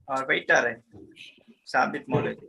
और போயிட்டாரு சாபித் மௌலவி.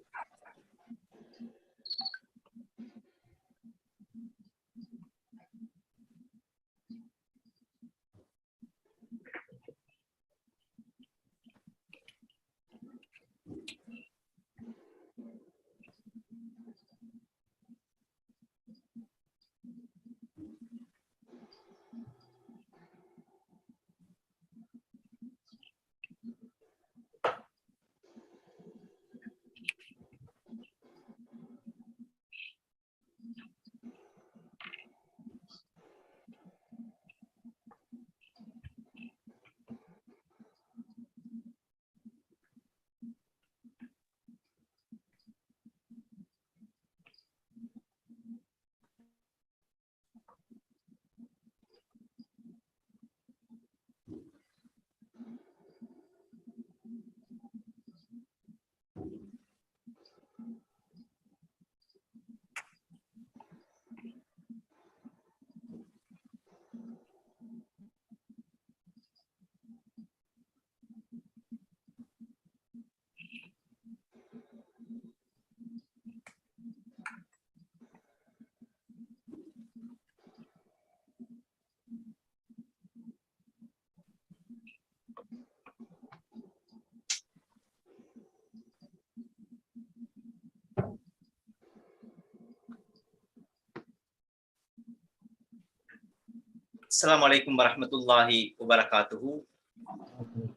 அஸ்ஸலாமு அலைக்கும் வரஹ்மத்துல்லாஹி வபரகாத்துஹு.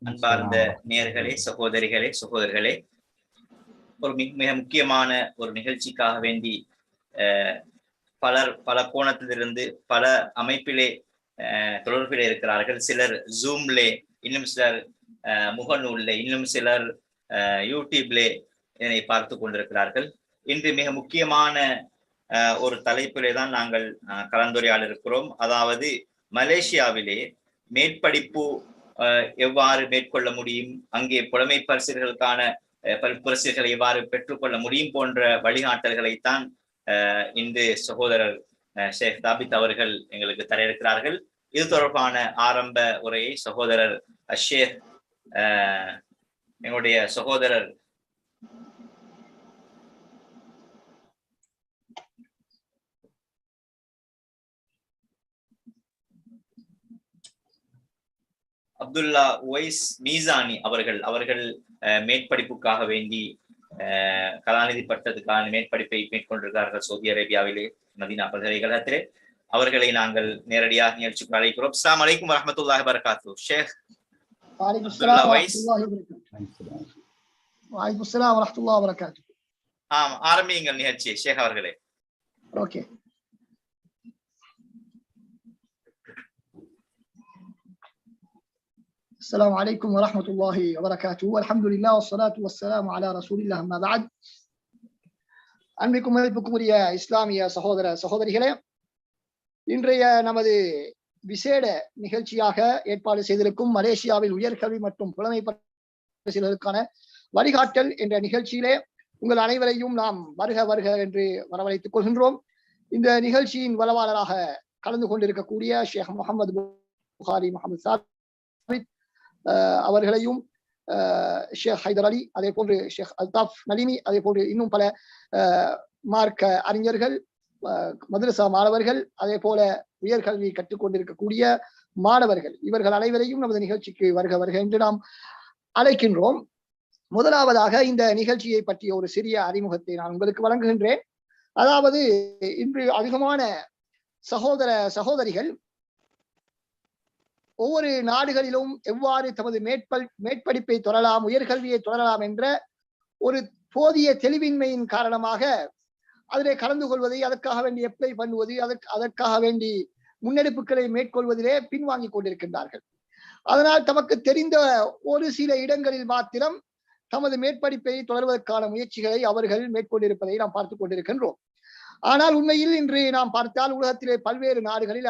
அன்பார்ந்த நேயர்களே, சகோதரிகளே, சகோதரர்களே, ஒரு மிக முக்கியமான ஒரு நிகழ்ச்சிக்காக வேண்டி பல கோணத்திலிருந்து பல அமைப்பிலே தொடர்பிலே இருக்கிறார்கள். சிலர் ஜூம்லே, இன்னும் சிலர் முகநூல்லே, இன்னும் சிலர் யூடியூப்லே இதனை பார்த்து கொண்டிருக்கிறார்கள். இன்று மிக முக்கியமான ஒரு தலைப்பிலே தான் நாங்கள் கலந்துரையாட இருக்கிறோம். அதாவது மலேசியாவிலே மேற்படிப்பு எவ்வாறு மேற்கொள்ள முடியும், அங்கே புலமை பரிசுகளுக்கான பரிசுகளை எவ்வாறு பெற்றுக்கொள்ள முடியும் போன்ற வழிகாட்டல்களைத்தான் இன்று சகோதரர் ஷேக் தாபித் அவர்கள் எங்களுக்கு தர இருக்கிறார்கள். இது தொடர்பான ஆரம்ப உரையை சகோதரர் ஷேக் எங்களுடைய சகோதரர் அப்துல்லா ஒய்ஸ் மீசானி அவர்கள் மேற்படிப்புக்காக வேண்டி கலாநிதி பட்டத்துக்கான மேற்படிப்பை மேற்கொண்டிருக்கிறார்கள் சவுதி அரேபியாவிலே மதீனா பல்கலைக்கழகத்திலே. அவர்களை நாங்கள் நேரடியாக நிகழ்ச்சிக்கு அழைக்கிறோம். அஸ்ஸலாமு அலைக்கும் வரஹ்மத்துல்லாஹி வபரகாத்துஹு. ஷேக் அப்துல்லா ஒய்ஸ். வலைக்கும் ஸலாம் வரஹ்மத்துல்லாஹி வபரகாத்துஹு. ஆம், ஆரம்பியுங்கள் நிகழ்ச்சியை ஷேக் அவர்களே. ஓகே. السلام عليكم ورحمة الله وبركاته. الحمد لله والصلاة والسلام على رسول الله. أما بعد. அன்பிற்கும் மதிப்புக்குரிய இஸ்லாமிய சகோதர சகோதரிகளே, இன்றைய நமது விசேட நிகழ்ச்சியாக ஏற்பாடு செய்திருக்கும் மலேசியாவில் உயர்கல்வி மற்றும் புலமை பரிசுகளுக்கான வழிகாட்டல் என்ற நிகழ்ச்சியிலே உங்கள் அனைவரையும் நாம் வருக வருக என்று வரவழைத்துக் கொள்கின்றோம். இந்த நிகழ்ச்சியின் வளவாளராக கலந்து கொண்டிருக்கக்கூடிய ஷேக் முகமது புகாரி முகமது சாபித் அவர்களையும், ஷேக் ஹைதர் அலி, அதே போன்று ஷேக் அல்தாப் நலிமி, அதே போன்று இன்னும் பல மார்க்க அறிஞர்கள், மதரசா மாணவர்கள், அதே போல உயர்கல்வி கற்றுக்கொண்டிருக்கக்கூடிய மாணவர்கள், இவர்கள் அனைவரையும் நமது நிகழ்ச்சிக்கு வருக வருக என்று நாம் அழைக்கின்றோம். முதலாவதாக இந்த நிகழ்ச்சியை பற்றிய ஒரு சிறிய அறிமுகத்தை நான் உங்களுக்கு வழங்குகின்றேன். அதாவது இன்று அதிகமான சகோதர சகோதரிகள் ஒவ்வொரு நாடுகளிலும் எவ்வாறு தமது மேற்படிப்பை தொடரலாம், உயர்கல்வியை தொடரலாம் என்ற ஒரு போதிய தெளிவின்மையின் காரணமாக அதிலே கலந்து கொள்வதை, அதற்காக வேண்டி அப்ளை பண்ணுவது, அதற்காக வேண்டி முன்னெடுப்புகளை மேற்கொள்வதிலே பின்வாங்கிக் கொண்டிருக்கின்றார்கள். அதனால் தமக்கு தெரிந்த ஒரு சில இடங்களில் மாத்திரம் தமது மேற்படிப்பை தொடர்வதற்கான முயற்சிகளை அவர்கள் மேற்கொண்டிருப்பதை நாம் பார்த்துக் கொண்டிருக்கின்றோம். ஆனால் உண்மையில் இன்று நாம் பார்த்தால் உலகத்திலே பல்வேறு நாடுகளில்,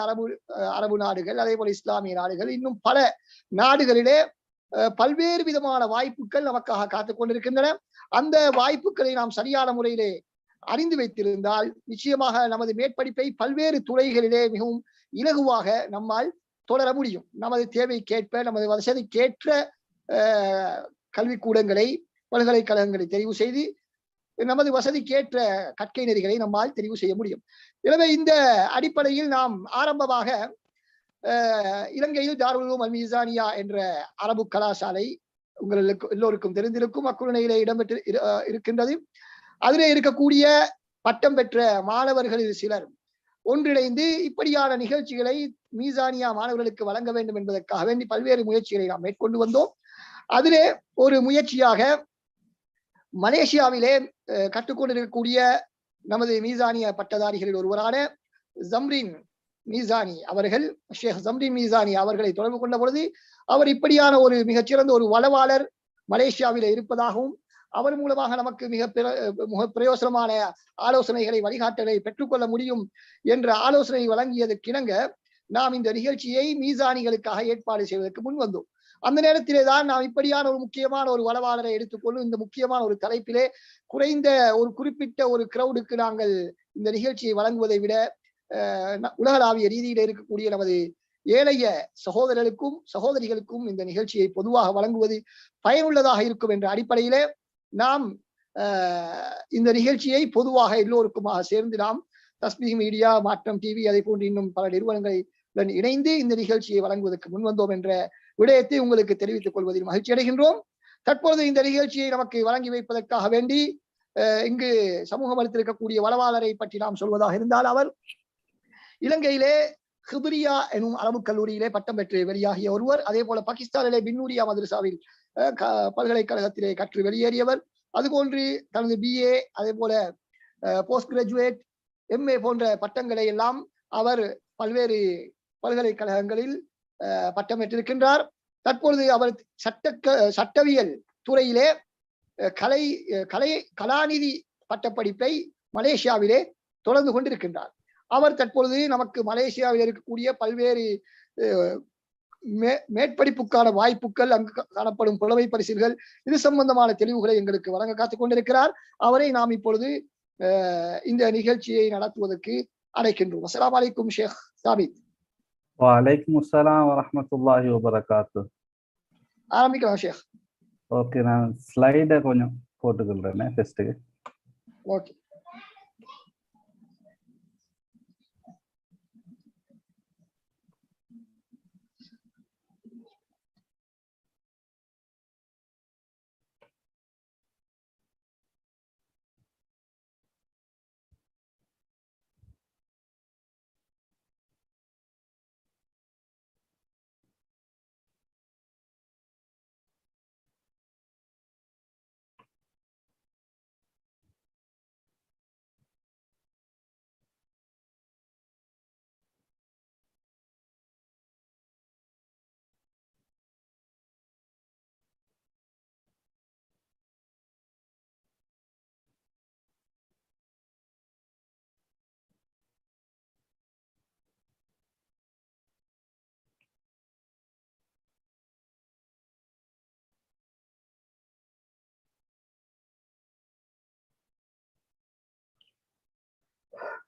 அரபு நாடுகள், அதே போல இஸ்லாமிய நாடுகள், இன்னும் பல நாடுகளிலே பல்வேறு விதமான வாய்ப்புகள் நமக்காக காத்துக் கொண்டிருக்கின்றன. அந்த வாய்ப்புகளை நாம் சரியான முறையிலே அறிந்து வைத்திருந்தால் நிச்சயமாக நமது மேற்படிப்பை பல்வேறு துறைகளிலே மிகவும் இலகுவாக நம்மால் தொடர முடியும். நமது தேவைக்கேற்ப, நமது வசதிக்கேற்ற கல்விக்கூடங்களை, பல்கலைக்கழகங்களை தெரிவு செய்து நமது வசதிக்கேற்ற கற்கை நெறிகளை நம்மால் தெரிவு செய்ய முடியும். எனவே இந்த அடிப்படையில் நாம் ஆரம்பமாக இலங்கையில் தாருல் உலூம் அல் மீசானியா என்ற அரபு கலாசாலை உங்களுக்கு எல்லோருக்கும் தெரிந்திருக்கும், அக்குழுனையிலே இடம்பெற்று இருக்கின்றது. அதிலே இருக்கக்கூடிய பட்டம் பெற்ற மாணவர்களில் சிலர் ஒன்றிணைந்து இப்படியான நிகழ்ச்சிகளை மீசானியா மாணவர்களுக்கு வழங்க வேண்டும் என்பதற்காக வேண்டி பல்வேறு முயற்சிகளை நாம் மேற்கொண்டு வந்தோம். அதிலே ஒரு முயற்சியாக மலேசியாவிலே கற்றுக்கொண்டிருக்கக்கூடிய நமது மீசானியா பட்டதாரிகளில் ஒருவரான ஜம்ரீன் மீசானி அவர்கள், ஷேக் ஜம்ரீன் மீசானி அவர்களை தொடர்பு கொண்ட பொழுது அவர் இப்படியான ஒரு மிகச்சிறந்த ஒரு வளவாளர் மலேசியாவிலே இருப்பதாகவும் அவர் மூலமாக நமக்கு மிக பிரயோசனமான ஆலோசனைகளை, வழிகாட்டலை பெற்றுக்கொள்ள முடியும் என்ற ஆலோசனை வழங்கியதற்கிணங்க நாம் இந்த நிகழ்ச்சியை மீசானிகளுக்காக ஏற்பாடு செய்வதற்கு முன் வந்தோம். அந்த நேரத்திலே தான் நாம் இப்படியான ஒரு முக்கியமான ஒரு வளவாளரை எடுத்துக்கொண்டு இந்த முக்கியமான ஒரு தலைப்பிலே குறைந்த ஒரு குறிப்பிட்ட ஒரு கிரௌடுக்கு நாங்கள் இந்த நிகழ்ச்சியை வழங்குவதை விட உலகளாவிய ரீதியில் இருக்கக்கூடிய நமது ஏழைய சகோதரர்களுக்கும் சகோதரிகளுக்கும் இந்த நிகழ்ச்சியை பொதுவாக வழங்குவது பயனுள்ளதாக இருக்கும் என்ற அடிப்படையிலே நாம் இந்த நிகழ்ச்சியை பொதுவாக எல்லோருக்குமாக சேர்ந்து நாம் தஸ்பீஹ் மீடியா, மாற்றம் டிவி, அதை போன்று இன்னும் பல நிறுவனங்களுடன் இணைந்து இந்த நிகழ்ச்சியை வழங்குவதற்கு முன் வந்தோம் என்ற விடயத்தை உங்களுக்கு தெரிவித்துக் கொள்வதில் மகிழ்ச்சி அடைகின்றோம். தற்பொழுது இந்த நிகழ்ச்சியை நமக்கு வழங்கி வைப்பதற்காக வேண்டி இங்கு சமூகம் அளித்திருக்கக்கூடிய வளவாளரை பற்றி நாம் சொல்வதாக இருந்தால், அவர் இலங்கையிலே ஹிப்ரியா எனும் அரபு கல்லூரியிலே பட்டம் பெற்று வெளியாகிய ஒருவர். அதே போல பாகிஸ்தானிலே பின்னூரியா மதரசாவில் பல்கலைக்கழகத்திலே கற்று வெளியேறியவர். அதுபோன்று தனது BA, அதே போல போஸ்ட் கிராஜுவேட், MA போன்ற பட்டங்களை எல்லாம் அவர் பல்வேறு பல்கலைக்கழகங்களில் பட்டம் பெற்றிருக்கின்றார். தற்பொழுது அவர் சட்டவியல் துறையிலே கலாநிதி பட்டப்படிப்பை மலேசியாவிலே தொடர்ந்து கொண்டிருக்கின்றார். அவர் தற்பொழுது நமக்கு மலேசியாவில் இருக்கக்கூடிய பல்வேறு மேற்படிப்புக்கான வாய்ப்புகள், அங்கு காணப்படும் புலமை பரிசில்கள், இது சம்பந்தமான தெளிவுகளை எங்களுக்கு வழங்க காத்துக் கொண்டிருக்கிறார். அவரை நாம் இப்பொழுது இந்த நிகழ்ச்சியை நடத்துவதற்கு அழைக்கின்றோம். அஸ்ஸலாமு அலைக்கும் ஷேக் சாபித். வலைக்கும் அஸ்ஸலாம் வரஹ்மத்துல்லாஹி வபரகாத்துஹ். ஆரம்பிக்கலாம் ஷேக். ஓகே, நான் ஸ்லைடை கொஞ்சம் போட்டுக்கொள்றேன் ஃபர்ஸ்ட். ஓகே.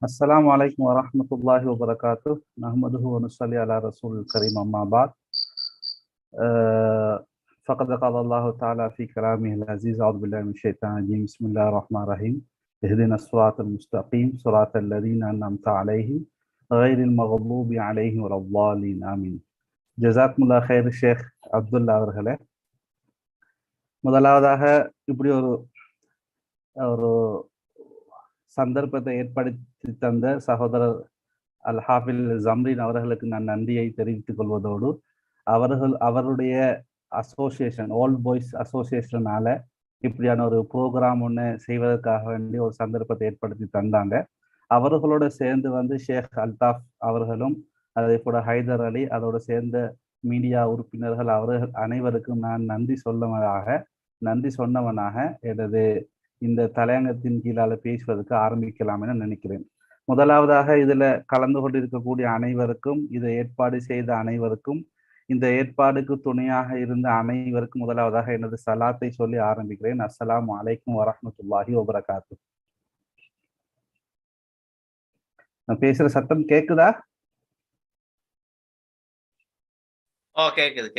السلام عليكم ورحمة الله وبركاته. نحمده ونصلي على رسول الكريم أما بعد. فقد قال الله تعالى في كلامه العزيز: أعوذ بالله من الشيطان الرجيم. بسم الله الرحمن الرحيم. اهدنا الصراط المستقيم صراط الذين أنعمت عليهم غير المغضوب عليهم ولا الضالين. آمين. جزاكم الله خير ஷேக் அப்துல்லா அவர்களே. முதலாவதாக இப்படி ஒரு சந்தர்ப்பத்தை ஏற்படுத்தி தந்த சகோதரர் அல் ஹாஃபில் ஜம்ரீன் அவர்களுக்கு நான் நன்றியை தெரிவித்துக் கொள்வதோடு, அவருடைய அசோசியேஷன், ஓல்ட் பாய்ஸ் அசோசியேஷனால இப்படியான ஒரு ப்ரோக்ராம் ஒன்று செய்வதற்காக வேண்டி ஒரு சந்தர்ப்பத்தை ஏற்படுத்தி தந்தாங்க. அவர்களோட சேர்ந்து ஷேக் அல்தாஃப் அவர்களும், அதே போல ஹைதர் அலி, அதோட சேர்ந்த மீடியா உறுப்பினர்கள், அவர்கள் அனைவருக்கும் நான் நன்றி சொன்னவனாக எனது இந்த தலையங்கத்தின் கீழால பேசுவதற்கு ஆரம்பிக்கலாம் என நினைக்கிறேன். முதலாவதாக இதுல கலந்து கொண்டிருக்கக்கூடிய அனைவருக்கும், இதை ஏற்பாடு செய்த அனைவருக்கும், இந்த ஏற்பாடுக்கு துணையாக இருந்த அனைவருக்கும் முதலாவதாக எனது சலாத்தை சொல்லி ஆரம்பிக்கிறேன். அஸ்ஸலாமு அலைக்கும் வரஹ்மத்துல்லாஹி வபரகாத்துஹ். நான் பேசுற சத்தம் கேக்குதா? கேக்குது.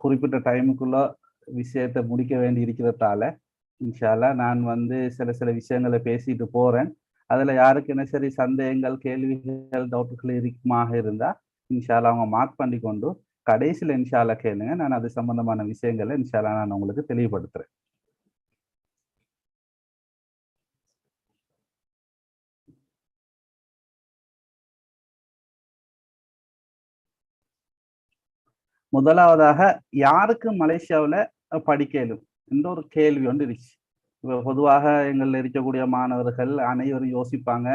குறிப்பிட்ட டைமுக்குள்ள விஷயத்தை முடிக்க வேண்டி இருக்கிறதால இன்ஷா அல்லாஹ் நான் வந்து சில விஷயங்களை பேசிட்டு போறேன். அதுல யாருக்கு என்ன சரி சந்தேகங்கள், கேள்விகள், டவுட்டுகள் இருக்குமாக இருந்தா இன்ஷா அல்லாஹ் அவங்க மார்க் பண்ணி கொண்டு கடைசியில் இன்ஷா அல்லாஹ் கேளுங்க. நான் அது சம்பந்தமான விஷயங்களை இன்ஷா அல்லாஹ் நான் உங்களுக்கு தெளிவுபடுத்துறேன். முதலாவதாக யாருக்கு மலேசியாவில் படிக்கலும் என்ற ஒரு கேள்வி ஒன்று இருந்துச்சு. இப்போ பொதுவாக எங்களில் இருக்கக்கூடிய மாணவர்கள் அனைவரும் யோசிப்பாங்க,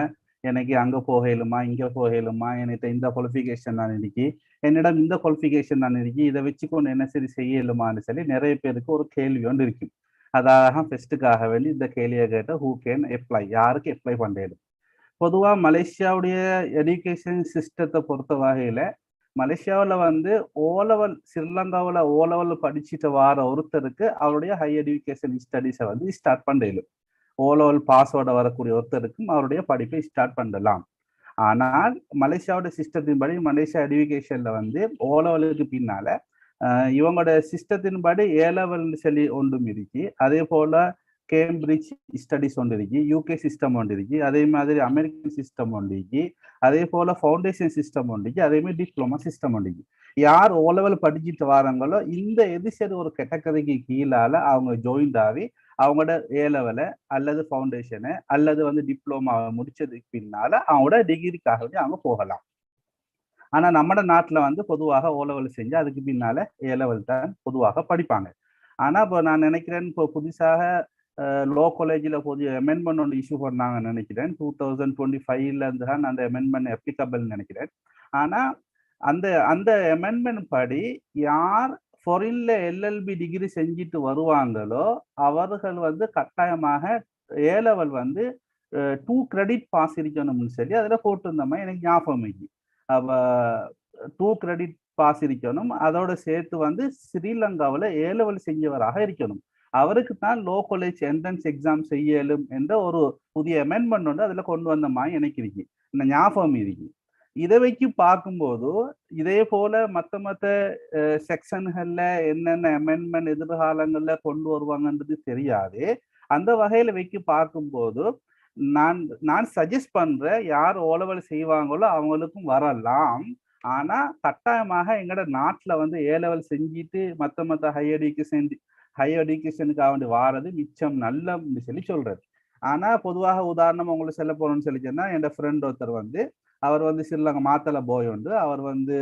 எனக்கு அங்கே போகலுமா, இங்கே போகலுமா, என்கிட்ட இந்த குவாலிஃபிகேஷன் தான் இருக்கு, என்னிடம் இந்த குவாலிஃபிகேஷன் தான் இருக்கு, இதை வச்சுக்கொண்டு என்ன சரி செய்யலுமான்னு சொல்லி நிறைய பேருக்கு ஒரு கேள்வி ஒன்று இருக்கு. அதாக ஃபெஸ்ட்டுக்காக வேண்டி இந்த கேள்வியை கேட்ட ஹூ கேன் அப்ளை, யாருக்கு அப்ளை பண்ணலும். பொதுவாக மலேசியாவுடைய எஜுகேஷன் சிஸ்டத்தை பொறுத்த வகையில் மலேசியாவில் வந்து ஓலெவல், ஸ்ரீலங்காவில் ஓலெவல் படிச்சுட்டு வர ஒருத்தருக்கு அவருடைய ஹை எஜுகேஷன் ஸ்டடீஸை வந்து ஸ்டார்ட் பண்ணலும். ஓலெவல் பாஸோட வரக்கூடிய ஒருத்தருக்கும் அவருடைய படிப்பை ஸ்டார்ட் பண்ணலாம். ஆனால் மலேசியாவோட சிஸ்டத்தின்படி மலேசியா எஜுகேஷன்ல வந்து ஓலெவலுக்கு பின்னால இவங்களோட சிஸ்டத்தின்படி ஏலெவல்னு சொல்லி ஒன்றும் இருக்கு. அதே போல கேம்பிரிட்ஜ் ஸ்டடிஸ் ஒன்று இருக்கு, யூகே சிஸ்டம் ஒன்று இருக்கு, அதே மாதிரி அமெரிக்கன் சிஸ்டம் ஒன்று இருக்கு, அதே போல ஃபவுண்டேஷன் சிஸ்டம் ஒன்று இருக்கு, அதே மாதிரி டிப்ளமா சிஸ்டம் ஒன்று இருக்கு. யார் ஓ லெவல் படிச்சுட்டு வராங்களோ இந்த எது சரி ஒரு கேட்டகரிக்கு கீழால அவங்க ஜாயின்ட் ஆகி அவங்களோட ஏ லெவலை அல்லது ஃபவுண்டேஷனை அல்லது வந்து டிப்ளமாவை முடிச்சதுக்கு பின்னால அவங்களோட டிகிரிக்காக வந்து அவங்க போகலாம். ஆனா நம்ம நாட்டுல வந்து பொதுவாக ஓ லெவல் செஞ்சு அதுக்கு பின்னால ஏ லெவல் தான் பொதுவாக படிப்பாங்க. ஆனா இப்போ நான் நினைக்கிறேன், இப்போ புதுசாக லோ காலேஜில் புதிய அமெண்ட்மெண்ட் ஒன்று இஷ்யூ பண்ணாங்கன்னு நினைக்கிறேன். 2025 இருந்து தான் அந்த அமெண்ட்மெண்ட் அப்ளிகபிள்னு நினைக்கிறேன். ஆனா அந்த அந்த அமெண்ட்மெண்ட் படி யார் ஃபாரின்ல எல்எல்பி டிகிரி செஞ்சுட்டு வருவாங்களோ அவர்கள் வந்து கட்டாயமாக ஏ லெவல் வந்து 2 கிரெடிட் பாஸ் இருக்கணும்னு சொல்லி அதுல போட்டிருந்தோமா எனக்கு ஞாபகம் இருக்கு. அப்ப 2 கிரெடிட் பாஸ் இருக்கணும், அதோட சேர்த்து வந்து ஸ்ரீலங்காவில் ஏ லெவல் செஞ்சவராக இருக்கணும். அவருக்கு தான் லோ காலேஜ் என்ட்ரன்ஸ் எக்ஸாம் செய்யலும் என்ற ஒரு புதிய அமெண்ட்மெண்ட் வந்து அதுல கொண்டு வந்த மாதிரி எனக்கு இருக்கு, இந்த ஞாபகம் இருக்கு. இதை வச்சு பார்க்கும்போது இதே போல மற்ற செக்ஷன்கள்ல என்னென்ன அமெண்ட்மெண்ட் எதிர்காலங்கள்ல கொண்டு வருவாங்கன்றது தெரியாது. அந்த வகையில வச்சு பார்க்கும்போது நான் சஜஸ்ட் பண்றேன், யார் ஓ லெவல் செய்வாங்களோ அவங்களுக்கும் வரலாம். ஆனா கட்டாயமாக எங்களோட நாட்டுல வந்து ஏ லெவல் செஞ்சுட்டு மற்ற ஹை எஜுகேஷனுக்காக வேண்டி வாரது மிச்சம் நல்லன்னு சொல்லி சொல்றது. ஆனா பொதுவாக உதாரணம் உங்களுக்கு சொல்ல போறோம்னு சொல்லி சொன்னா, என் ஃப்ரெண்ட் ஒருத்தர் வந்து அவர் வந்து ஸ்ரீலங்கா மாத்தல போய் உண்டு, அவர் வந்து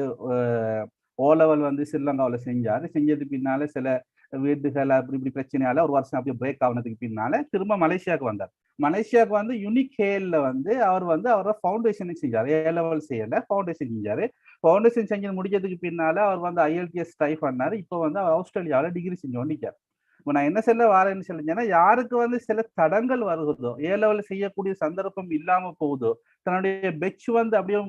ஓ லெவல் வந்து ஸ்ரீலங்காவில் செஞ்சாரு. செஞ்சதுக்கு பின்னால சில வீட்டுகள் அப்படி இப்படி பிரச்சனையால ஒரு வருஷம் அப்படியே பிரேக் ஆனதுக்கு பின்னால திரும்ப மலேசியாவுக்கு வந்தார். மலேசியாவுக்கு வந்து யூனிகேல வந்து அவர் வந்து அவரோட ஃபவுண்டேஷனுக்கு செஞ்சாரு, ஏ லெவல் செய்யல ஃபவுண்டேஷன் செஞ்சாரு. ஃபவுண்டேஷன் செஞ்சு முடிஞ்சதுக்கு பின்னால அவர் வந்து IELTS ட்ரை பண்ணாரு. இப்போ வந்து அவர் ஆஸ்திரேலியாவில் டிகிரி செஞ்சு கொண்டிருக்காரு. இப்போ நான் என்ன சொல்ல வாரேன்னு சொல்லிச்சேன்னா, யாருக்கு வந்து சில தடங்கள் வருகிறதோ, ஏ லெவல் செய்யக்கூடிய சந்தர்ப்பம் இல்லாம போகுதோ, தன்னுடைய பெச் வந்து அப்படியே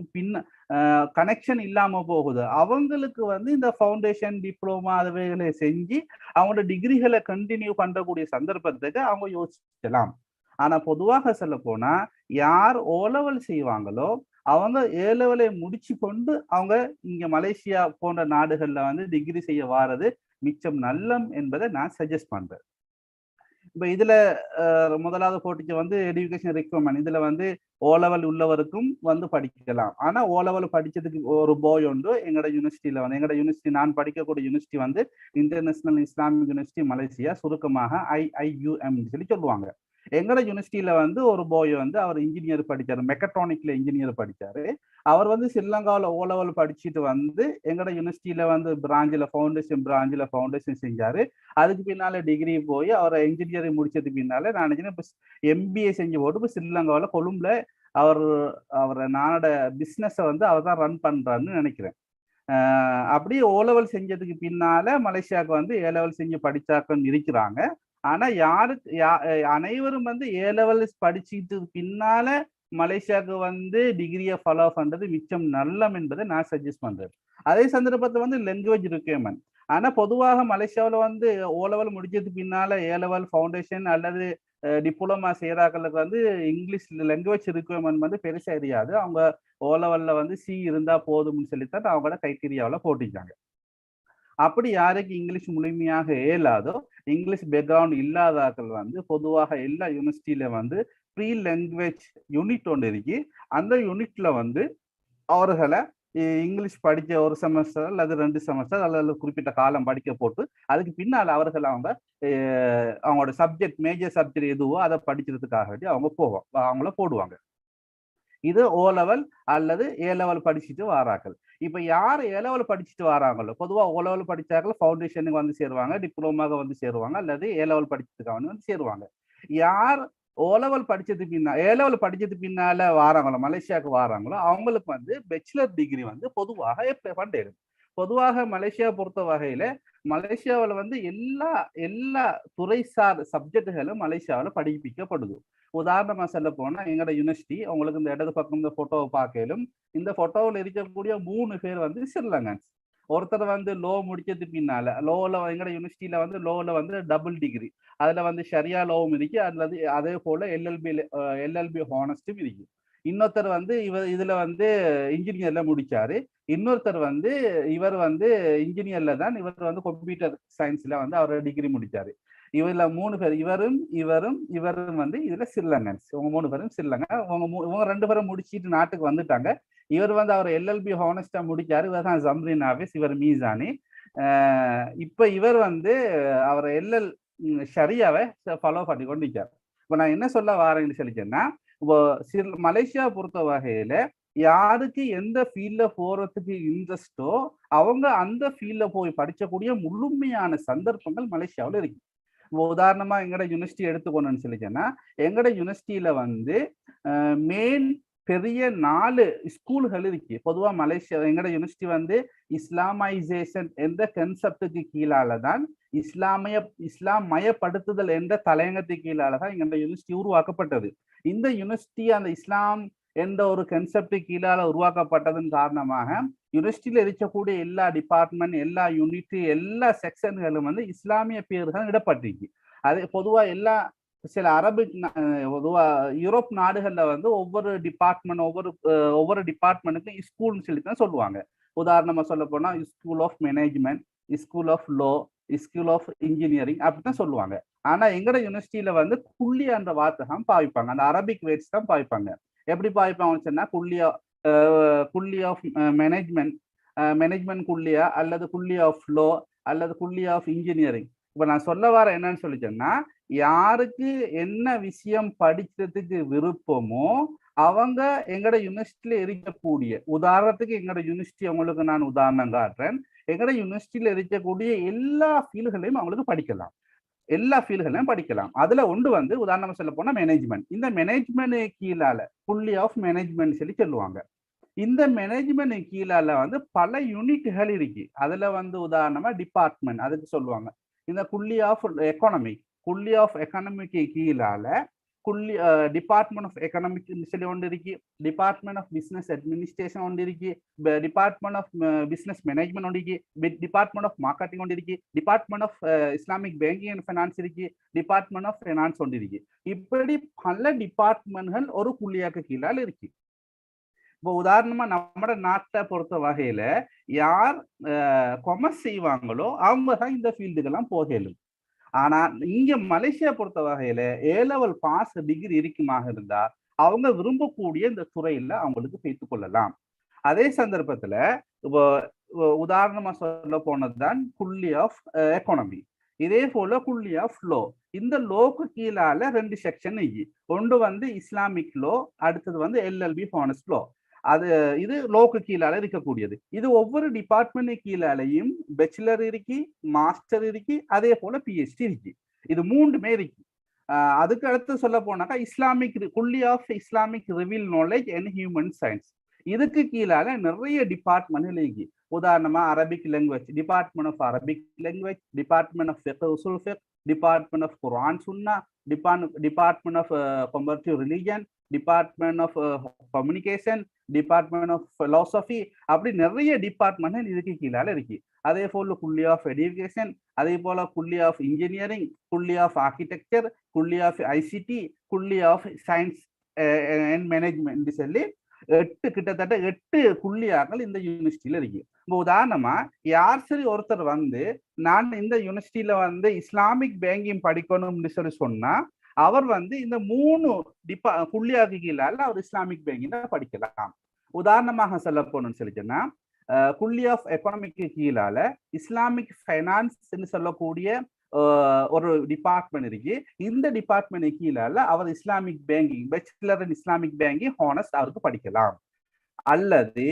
கனெக்ஷன் இல்லாம போகுது, அவங்களுக்கு வந்து இந்த ஃபவுண்டேஷன் டிப்ளமா அதுவைகளை செஞ்சு அவங்களோட டிகிரிகளை கண்டினியூ பண்றக்கூடிய சந்தர்ப்பத்துக்கு அவங்க யோசிக்கலாம். ஆனா பொதுவாக சொல்ல போனா யார் ஓ லெவல் செய்வாங்களோ அவங்க ஏ லெவலை முடிச்சு கொண்டு அவங்க இங்க மலேசியா போன்ற நாடுகள்ல வந்து டிகிரி செய்ய வாரது மிச்சம் நல்லம் என்பதை நான் சஜஸ்ட் பண்றேன். இப்ப இதுல முதலாவது போட்டிக்கு வந்து எஜுகேஷன் ரெக்வயர்மெண்ட் இதுல வந்து ஓ லெவல் உள்ளவருக்கும் வந்து படிக்கலாம். ஆனா ஓ லெவல் படிச்சதுக்கு ஒரு போய் உண்டு எங்களோட யூனிவர்சிட்டியில வந்து, எங்களோட யூனிவர்சிட்டி நான் படிக்கக்கூடிய யூனிவர்சிட்டி வந்து இன்டர்நேஷனல் இஸ்லாமிக் யூனிவர்சிட்டி மலேசியா, சுருக்கமாக IIUM சொல்லி சொல்லுவாங்க. எங்களோட யூனிவர்சிட்டியில வந்து ஒரு போய் வந்து அவர் இன்ஜினியர் படிச்சாரு, மெக்கட்ரானிக்ல இன்ஜினியர் படிச்சாரு. அவர் வந்து ஸ்ரீலங்காவில் ஓ லெவல் படிச்சுட்டு வந்து எங்களோட யூனிவர்சிட்டியில வந்து ஃபவுண்டேஷன் ஃபவுண்டேஷன் செஞ்சாரு. அதுக்கு பின்னால டிகிரி போய் அவர் இன்ஜினியரிங் முடிச்சதுக்கு பின்னால நான் இப்போ MBA செஞ்சு போட்டு இப்போ ஸ்ரீலங்காவில் கொழும்புல அவர் நானோட பிஸ்னஸை வந்து அவர் தான் ரன் பண்றாருன்னு நினைக்கிறேன். அப்படியே ஓ லெவல் செஞ்சதுக்கு பின்னால மலேசியாவுக்கு வந்து ஏ லெவல் செஞ்சு படிச்சாக்கன்னு இருக்கிறாங்க. ஆனா அனைவரும் வந்து ஏ லெவல் படிச்சுட்டு பின்னால மலேசியாவுக்கு வந்து டிகிரியை ஃபாலோ பண்றது மிச்சம் நல்லம் என்பதை நான் சஜஸ்ட் பண்றேன். அதே சந்தர்ப்பத்தை வந்து லாங்குவேஜ் ரிக்வயர்மெண்ட். ஆனா பொதுவாக மலேசியாவில் வந்து ஓ லெவல் முடிச்சதுக்கு பின்னால ஏ லெவல் ஃபவுண்டேஷன் அல்லது டிப்ளமா செய்யறாங்களுக்கு வந்து இங்கிலீஷ் லாங்குவேஜ் ரிக்வயர்மெண்ட் வந்து பெருசா தெரியாது. அவங்க ஓ லெவல்ல வந்து C இருந்தா போதும்னு சொல்லித்தான் அவங்களோட கிரைட்டீரியாவில் போட்டிருக்காங்க. அப்படி யாருக்கு இங்கிலீஷ் முழுமையாக இயலாதோ, இங்கிலீஷ் பேக்ரவுண்ட் இல்லாதாக்கள் வந்து பொதுவாக எல்லா யூனிவர்சிட்டியில வந்து ப்ரீ லாங்குவேஜ் யூனிட் ஒன்று இருக்கு. அந்த யூனிட்ல வந்து அவர்களை இங்கிலீஷ் படிக்க ஒரு செமஸ்டர் அல்லது 2 செமஸ்டர் அல்லது குறிப்பிட்ட காலம் படிக்க போட்டு அதுக்கு பின்னால் அவர்கள் அவங்களோட சப்ஜெக்ட் மேஜர் சப்ஜெக்ட் எதுவோ அதை படிக்கிறதுக்காக வேண்டி அவங்கள போடுவாங்க. இது ஓ லெவல் அல்லது ஏ லெவல் படிச்சுட்டு வாராக்கள். இப்ப யார் ஏ லெவல் படிச்சுட்டு வராங்களோ, பொதுவா ஓ லெவல் படிச்சாக்கள் ஃபவுண்டேஷனுக்கு வந்து சேருவாங்க, டிப்ளோமாக வந்து சேருவாங்க, அல்லது ஏ லெவல் படிச்சதுக்காக வந்து சேருவாங்க. யார் ஓ லெவல் படிச்சதுக்கு பின்னால ஏ லெவல் படிச்சதுக்கு பின்னால வாராங்களோ, மலேசியாவுக்கு வாராங்களோ, அவங்களுக்கு வந்து பேச்சுலர் டிகிரி வந்து பொதுவாக பண்டேரும். பொதுவாக மலேசியா பொறுத்த வகையில மலேசியாவில் வந்து எல்லா துறைசார் சப்ஜெக்டுகளும் மலேசியாவில் படிப்பிக்கப்படுது. உதாரணமா சொல்ல போனா எங்களோட யூனிவர்சிட்டி, உங்களுக்கு இந்த இடது பக்கம் இந்த போட்டோவை பார்க்கலும், இந்த போட்டோவில் இருக்கக்கூடிய 3 பேர் வந்து ஸ்ரீலங்கன்ஸ். ஒருத்தர் வந்து லோ முடிச்சது பின்னால லோல எங்கட யூனிவர்சிட்டியில வந்து லோல வந்து டபுள் டிகிரி, அதுல வந்து ஷரியா லோவும் இருக்கு, அல்லது அதே போல எல்எல்பி ஹானஸ்டும் இருக்கு. இன்னொருத்தர் வந்து இதுல வந்து இன்ஜினியர்ல முடிச்சாரு. இன்னொருத்தர் வந்து இவர் வந்து இன்ஜினியர்ல தான், இவர் வந்து கம்ப்யூட்டர் சயின்ஸ்ல வந்து அவர் டிகிரி முடிச்சாரு. இவர்ல 3 பேர், இவரும் வந்து இதுல ஸ்ரீலங்கன்ஸ். இவங்க 3 பேரும் ஸ்ரீலங்கா. இவங்க 2 பேரும் முடிச்சிட்டு நாட்டுக்கு வந்துட்டாங்க. இவர் வந்து அவர் எல்எல்பி ஹானஸ்டா முடிச்சாரு. இவர் தான் ஜம்ரின் ஆஃபீஸ், இவர் மீசானி. இப்ப இவர் வந்து அவர் ஷரியாவை ஃபாலோ பண்ணி கொண்டிருக்கார். இப்ப நான் என்ன சொல்ல வாரேன்னு சொல்லிச்சேன்னா, இப்போ மலேசியா பொறுத்த வகையில யாருக்கு எந்த ஃபீல்ட்ல போறதுக்கு இன்ட்ரெஸ்டோ அவங்க அந்த ஃபீல்ட்ல போய் படிக்கக்கூடிய முழுமையான சந்தர்ப்பங்கள் மலேசியாவில் இருக்கு. உதாரணமா எங்கட யூனிவர்சிட்டி எடுத்துக்கணும்னு சொல்லிச்சேன்னா, எங்கட யூனிவர்சிட்டியில வந்து மெயின் பெரிய 4 ஸ்கூல்கள் இருக்கு. பொதுவா மலேசியா எங்கட யூனிவர்சிட்டி வந்து இஸ்லாமைசேஷன் என்ற கன்செப்டுக்கு கீழால தான், இஸ்லாம் மயப்படுத்துதல் என்ற தலையங்கத்துக்கு கீழால தான் எங்கட யூனிவர்சிட்டி உருவாக்கப்பட்டது. இந்த யூனிவர்சிட்டி அந்த இஸ்லாம் என்ற ஒரு கன்செப்ட் கீழால உருவாக்கப்பட்டதன் காரணமாக யூனிவர்சிட்டியில இருக்கக்கூடிய எல்லா டிபார்ட்மெண்ட், எல்லா யூனிட், எல்லா செக்ஷன்களும் வந்து இஸ்லாமிய பேர்கள் இடப்பட்டிருக்கு. அது பொதுவா சில பொதுவா யூரோப் நாடுகள்ல வந்து ஒவ்வொரு டிபார்ட்மெண்ட்டுக்கும் ஸ்கூல்னு சொல்லி தான் சொல்லுவாங்க. உதாரணமா சொல்ல போனா school of management, school of law, school of engineering அப்படித்தான் சொல்லுவாங்க. ஆனா எங்கட யூனிவர்சிட்டியில வந்து குல்லியா என்ற வார்த்தை தான் பாவிப்பாங்க. அந்த அரபிக் வேர்ட்ஸ் தான் பாவிப்பாங்க. எப்படி பாவிப்பாங்கன்னு சொன்னா, குல்லியா ஆஃப் மேனேஜ்மெண்ட் குல்லியா, அல்லது குல்லியா ஆஃப் லோ, அல்லது குல்லியா ஆஃப் இன்ஜினியரிங். இப்ப நான் சொல்ல வர என்னன்னு சொல்லிச்சேன்னா, யாருக்கு என்ன விஷயம் படிக்கிறதுக்கு விருப்பமோ அவங்க எங்கட யூனிவர்சிட்டியில இருக்கக்கூடிய, உதாரணத்துக்கு எங்கட யூனிவர்சிட்டி அவங்களுக்கு நான் உதாரணம் காட்டுறேன். எங்கட யூனிவர்சிட்டியில இருக்கக்கூடிய எல்லா ஃபீல்டுகளையும் அவங்களுக்கு படிக்கலாம். எல்லா ஃபீல்டுகளையும் படிக்கலாம். அதுல ஒன்று வந்து உதாரணமா சொல்ல போனா மேனேஜ்மெண்ட். இந்த மேனேஜ்மெண்ட் கீழால புள்ளி ஆஃப் மேனேஜ்மெண்ட் சொல்லி சொல்லுவாங்க. இந்த மேனேஜ்மெண்ட் கீழால வந்து பல யூனிட்கள் இருக்கு. அதுல வந்து உதாரணமா டிபார்ட்மெண்ட் அதுக்கு சொல்லுவாங்க. இந்த குள்ளி ஆஃப் எக்கனாமிக்கு கீழால டிபார்ட்மெண்ட் ஆஃப் எக்கனாமிக் சொல்லி ஒன்று இருக்கு, டிபார்ட்மெண்ட் ஆஃப் பிசினஸ் அட்மினிஸ்ட்ரேஷன் ஒன்று இருக்கு, டிபார்ட்மெண்ட் ஆஃப் பிசினஸ் மேனேஜ்மெண்ட் ஒன்று இருக்கு, டிபார்ட்மெண்ட் ஆஃப் மார்க்கெட்டிங் ஒன்று இருக்கு, department of Islamic banking and finance இருக்கு, டிபார்ட்மெண்ட் ஆஃப் ஃபைனான்ஸ் ஒன்று இருக்கு. இப்படி பல டிபார்ட்மெண்ட்கள் ஒரு குள்ளியாக்கு கீழால் இருக்கு. இப்போ உதாரணமா நம்ம நாட்டை பொறுத்த வகையில யார் கொமர்ஸ் செய்வாங்களோ அவங்க தான் இந்த ஃபீல்டுக்கெல்லாம் போகலும். ஆனா இங்க மலேசியா பொறுத்த வகையில ஏ லெவல் பாஸ் டிகிரி இருக்குமாக இருந்தா அவங்க விரும்பக்கூடிய இந்த துறையில அவங்களுக்கு பேத்துக் கொள்ளலாம். அதே சந்தர்ப்பத்துல இப்போ உதாரணமா சொல்ல போனதுதான் குள்ளி ஆஃப் எக்கானமி. இதே போல குள்ளி ஆஃப் லோ. இந்த லோக்கு கீழால 2 செக்ஷன் இருக்கு. ஒன்று வந்து இஸ்லாமிக் லோ, அடுத்தது வந்து எல்எல்பி ஹானஸ்ட் லோ. இது லோக்கு கீழால இருக்கக்கூடியது. இது ஒவ்வொரு டிபார்ட்மெண்ட் கீழாலையும் பேச்சுலர் இருக்கு, மாஸ்டர் இருக்கு, அதே போல பிஹெச்டி இருக்கு. இது 3மே இருக்கு. அதுக்கு அடுத்து சொல்ல போனாக்கா குள்ளி of Islamic revealed knowledge and human science. இதுக்கு கீழால நிறைய டிபார்ட்மெண்ட் இருக்கு. உதாரணமா Arabic language, department of Arabic language, department of ஃபிக்ஹ் உஸூல் ஃபிக்ஹ், டிபார்ட்மெண்ட் ஆஃப் குர்ஆன் சுன்னா, department of comparative religion, department of communication, department of philosophy, அப்படி நிறைய டிபார்ட்மெண்ட் இதுக்கு கீழால இருக்கு. அதே போல குள்ளி ஆஃப் எஜுகேஷன், அதே போல குள்ளி ஆஃப் இன்ஜினியரிங், குள்ளி ஆஃப் ஆர்கிடெக்சர், குள்ளி ஆஃப் ஐசிடி, குள்ளி ஆஃப் சயின்ஸ் அண்ட் மேனேஜ்மெண்ட் சொல்லி கிட்டத்தட்ட 8 குள்ளியாக்கள் இந்த யூனிவர்சிட்டியில இருக்கு. இப்போ உதாரணமா யார் சரி ஒருத்தர் வந்து நான் இந்த யூனிவர்சிட்டியில வந்து இஸ்லாமிக் பேங்கிங் படிக்கணும்னு சொன்னா அவர் வந்து இந்த 3 குள்ளியாக்கு கீழால அவர் இஸ்லாமிக் பேங்கிங் படிக்கலாம். உதாரணமாக சொல்ல போகணும்னு சொல்லிச்சுன்னா குல்லி ஆஃப் எக்கனாமிக்கு கீழால இஸ்லாமிக் ஃபைனான்ஸ் சொல்லக்கூடிய ஒரு டிபார்ட்மெண்ட் இருக்கு. இந்த டிபார்ட்மெண்ட் கீழால அவர் Islamic banking bachelor in Islamic banking ஹானஸ்ட் அவருக்கு படிக்கலாம். அல்லது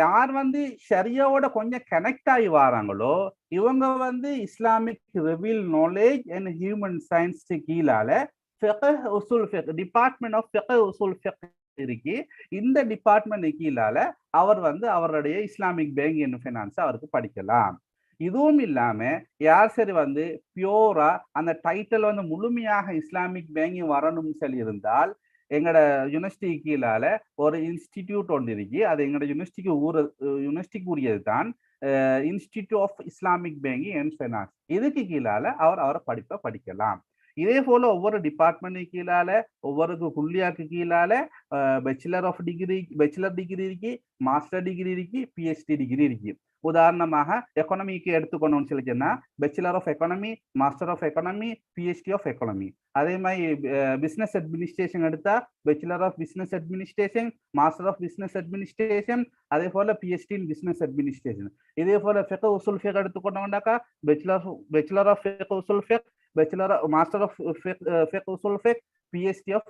யார் வந்து ஷரியாவோட கொஞ்சம் கனெக்ட் ஆகி வராங்களோ இவங்க வந்து Islamic revealed knowledge and human science கீழால ஃபிக்ஹ் உஸூல் ஃபிக்ஹ் டிபார்ட்மெண்ட் ஆஃப் ஃபிக்ஹ் உஸூல் ஃபிக்ஹ் இருக்கு. இந்த டிபார்ட்மெண்ட் கீழால அவர் வந்து அவருடைய இஸ்லாமிக் பேங்கிங் அண்ட் ஃபைனான்ஸ் அவருக்கு படிக்கலாம். இதுவும் இல்லாம யார் சரி வந்து பியூரா அந்த டைட்டில் வந்து முழுமையாக இஸ்லாமிக் பேங்கிங் வரணும்னு சொல்லி இருந்தால் எங்களோட யூனிவர்சிட்டி கீழால ஒரு இன்ஸ்டிடியூட் ஒன்று இருக்கு. அது எங்களோட யூனிவர்சிட்டிக்கு உரியது தான் institute of Islamic banking and finance. இதுக்கு கீழால அவரை படிக்கலாம். இதே போல ஒவ்வொரு டிபார்ட்மெண்ட் கீழால ஒவ்வொரு குள்ளியாக்கு கீழால பேச்சுலர் டிகிரி இருக்கு, மாஸ்டர் டிகிரி இருக்கு, பிஹெச்டி டிகிரி இருக்கு. உதாரணமாக எக்கானமிக்கு எடுத்துக்கணும்னு சொல்லிச்சுன்னா bachelor of economy, master of economy, PhD of economy. அதே மாதிரி பிசினஸ் அட்மினிஸ்ட்ரேஷன் எடுத்தா bachelor of business administration, master of business administration, அதே போல பிஹெச்டி இன் பிசினஸ் அட்மினிஸ்ட்ரேஷன். இதே போல ஃபிக்ஹ் உஸூல் ஃபிக்ஹ் எடுத்துக்கொண்டோம்னாக்கா பேச்சுலர் ஆஃப் ஃபிக்ஹ் உஸூல் ஃபிக்ஹ், பேச்சுலர் மாஸ்டர் ஆஃப் ஃபிக்ஹ் உஸூல் ஃபிக்ஹ், பிஹெச்டி ஆஃப்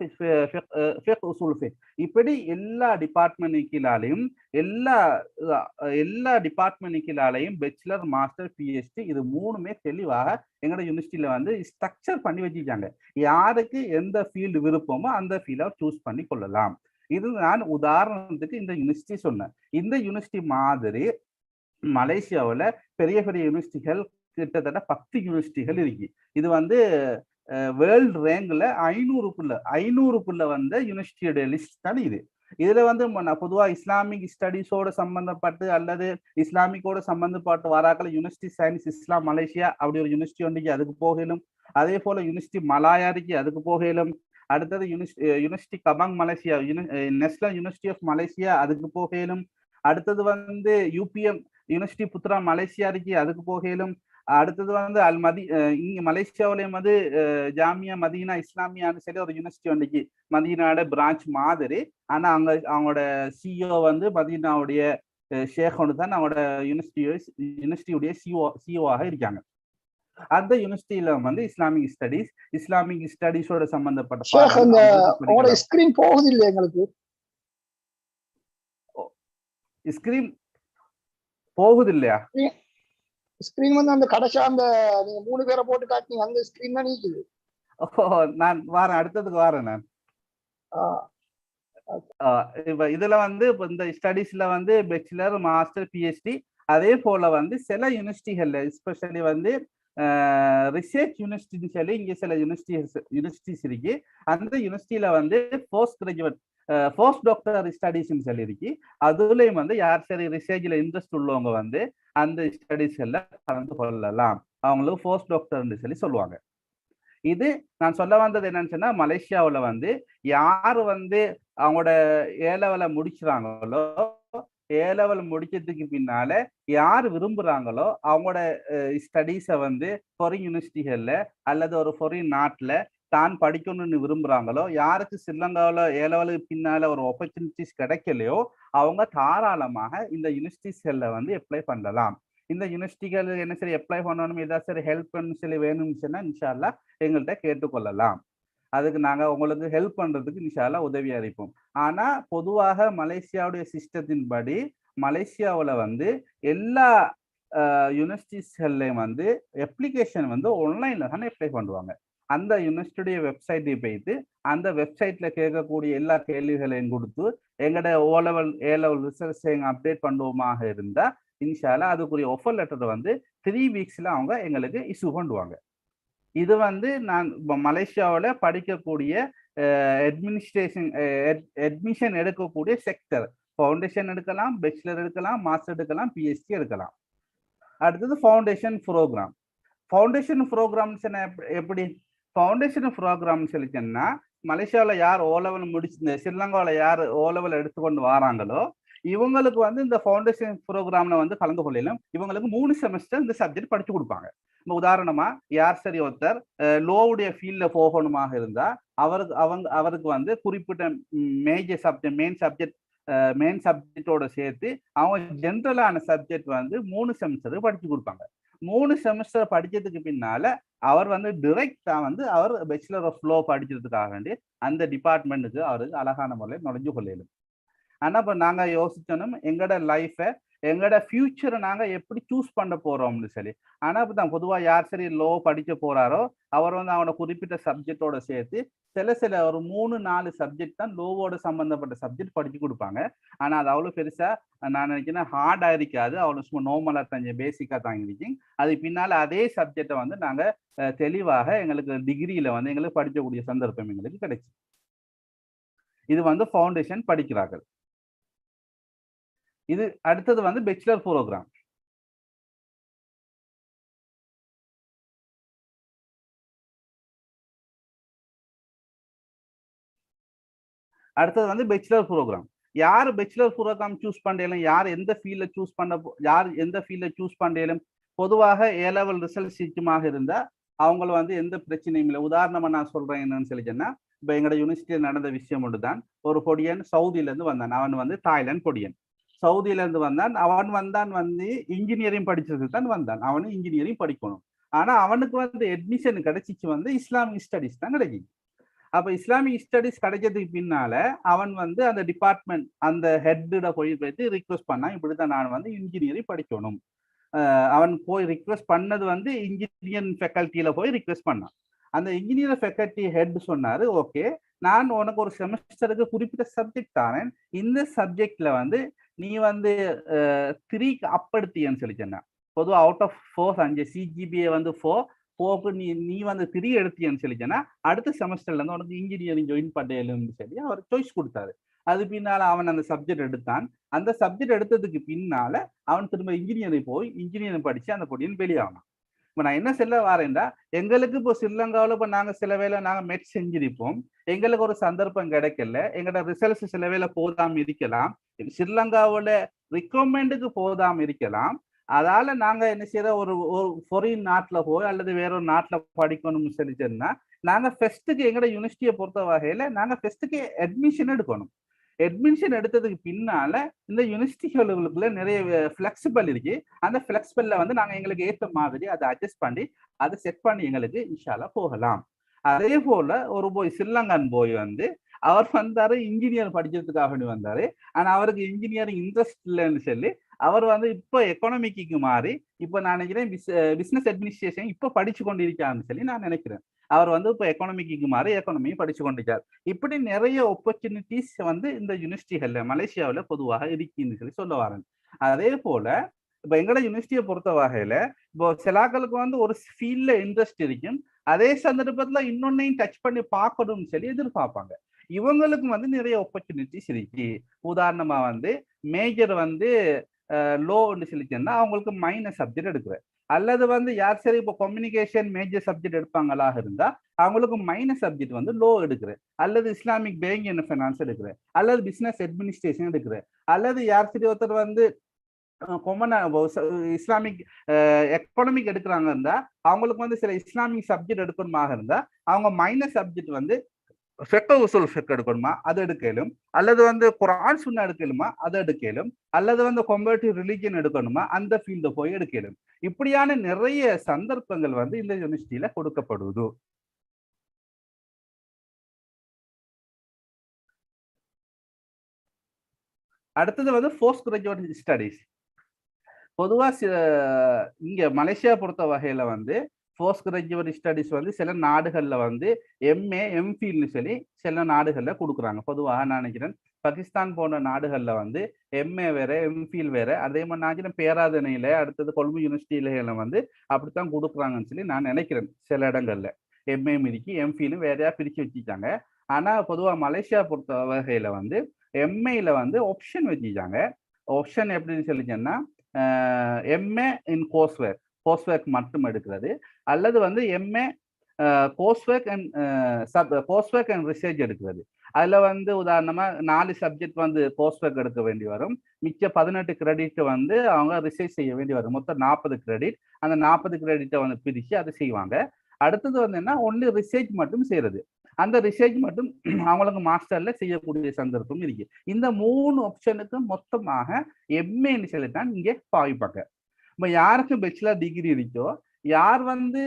ஃபிக்ஹ் உஸூல் ஃபிக்ஹ். இப்படி எல்லா டிபார்ட்மெண்ட் கீழாலையும் எல்லா டிபார்ட்மெண்ட் கீழாலையும் பேச்சுலர், மாஸ்டர், பிஹெச்டி இது மூணுமே தெளிவாக எங்களோட யூனிவர்சிட்டியில வந்து ஸ்ட்ரக்சர் பண்ணி வச்சிருக்காங்க. யாருக்கு எந்த ஃபீல்டு விருப்பமோ அந்த ஃபீல்டை சூஸ் பண்ணி கொள்ளலாம். இது நான் உதாரணத்துக்கு இந்த யூனிவர்சிட்டி சொன்னேன். இந்த யூனிவர்சிட்டி மாதிரி மலேசியாவில் பெரிய பெரிய யூனிவர்சிட்டிகள் கிட்டத்தட்ட 10 யூனிவர்சிட்டிகள் இருக்கு. இது வந்து வேர்ல்டு ரேங்க்ல 500க்குள்ள வந்த யூனிவர்சிட்டியோட லிஸ்ட் தான் இது. இதுல வந்து பொதுவா இஸ்லாமிக் ஸ்டடிஸோட சம்பந்தப்பட்டு அல்லது இஸ்லாமிக்கோட சம்பந்தப்பட்டு வராக்கள் யூனிவர்சிட்டி சயின்ஸ் இஸ்லாம் மலேசியா அப்படி ஒரு யூனிவர்சிட்டி ஒன்றைக்கு அதுக்கு போகலும். அதே போல யூனிவர்சிட்டி மலாயா இருக்கு, அதுக்கு போகலும். அடுத்தது யூனிவர்சிட்டி கபாங் Malaysia, national university of Malaysia அதுக்கு போகலும். அடுத்தது வந்து யூபிஎம் யூனிவர்சிட்டி புத்ரா மலேசியா இருக்கு, அதுக்கு போகலும். அடுத்தது வந்து இங்க மலேசியாவிலேயும் வந்து ஜாமியா மதீனா இஸ்லாமியான்னு சொல்லி ஒரு யூனிவர்சிட்டி வந்துச்சு, மதீனாவோட பிரான்ச் மாதிரி. ஆனா அவங்களோட சிஓ வந்து மதீனாவுடைய ஷேக் ஒன்று தான் அவங்களோட யூனிவர்சிட்டியுடைய சிஓவாக இருக்காங்க. அந்த யூனிவர்சிட்டியில வந்து இஸ்லாமிக் ஸ்டடிஸோட சம்பந்தப்பட்ட ஸ்கிரீன் போகுது இல்லை எங்களுக்கு ஸ்கிரீன் போகுது இல்லையா? ஸ்கிரீன் வந்து அந்த கடைசியா அந்த நீங்க 3 பேரை போட்டு காட்டினீங்க அந்த ஸ்கிரீன் தான் நீக்குது. நான் வாரேன், அடுத்ததுக்கு வாரேன் நான். இப்ப இதுல வந்து இந்த ஸ்டடிஸ்ல வந்து பேச்சுலர், மாஸ்டர், பிஹெச்டி. அதே போல வந்து சில யூனிவர்சிட்டிகள்ல எஸ்பெஷலி வந்து ரிசர்ச் யூனிவர்சிட்டின்னு சொல்லி இங்க சில யூனிவர்சிட்டிஸ் இருக்கு. அந்த யூனிவர்சிட்டியில வந்து போஸ்ட் டாக்டர் ஸ்டடிஸ்ன்னு சொல்லி இருக்கு. அதுலயும் வந்து யார் சரி ரிசர்ச்ல இன்ட்ரெஸ்ட் உள்ளவங்க வந்து அந்த ஸ்டடிஸ்ல கலந்து கொள்ளலாம். அவங்களுக்கு போஸ்ட் டாக்டர்ன்னு சொல்லி சொல்லுவாங்க. இது நான் சொல்ல வந்தது என்னன்னு சொன்னா மலேசியாவில் வந்து யாரு வந்து அவங்களோட ஏலெவலை முடிச்சுறாங்களோ ஏலெவல் முடிக்கிறதுக்கு பின்னால யார் விரும்புறாங்களோ அவங்களோட ஸ்டடீஸை வந்து ஃபாரின் யூனிவர்சிட்டிகள்ல அல்லது ஒரு ஃபாரின் நாட்டுல தான் படிக்கணும்னு விரும்புறாங்களோ, யாருக்கு ஸ்ரீலங்காவில் ஏலெவலுக்கு பின்னால ஒரு ஆப்பர்ச்சுனிட்டிஸ் கிடைக்கலையோ அவங்க தாராளமாக இந்த யூனிவர்சிட்டிஸ்ல வந்து அப்ளை பண்ணலாம். இந்த யூனிவர்சிட்டிகள் என்ன சரி அப்ளை பண்ணணும், ஏதாவது சரி ஹெல்ப் பண்ணு சொல்லி வேணும்னு சொன்னா இன்ஷால்லா எங்கள்கிட்ட கேட்டுக்கொள்ளலாம். அதுக்கு நாங்க உங்களுக்கு ஹெல்ப் பண்றதுக்கு இன்ஷால்லா உதவியா இருப்போம். ஆனா பொதுவாக மலேசியாவுடைய சிஸ்டத்தின்படி மலேசியாவில் வந்து எல்லா யூனிவர்சிட்டிஸ்கள்லையும் வந்து அப்ளிகேஷன் வந்து ஆன்லைன்ல தானே அப்ளை பண்ணுவாங்க. அந்த யூனிவர்சிட்டியுடைய வெப்சைட்டை போயிட்டு அந்த வெப்சைட்ல கேட்கக்கூடிய எல்லா கேள்விகளையும் கொடுத்து எங்களோட ஏ-லெவல் ரிசல்ட்ஸ் அப்டேட் பண்ணுவோமாக இருந்தா இன்ஷால்லா அதுக்குரிய ஆஃபர் லெட்டர் வந்து 3 வீக்ஸ்ல அவங்க எங்களுக்கு இஷ்யூ பண்ணுவாங்க. இது வந்து நான் மலேசியாவில் படிக்கக்கூடிய அட்மிஷன் எடுக்கக்கூடிய செக்டர் ஃபவுண்டேஷன் எடுக்கலாம், பேச்சுலர் எடுக்கலாம், மாஸ்டர் எடுக்கலாம், பிஹெச்டி எடுக்கலாம். அடுத்தது ஃபவுண்டேஷன் ப்ரோக்ராம். ஃபவுண்டேஷன் ப்ரோக்ராம்ஸ் எப்படி? ஃபவுண்டேஷன் ப்ரோக்ராம் சொல்லிச்சோன்னா மலேசியாவில் யார் ஓ லெவல் முடிச்சு ஸ்ரீலங்காவில் யார் ஓ லெவல் எடுத்துக்கொண்டு வராங்களோ இவங்களுக்கு வந்து இந்த ஃபவுண்டேஷன் ப்ரோக்ராம்ல வந்து கலந்து கொள்ளலும் இவங்களுக்கு 3 செமஸ்டர் இந்த சப்ஜெக்ட் படிச்சு கொடுப்பாங்க. உதாரணமா யார் சரி ஒருத்தர் லோவுடைய ஃபீல்ட்ல போகணுமாக இருந்தா அவருக்கு வந்து குறிப்பிட்ட மேஜர் சப்ஜெக்ட் மெயின் சப்ஜெக்டோட சேர்த்து அவங்க ஜென்ரலான சப்ஜெக்ட் வந்து 3 செமஸ்டர் படிச்சு கொடுப்பாங்க. 3 செமஸ்டர் படிச்சதுக்கு பின்னால அவர் வந்து டிரெக்டா வந்து அவர் பேச்சுலர் ஆஃப் லோ படிக்கிறதுக்காக வேண்டி அந்த டிபார்ட்மெண்ட்டுக்கு அவருக்கு அழகான முறையில் நுழைஞ்சு கொள்ளையிலும். ஆனா இப்ப நாங்க யோசிச்சோம் எங்கட லைஃபை எங்கட ஃபியூச்சரை நாங்க எப்படி சூஸ் பண்ண போறோம்னு சொல்லி. ஆனா இப்பதான் பொதுவா யார் சரி லோ படிக்க போறாரோ அவர் வந்து அவனோட குறிப்பிட்ட சப்ஜெக்டோட சேர்த்து சில ஒரு 3-4 சப்ஜெக்ட் தான் லோவோட சம்பந்தப்பட்ட சப்ஜெக்ட் படிச்சு கொடுப்பாங்க. ஆனா அது அவ்வளவு பெருசா நான் நினைக்கிறேன் ஹார்டா இருக்காது, அவ்வளவு சும்மா நார்மலா தான் பேசிக்கா தான் இருக்கு. அது பின்னால அதே சப்ஜெக்டை வந்து நாங்க தெளிவாக எங்களுக்கு டிகிரியில வந்து எங்களுக்கு படிக்கக்கூடிய சந்தர்ப்பம் எங்களுக்கு கிடைச்சு. இது வந்து ஃபவுண்டேஷன் படிக்கிறார்கள். இது அடுத்தது வந்து பேச்சுலர் ப்ரோக்ராம். அடுத்தது வந்து பேச்சுலர் ப்ரோக்ராம். யார் பேச்சுலர் ப்ரோக்ராம் சூஸ் பண்ணலும், யார் எந்த ஃபீல்ட்ல சூஸ் பண்ணலும் பொதுவாக ஏ லெவல் ரிசல்ட் சீக்கிரமாக இருந்தா அவங்கள வந்து எந்த பிரச்சனையும் இல்லை. உதாரணமா நான் சொல்றேன் என்னன்னு சொல்லி சொன்னா, இப்ப எங்களோட யூனிவர்சிட்டியில் நடந்த விஷயம் ஒன்றுதான். ஒரு பொடியன் சவுதியில இருந்து வந்தான். அவன் வந்து தாய்லாந்து பொடியன். சவுதியில இருந்து வந்தான். அவன் வந்து இன்ஜினியரிங் படிச்சதுக்கு தான் வந்தான். அவனு இன்ஜினியரிங் படிக்கணும். ஆனா அவனுக்கு வந்து அட்மிஷன் கிடைச்சிச்சு வந்து இஸ்லாமிக் ஸ்டடிஸ் தான் கிடைக்கும். அப்ப இஸ்லாமிக் ஸ்டடிஸ் கிடைச்சதுக்கு பின்னால அவன் வந்து அந்த டிபார்ட்மெண்ட் அந்த ஹெட்டிட போய் ரிக்வெஸ்ட் பண்ணான், இப்படிதான் நான் வந்து இன்ஜினியரிங் படிக்கணும். அவன் போய் ரிக்வெஸ்ட் பண்ணது வந்து இன்ஜினியரிங் ஃபேக்கல்ட்டியில போய் ரிக்வெஸ்ட் பண்ணான். அந்த இன்ஜினியர் ஃபேக்கல்ட்டி ஹெட் சொன்னாரு, ஓகே நான் உனக்கு ஒரு செமஸ்டருக்கு குறிப்பிட்ட சப்ஜெக்ட் தானேன், இந்த சப்ஜெக்ட்ல வந்து நீ வந்து 3க்கு அப்படித்தியன்னு சொல்லி சொன்ன. பொதுவாக அவுட் ஆஃப் 4 5 CGPA வந்து 4க்கு நீ வந்து 3 எடுத்தியன்னு சொல்லி சொன்னா அடுத்த செமஸ்டர்ல இருந்து உனக்கு இன்ஜினியரிங் ஜாயின் பண்ணலும்னு சொல்லி அவர் சாய்ஸ் கொடுத்தாரு. அது பின்னால அவன் அந்த சப்ஜெக்ட் எடுத்தான். அந்த சப்ஜெக்ட் எடுத்ததுக்கு பின்னால அவன் திரும்ப இன்ஜினியரிங் போய் இன்ஜினியரிங் படிச்சு அந்த பொடியன் வெளியாகணும். இப்ப நான் என்ன சொல்ல வரேன்டா, எங்களுக்கு இப்போ ஸ்ரீலங்காவில் இப்போ நாங்க சில வேலை நாங்க மெட் செஞ்சிருப்போம், எங்களுக்கு ஒரு சந்தர்ப்பம் கிடைக்கல, எங்களோட ரிசல்ட்ஸ் சில வேலை போதாம இருக்கலாம், ஸ்ரீலங்காவோட ரிக்வயர்மெண்ட்டுக்கு போதாம இருக்கலாம். அதால நாங்க என்ன செய்யற ஒரு ஃபாரின் நாட்டுல போய் அல்லது வேற ஒரு நாட்டுல படிக்கணும்னு சொல்லிச்சோன்னா நாங்க ஃபர்ஸ்ட்டுக்கு எங்களோட யூனிவர்சிட்டியை பொறுத்த வகையில நாங்க ஃபர்ஸ்ட்டுக்கு அட்மிஷன் எடுக்கணும். அட்மிஷன் எடுத்ததுக்கு பின்னால இந்த யூனிவர்சிட்டிகளுக்குள்ள நிறைய ஃபிளெக்சிபிள் இருக்கு. அந்த ஃபிளெக்சிபிள்ல வந்து நாங்க எங்களுக்கு ஏற்ற மாதிரி அதை அட்ஜஸ்ட் பண்ணி அதை செட் பண்ணி எங்களுக்கு இன்ஷால்லா போகலாம். அதே போல ஒரு ஸ்ரீலங்கன் போய் வந்து அவர் வந்தாரு இன்ஜினியர் படிக்கிறதுக்காக வந்தாரு. ஆனா அவருக்கு இன்ஜினியரிங் இன்ட்ரெஸ்ட் இல்லைன்னு சொல்லி அவர் வந்து இப்போ எக்கனாமிக்கு மாறி இப்போ நான் நினைக்கிறேன் பிசினஸ் அட்மினிஸ்ட்ரேஷன் இப்போ படிச்சு கொண்டிருக்காருன்னு சொல்லி நான் நினைக்கிறேன். அவர் வந்து இப்போ எக்கனாமிக்கு மாறி எக்கனாமியும் படிச்சு கொண்டிருக்காரு. இப்படி நிறைய ஆப்பர்ச்சுனிட்டிஸ் வந்து இந்த யூனிவர்சிட்டிகள்ல மலேசியாவில் பொதுவாக இருக்குன்னு சொல்லி சொல்ல வரேன். அதே போல இப்போ எங்களோட யூனிவர்சிட்டியை பொறுத்த வகையில இப்போ சிலாக்களுக்கு வந்து ஒரு ஃபீல்ட்ல இன்ட்ரெஸ்ட் இருக்கும், அதே சந்தர்ப்பத்துல இன்னொன்னையும் டச் பண்ணி பார்க்கணும்னு சொல்லி எதிர்பார்ப்பாங்க. இவங்களுக்கு வந்து நிறைய ஆப்பர்ச்சுனிட்டிஸ் இருக்கு. உதாரணமா வந்து மேஜர் வந்து லோன்னு சொல்லிச்சேன்னா அவங்களுக்கு மைனர் சப்ஜெக்ட் எடுக்கிறேன், அல்லது வந்து யார் சரி இப்போ கம்யூனிகேஷன் மேஜர் சப்ஜெக்ட் எடுப்பாங்களாக இருந்தா அவங்களுக்கு மைனர் சப்ஜெக்ட் வந்து லோ எடுக்கிறேன், அல்லது இஸ்லாமிக் பேங்கிங் அண்ட் ஃபைனான்ஸ் எடுக்கிறேன், அல்லது பிசினஸ் அட்மினிஸ்ட்ரேஷன் எடுக்கிறேன், அல்லது யார் சரி ஒருத்தர் வந்து இஸ்லாமிக் எக்கனாமிக் எடுக்கிறாங்க இருந்தா அவங்களுக்கு வந்து சில இஸ்லாமிக் சப்ஜெக்ட் எடுக்கணுமாக இருந்தா அவங்க மைனர் சப்ஜெக்ட் வந்து எடுக்கணுமா அதை எடுக்கலும், அல்லது வந்து குர்ஆன் சுன்னா எடுக்கலுமா அதை எடுக்கலும், அல்லது வந்து கம்பேரிட்டிவ் ரிலிஜன் எடுக்கணுமா அந்த ஃபீல்ட போய் எடுக்கலும். இப்படியான நிறைய சந்தர்ப்பங்கள் வந்து இந்த யூனிவர்சிட்டியில கொடுக்கப்படுது. அடுத்தது வந்து போஸ்ட் கிராஜுவேட் ஸ்டடிஸ். பொதுவா இங்க மலேசியா பொறுத்த வகையில வந்து போஸ்ட் கிராஜுவேட் ஸ்டடிஸ் வந்து சில நாடுகள்ல வந்து MA MPhilன்னு சொல்லி சில நாடுகள்ல கொடுக்குறாங்க. பொதுவாக நான் நினைக்கிறேன் பாகிஸ்தான் போன்ற நாடுகள்ல வந்து MA வேற MPhil வேற, அதே மாதிரி நான் நினைக்கிறேன் பேராதனையில அடுத்தது கொழும்பு யூனிவர்சிட்டியில வந்து அப்படித்தான் கொடுக்குறாங்கன்னு சொல்லி நான் நினைக்கிறேன். சில இடங்கள்ல MA மிதிக்கு MPhil வேறையா பிரிச்சு வச்சுட்டாங்க. ஆனா பொதுவா மலேசியா பொறுத்த வகையில வந்து MAல வந்து ஆப்ஷன் வச்சுட்டாங்க. ஆப்ஷன் எப்படின்னு சொல்லிச்சேன்னா MA இன் கோர்ஸ் ஒர்க் மட்டும் எடுக்கிறது, அல்லது வந்து MA course work and research எடுக்கிறது. அதுல வந்து உதாரணமா 4 சப்ஜெக்ட் வந்து கோர்ஸ் ஒர்க் எடுக்க வேண்டி வரும். மிச்ச 18 கிரெடிட் வந்து அவங்க ரிசர்ச் செய்ய வேண்டி வரும். மொத்தம் 40 கிரெடிட். அந்த 40 கிரெடிட்டை வந்து பிரிச்சு அதை செய்வாங்க. அடுத்தது வந்து என்ன, ஒன்லி ரிசர்ச் மட்டும் செய்யறது. அந்த ரிசர்ச் மட்டும் அவங்களுக்கு மாஸ்டர்ல செய்யக்கூடிய சந்தர்ப்பம் இருக்கு. இந்த 3 ஆப்ஷனுக்கு மொத்தமாக எம்ஏன்னு சொல்லித்தான் இங்கே பாவிப்பாங்க. இப்ப யாருக்கு பேச்சுலர் டிகிரி இருக்கோ, யார் வந்து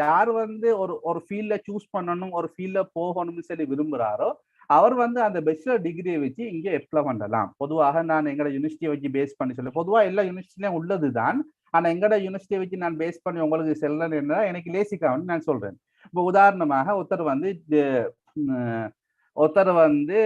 யார் வந்து ஒரு ஃபீல்ட்ல சூஸ் பண்ணணும், ஒரு ஃபீல்ட்ல போகணும்னு சொல்லி விரும்புறாரோ, அவர் வந்து அந்த பேச்சுலர் டிகிரியை வச்சு இங்க அப்ளை பண்ணலாம். பொதுவாக நான் எங்களோட யூனிவர்சிட்டியை வச்சு பேஸ் பண்ணி சொல்ல, பொதுவா எல்லா யூனிவர்சிட்டியும் உள்ளதுதான். ஆனா எங்களோட யூனிவர்சிட்டியை வச்சு நான் பேஸ் பண்ணி உங்களுக்கு செல்லணும்னா எனக்கு லேசிக்காக நான் சொல்றேன். இப்போ உதாரணமாக ஒருத்தர் வந்து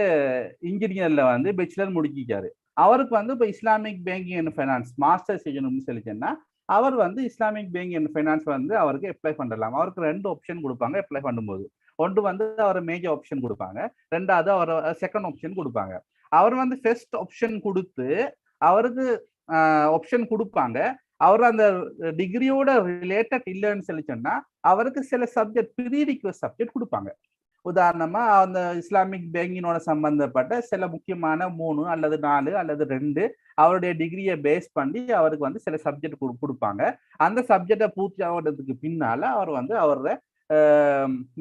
இன்ஜினியர்ல வந்து பேச்சுலர் முடிக்காரு. அவருக்கு வந்து இப்போ Islamic banking and finance master செய்யணும்னு சொல்லிச்சேன்னா அவர் வந்து இஸ்லாமிக் பேங்கிங் அண்ட் ஃபைனான்ஸ் வந்து அவருக்கு அப்ளை பண்ணலாம். அவருக்கு 2 ஆப்ஷன் கொடுப்பாங்க அப்ளை பண்ணும்போது. ஒன்று வந்து அவர் மேஜர் ஆப்ஷன் கொடுப்பாங்க, ரெண்டாவது அவர் செகண்ட் ஆப்ஷன் கொடுப்பாங்க. அவர் வந்து ஃபர்ஸ்ட் ஆப்ஷன் கொடுத்து அவருக்கு ஆப்ஷன் கொடுப்பாங்க. அவர் அந்த டிகிரியோட ரிலேட்டட் இல்லைன்னு சொல்லி சொன்னா அவருக்கு சில சப்ஜெக்ட் ப்ரீ ரிக்வெஸ்ட் சப்ஜெக்ட் கொடுப்பாங்க. உதாரணமா அந்த இஸ்லாமிக் பேங்கிங்கோட சம்பந்தப்பட்ட சில முக்கியமான 3 அல்லது 4 அல்லது 2 அவருடைய டிகிரியை பேஸ் பண்ணி அவருக்கு வந்து சில சப்ஜெக்ட் கொடுப்பாங்க. அந்த சப்ஜெக்டை பூர்த்தி ஆகிறதுக்கு பின்னால அவர் வந்து அவரோட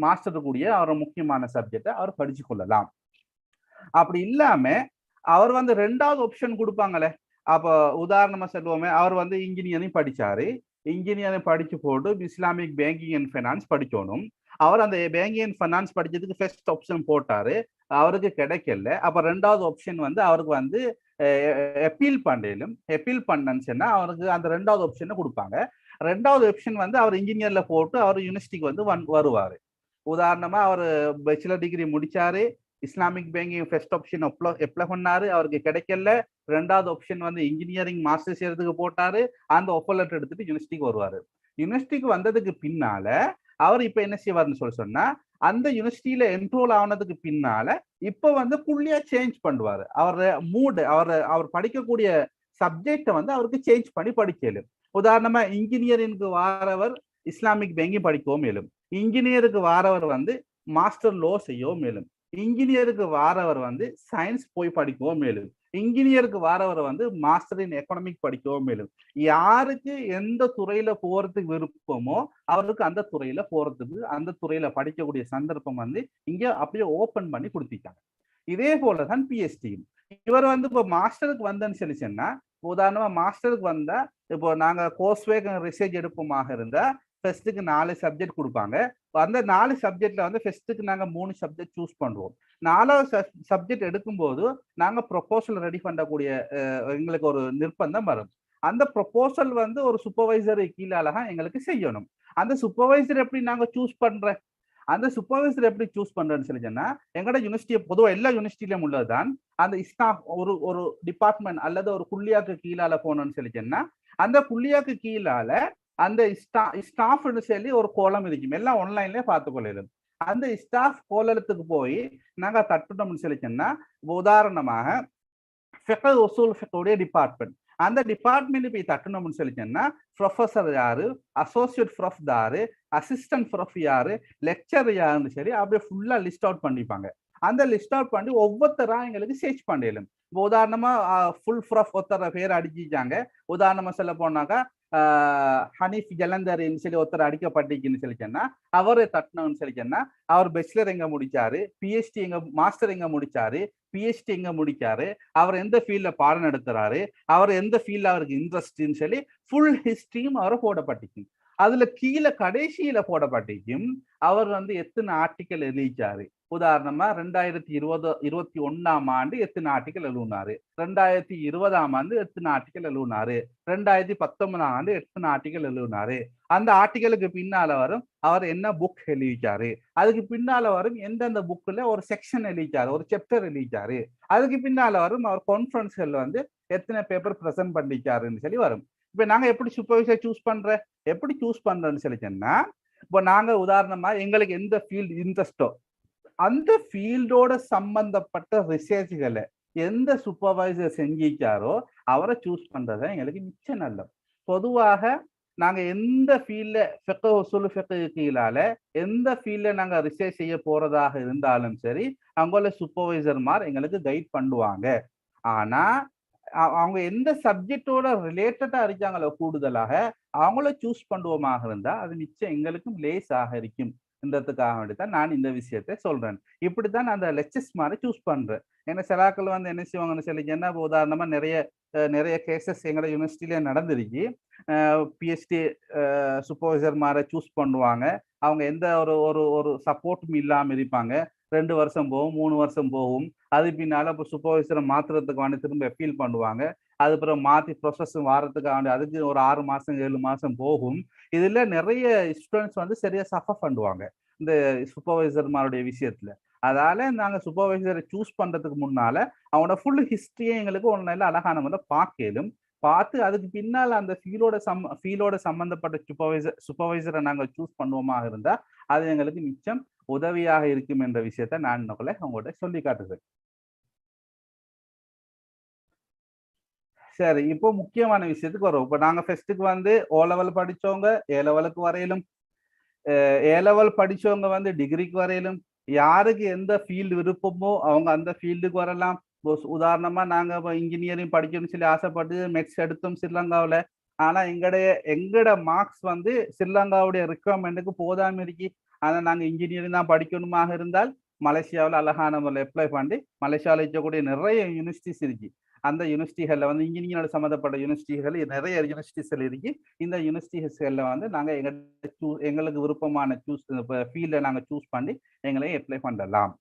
மாஸ்டர் கூடிய அவரோட முக்கியமான சப்ஜெக்டை அவர் படிச்சு கொள்ளலாம். அப்படி இல்லாம அவர் வந்து 2வது ஆப்ஷன் கொடுப்பாங்களே. அப்ப உதாரணமா சொல்லுவோமே, அவர் வந்து இன்ஜினியரிங் படிச்சாரு. இன்ஜினியரிங் படிச்சு போட்டு இஸ்லாமிக் பேங்கிங் அண்ட் ஃபைனான்ஸ் படிக்கணும். அவர் அந்த பேங்கிங் அண்ட் ஃபைனான்ஸ் படிச்சதுக்கு ஃபர்ஸ்ட் ஆப்ஷன் போட்டாரு, அவருக்கு கிடைக்கல. அப்ப 2வது ஆப்ஷன் வந்து அவருக்கு வந்து அப்பீல் பண்ணலும். அப்பீல் பண்ணன்னு சொன்னா அவருக்கு அந்த 2வது ஆப்ஷனை கொடுப்பாங்க. 2வது ஆப்ஷன் வந்து அவர் இன்ஜினியர்ல போட்டு அவர் யூனிவர்சிட்டிக்கு வந்து வருவாரு. உதாரணமா அவர் பேச்சுலர் டிகிரி முடிச்சாரு, Islamic banking first option apply பண்ணாரு, அவருக்கு கிடைக்கல. 2வது ஆப்ஷன் வந்து இன்ஜினியரிங் மாஸ்டர் செய்யறதுக்கு போட்டாரு, அந்த ஆஃபர் லெட்டர் எடுத்துட்டு யூனிவர்சிட்டிக்கு வருவாரு. யூனிவர்சிட்டிக்கு வந்ததுக்கு பின்னால அவர் இப்ப என்ன செய்வாருன்னு சொன்னா, அந்த யூனிவர்சிட்டியில என்ரோல் ஆனதுக்கு பின்னால இப்ப வந்து புள்ளியா சேஞ்ச் பண்ணுவாரு. அவர் மூட் அவர் படிக்கக்கூடிய சப்ஜெக்டை வந்து அவருக்கு சேஞ்ச் பண்ணி படிக்கலும். உதாரணமா இன்ஜினியரிங்க்கு வாரவர் இஸ்லாமிக் பேங்கிங் படிக்கவும் மேலும், இன்ஜினியருக்கு வாரவர் வந்து மாஸ்டர் லோ செய்யவும் மேலும், இன்ஜினியருக்கு வாரவர் வந்து சயின்ஸ் போய் படிக்கவும் மேலும், இன்ஜினியருக்கு வாரவர் வந்து மாஸ்டர் இன் எக்கனாமிக் படிக்கவும் மேலும். யாருக்கு எந்த துறையில போறதுக்கு விருப்பமோ அவருக்கு அந்த துறையில போறதுக்கு, அந்த துறையில படிக்கக்கூடிய சந்தர்ப்பம் வந்து இங்க அப்படியே ஓபன் பண்ணி கொடுத்திட்டாங்க. இதே போலதான் பிஎஸ்டி. இவர் வந்து இப்போ மாஸ்டருக்கு வந்தேன்னு சொல்லி சொன்னா, உதாரணமா மாஸ்டருக்கு வந்தா இப்போ நாங்க கோர்ஸ் ஒர்க் ரிசர்ச் எடுப்போமாக இருந்தா ஃபர்ஸ்ட்டுக்கு 4 சப்ஜெக்ட் கொடுப்பாங்க. அந்த 4 சப்ஜெக்ட்ல வந்து ஃபர்ஸ்ட்டுக்கு நாங்க 3 சப்ஜெக்ட் சூஸ் பண்ணுவோம். 4வது சப்ஜெக்ட் எடுக்கும்போது நாங்க ப்ரொபோசல் ரெடி பண்ணக்கூடிய எங்களுக்கு ஒரு நிர்பந்தம் வரும். அந்த ப்ரொபோசல் வந்து ஒரு சூப்பர்வைசர் கீழால எங்களுக்கு செய்யணும். அந்த சூப்பர்வைசர் எப்படி நாங்க சூஸ் பண்றேன், அந்த சூப்பர்வைசர் எப்படி சூஸ் பண்றேன்னு சொல்லி சொன்னா, எங்களோட யூனிவர்சிட்டியை பொதுவாக எல்லா யூனிவர்சிட்டியிலும் உள்ளதுதான். அந்த ஸ்டாஃப் ஒரு டிபார்ட்மெண்ட் அல்லது ஒரு குள்ளியாக்கு கீழால போனோம்னு சொல்லி சொன்னா, அந்த குள்ளியாக்கு கீழால அந்த ஸ்டாஃப்னு சொல்லி ஒரு கோலம் இருக்கும், எல்லாம் ஆன்லைன்லயே பார்த்துக்கொள்ளலும். அந்த ஸ்டாஃப் கோலத்துக்கு போய் நாங்க தட்டுட்டோம்னு சொல்லி சொன்னா, உதாரணமாக ஃபிக்ஹ் உசூல் ஃபிக்ஹுடைய டிபார்ட்மெண்ட், அந்த டிபார்ட்மெண்ட் போய் தட்டணும்னு சொல்லி சொன்னா ப்ரொஃபஸர் யாரு, அசோசியேட் ப்ரொஃப் யாரு, அசிஸ்டன்ட் ப்ரொஃப் யாரு, லெக்சர் யாருன்னு சொல்லி அப்படியே ஃபுல்லா லிஸ்ட் அவுட் பண்ணிப்பாங்க. அந்த லிஸ்ட் அவுட் பண்ணி ஒவ்வொருத்தரா எங்களுக்கு சர்ச் பண்ணிடலும். இப்போ உதாரணமா ஃபுல் ப்ரொஃப் ஒருத்தர பேர் அடிச்சிட்டாங்க. உதாரணமா சொல்ல போனாக்கா ஹனீஃப் ஜலந்தரின்னு சொல்லி ஒருத்தர் அடிக்கப்பட்டிருக்குன்னு சொல்லி சொன்னா அவரை தட்டணும்னு சொல்லி சொன்னா அவர் பேச்சுலர் எங்க முடிச்சாரு, பிஹெச்டி எங்க, மாஸ்டர் எங்க முடிச்சாரு, பிஹெச்டி எங்க முடிச்சாரு, அவர் எந்த ஃபீல்ட்ல பாடம் நடத்துறாரு, அவர் எந்த ஃபீல்ட்ல அவருக்கு இன்ட்ரெஸ்ட்னு சொல்லி ஃபுல் ஹிஸ்டரியும் அவரை போடப்பட்டிருக்கும். அதுல கீழே கடைசியில போடப்பட்டிருக்கும் அவர் வந்து எத்தனை ஆர்டிக்கல் எழுதிச்சாரு. உதாரணமா 2021ஆம் ஆண்டு எத்தனை ஆர்டிக்கல் எழுதினாரு, 2020ஆம் ஆண்டு எத்தனை ஆர்டிக்கல் எழுதினாரு, 2019ஆம் ஆண்டு எத்தனை ஆர்டிக்கல் எழுதினாரு, அந்த ஆர்டிக்கலுக்கு பின்னால வரும் அவர் என்ன புக் எழுதிச்சாரு, அதுக்கு பின்னால வரும் எந்தெந்த புக்ல ஒரு செக்ஷன் எழுதிச்சாரு, ஒரு சாப்டர் எழுதிச்சாரு, அதுக்கு பின்னால வரும் அவர் கான்ஃபரன்ஸ்ல வந்து எத்தனை பேப்பர் பிரசன்ட் பண்ணிச்சாருன்னு சொல்லி வரும். இப்ப நாங்க எப்படி சூப்பர்வைசர் சூஸ் எப்படி சூஸ் பண்றோம்னு சொல்லி சொன்னா, இப்போ நாங்க உதாரணமா எங்களுக்கு எந்த ஃபீல்டு இன்ட்ரெஸ்டோ அந்த ஃபீல்டோட சம்பந்தப்பட்ட ரிசர்ச்களை எந்த சூப்பர்வைசர் செஞ்சிச்சாரோ அவரை சூஸ் பண்றதை எங்களுக்கு மிச்சம் நல்லது. பொதுவாக நாங்க எந்த ஃபீல்ட்ல ஃபிக்ஹ் உஸூல் ஃபிக்ஹ் கீழால எந்த ஃபீல்ட்ல நாங்க ரிசர்ச் செய்ய போறதாக இருந்தாலும் சரி, அங்குள்ள சூப்பர்வைசர்மார் எங்களுக்கு கைட் பண்ணுவாங்க. ஆனா அவங்க எந்த சப்ஜெக்டோட ரிலேட்டடா இருக்காங்களோ கூடுதலாக அவங்கள சூஸ் பண்ணுவோமாக இருந்தா அது நிச்சயம் எங்களுக்கும் லேஸாக இருக்கும் என்றதுக்காக வேண்டிதான் நான் இந்த விஷயத்தை சொல்றேன். இப்படித்தான் அந்த லெக்சர்ஸ் மாதிரி சூஸ் பண்றேன். ஏன்னா சிலாக்கள் வந்து என்ன செய்வாங்கன்னு சொல்லி என்ன உதாரணமா நிறைய கேசஸ் எங்களோட யூனிவர்சிட்டியில நடந்திருக்கு. பிஹெச்டி சூப்பர்வைசர் மாதிரி சூஸ் பண்ணுவாங்க. அவங்க எந்த ஒரு ஒரு ஒரு சப்போர்ட்டும் இல்லாம இருப்பாங்க. 2 வருஷம் போகும், 3 வருஷம் போகும். அது பின்னால இப்போ சூப்பர்வைசரை மாத்துறதுக்கு வேண்டி திரும்ப அப்பீல் பண்ணுவாங்க. அதுக்கப்புறம் மாத்தி ப்ரொசஸ் வாரத்துக்கு வேண்டி அதுக்கு ஒரு 6 மாசம் 7 மாசம் போகும். இதுல நிறைய ஸ்டூடெண்ட்ஸ் வந்து சரியா சஃபர் பண்ணுவாங்க இந்த சூப்பர்வைசர்மாருடைய விஷயத்துல. அதால நாங்க சூப்பர்வைசரை சூஸ் பண்றதுக்கு முன்னால அவனோட ஃபுல் ஹிஸ்டரியை எங்களுக்கு ஒரு நல்ல அழகான முறையில் பார்க்கலும். பார்த்து அதுக்கு பின்னால் அந்த ஃபீலோட சம்பந்தப்பட்ட சூப்பர்வைசரை நாங்கள் சூஸ் பண்ணுவோமா இருந்தா அது எங்களுக்கு மிச்சம் உதவியாக இருக்கும் என்ற விஷயத்த நான் உங்கள்கிட்ட சொல்லி காட்டுறேன். சரி, இப்போ முக்கியமான விஷயத்துக்கு வரும். இப்போ நாங்க ஃபர்ஸ்ட்டுக்கு வந்து ஓ லெவல் படிச்சவங்க ஏ லெவலுக்கு வரையிலும், ஏ லெவல் படிச்சவங்க வந்து டிகிரிக்கு வரையிலும், யாருக்கு எந்த ஃபீல்டு விருப்பமோ அவங்க அந்த ஃபீல்டுக்கு வரலாம். உதாரணமா நாங்க இன்ஜினியரிங் படிக்கணும்னு சொல்லி ஆசைப்பட்டு மெட்ஸ் எடுத்தோம் ஸ்ரீலங்காவில். ஆனா எங்கட மார்க்ஸ் வந்து ஸ்ரீலங்காவுடைய ரிக்குவயர்மெண்ட்டுக்கு போதாம இருக்கு. ஆனா நாங்க இன்ஜினியரிங் தான் படிக்கணுமாக இருந்தால் மலேசியாவில் அழகான முறையில் அப்ளை பண்ணி மலேசியாவில் இருக்கக்கூடிய நிறைய யூனிவர்சிட்டிஸ் இருக்கு. அந்த யூனிவர்சிட்டிகளில் வந்து இன்ஜினியரோட சம்மந்தப்பட்ட யூனிவர்சிட்டிகள் நிறைய யூனிவர்சிட்டிஸ்கள் இருக்கு. இந்த யூனிவர்சிட்டிஸ்களில் வந்து நாங்கள் எங்களுக்கு விருப்பமான ஃபீல்டை நாங்கள் சூஸ் பண்ணி எங்களையும் அப்ளை பண்ணலாம்.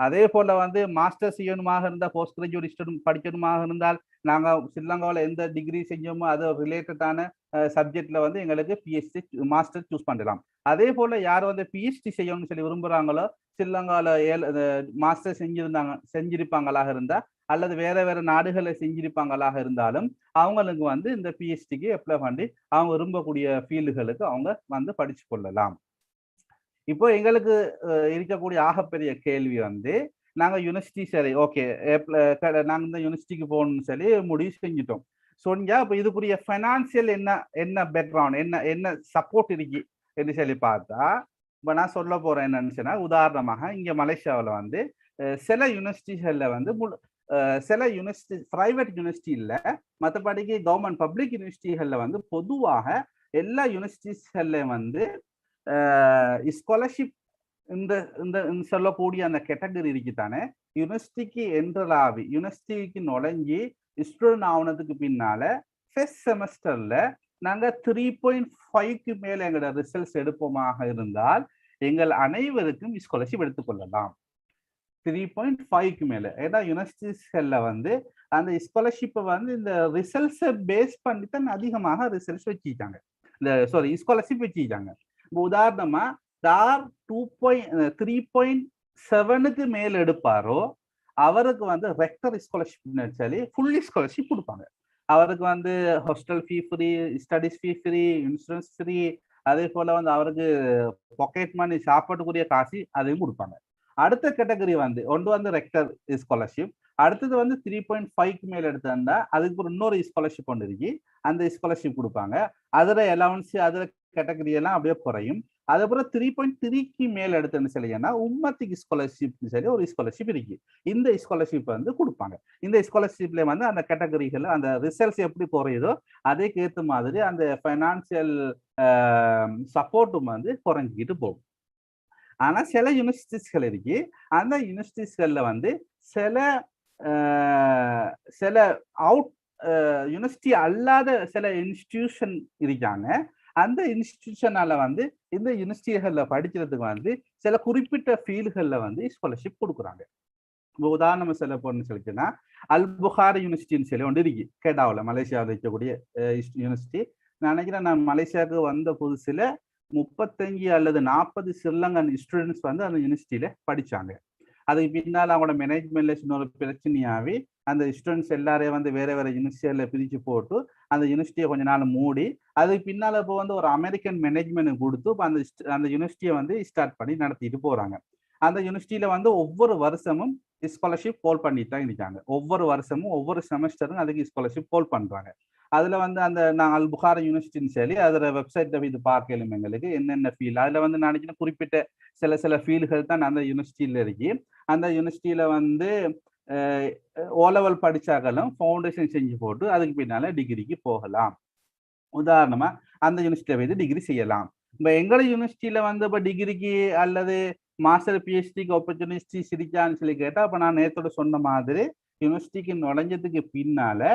அதே போல வந்து மாஸ்டர் செய்யணுமாக இருந்தால், போஸ்ட் கிராஜுவேட் படிக்கணுமாக இருந்தால் நாங்கள் ஸ்ரீலங்காவில் எந்த டிகிரி செஞ்சோமோ அது ரிலேட்டடான சப்ஜெக்ட்ல வந்து எங்களுக்கு பிஹெச்டி மாஸ்டர் சூஸ் பண்ணலாம். அதே போல யார் வந்து பிஹெச்டி செய்யணும்னு சொல்லி விரும்புறாங்களோ ஸ்ரீலங்காவில் மாஸ்டர் செஞ்சிருப்பாங்களாக இருந்தா அல்லது வேற நாடுகளை செஞ்சிருப்பாங்களாக இருந்தாலும் அவங்களுக்கு வந்து இந்த பிஹெச்டிக்கு அப்ளை பண்ணி அவங்க விரும்பக்கூடிய ஃபீல்டுகளுக்கு அவங்க வந்து படிச்சு கொள்ளலாம். இப்போ எங்களுக்கு இருக்கக்கூடிய ஆகப்பெரிய கேள்வி வந்து நாங்க யூனிவர்சிட்டி சரி ஓகே நாங்க இந்த யூனிவர்சிட்டிக்கு போகணும்னு சொல்லி முடிவு செஞ்சிட்டோம். சொன்னா இப்போ இதுக்குரிய ஃபைனான்சியல் என்ன பேக்ரவுண்ட் என்ன சப்போர்ட் இருக்கு என்று சொல்லி பார்த்தா, இப்போ நான் சொல்ல போறேன் என்னன்னு சொன்னா, உதாரணமாக இங்க மலேசியாவில் வந்து சில யூனிவர்சிட்டிகள்ல வந்து சில யூனிவர்சிட்டி பிரைவேட் யூனிவர்சிட்டி இல்லை, மற்றபடிக்கு கவர்மெண்ட் பப்ளிக் யூனிவர்சிட்டிகள்ல வந்து பொதுவாக எல்லா யூனிவர்சிட்டிஸ்கள்லையும் வந்து ஸ்காலர்ஷிப் இந்த சொல்லக்கூடிய அந்த கேட்டகரி இருக்குதானே, யூனிவர்சிட்டிக்கு என்டர் ஆகி யூனிவர்சிட்டிக்கு நுழைஞ்சி ஸ்டூடெண்ட் ஆகுனதுக்கு பின்னால ஃபர்ஸ்ட் செமஸ்டர்ல நாங்க 3.5க்கு மேல எங்களோட ரிசல்ட்ஸ் எடுப்போமாக இருந்தால் எங்கள் அனைவருக்கும் ஸ்காலர்ஷிப் எடுத்துக்கொள்ளலாம். 3.5க்கு மேல. ஏன்னா யூனிவர்சிட்டிஸ்கள்ல வந்து அந்த ஸ்காலர்ஷிப்பை வந்து இந்த ரிசல்ட்ஸை பேஸ் பண்ணி தான் அதிகமாக ரிசல்ட்ஸ் வச்சுக்கிட்டாங்க, இந்த ஸ்காலர்ஷிப் வச்சுக்கிட்டாங்க. உதாரணமா யார் 3.7க்கு மேல் எடுப்பாரோ அவருக்கு வந்து ரெக்டர் ஸ்காலர்ஷிப் சொல்லி ஃபுல்லி ஸ்காலர்ஷிப் கொடுப்பாங்க. அவருக்கு வந்து ஹாஸ்டல் ஃபீ ஃப்ரீ, ஸ்டடிஸ் ஃபீ ஃப்ரீ, இன்சூரன்ஸ் ஃப்ரீ, அதே போல வந்து அவருக்கு பாக்கெட் மணி சாப்பாட்டுக்குரிய காசு அதையும் கொடுப்பாங்க. அடுத்த கேட்டகரி வந்து ஒன்று வந்து ரெக்டர் ஸ்காலர்ஷிப், அடுத்தது வந்து 3.5க்கு மேல எடுத்திருந்தா அதுக்கு இன்னொரு ஸ்காலர்ஷிப் ஒன்று இருக்கு, அந்த ஸ்காலர்ஷிப் கொடுப்பாங்க. அதுல அலவன்ஸ் அதுல கேட்டகரி எல்லாம் அப்படியே குறையும். அதுக்கப்புறம் 3.3க்கு மேல எடுத்துன்னு சொல்லிங்கன்னா உம்மத்திக்கு ஸ்காலர்ஷிப் சொல்லி ஒரு ஸ்காலர்ஷிப் இருக்கு, இந்த ஸ்காலர்ஷிப் வந்து கொடுப்பாங்க. இந்த ஸ்காலர்ஷிப்ல வந்து அந்த கேட்டகரிகள் அந்த ரிசல்ட்ஸ் எப்படி குறையுதோ அதுக்கு ஏற்ற மாதிரி அந்த ஃபைனான்சியல் சப்போர்ட்டும் வந்து குறைஞ்சிக்கிட்டு போகும். ஆனா சில யூனிவர்சிட்டிஸ்கள் இருக்கு, அந்த யூனிவர்சிட்டிஸ்கள்ல வந்து சில அவுட் யூனிவர்சிட்டி அல்லாத சில இன்ஸ்டிடியூஷன் இருக்காங்க. அந்த இன்ஸ்டிடியூஷனால வந்து இந்த யூனிவர்சிட்டிகள்ல படிக்கிறதுக்கு வந்து சில குறிப்பிட்ட ஃபீல்டுகள்ல வந்து ஸ்காலர்ஷிப் கொடுக்குறாங்க. உதாரணம் சொல்ல போறேன்னு சொல்லிச்சுன்னா அல் புகாரி யூனிவர்சிட்டின்னு சொல்லி ஒன்று இருக்கு கேடாவில், மலேசியாவில் இருக்கக்கூடிய யூனிவர்சிட்டி. நான் நினைக்கிறேன் நான் மலேசியாவுக்கு வந்த புதுசுல 35 அல்லது 40 ஸ்ரீலங்கன் ஸ்டூடெண்ட்ஸ் வந்து அந்த யூனிவர்சிட்டியில படிச்சாங்க. அதுக்கு பின்னால் அவங்களோட மேனேஜ்மெண்ட்ல இன்னொரு பிரச்சனையாவே அந்த ஸ்டூடெண்ட்ஸ் எல்லாரையும் வந்து வேற யூனிவர்சிட்டியில பிரிச்சு போட்டு அந்த யூனிவர்சிட்டியை கொஞ்ச நாள் மூடி அதுக்கு பின்னால இப்போ வந்து ஒரு அமெரிக்கன் மேனேஜ்மெண்ட் கொடுத்து இப்போ அந்த யூனிவர்சிட்டியை வந்து ஸ்டார்ட் பண்ணி நடத்திட்டு போறாங்க. அந்த யூனிவர்சிட்டியில வந்து ஒவ்வொரு வருஷமும் ஸ்காலர்ஷிப் கால் பண்ணிட்டு தான் இருக்காங்க. ஒவ்வொரு வருஷமும் ஒவ்வொரு செமஸ்டரும் அதுக்கு ஸ்காலர்ஷிப் கால் பண்றாங்க. அதுல வந்து அந்த நான் அல் புகாரா யூனிவர்சிட்டின்னு சொல்லி அதோட வெப்சைட்ல இது பார்க்கலும் எங்களுக்கு என்னென்ன ஃபீல் அதுல வந்து நினைக்கிறேன் குறிப்பிட்ட சில ஃபீல்டுகள் தான் அந்த யூனிவர்சிட்டியில இருக்கு. அந்த யூனிவர்சிட்டியில வந்து ஓலெவல் படிச்சாக்களும் ஃபவுண்டேஷன் செஞ்சு போட்டு அதுக்கு பின்னால டிகிரிக்கு போகலாம். உதாரணமா அந்த யூனிவர்சிட்டியில வந்து டிகிரி செய்யலாம். இப்ப எங்களோட யூனிவர்சிட்டியில வந்து இப்ப டிகிரிக்கு அல்லது மாஸ்டர் பிஹெச்டிக்கு ஆப்பர்ச்சுனிட்டிஸ் இருக்கான்னு சொல்லி கேட்டா, அப்ப நான் நேரத்தோட சொன்ன மாதிரி யூனிவர்சிட்டிக்கு நுழைஞ்சதுக்கு பின்னால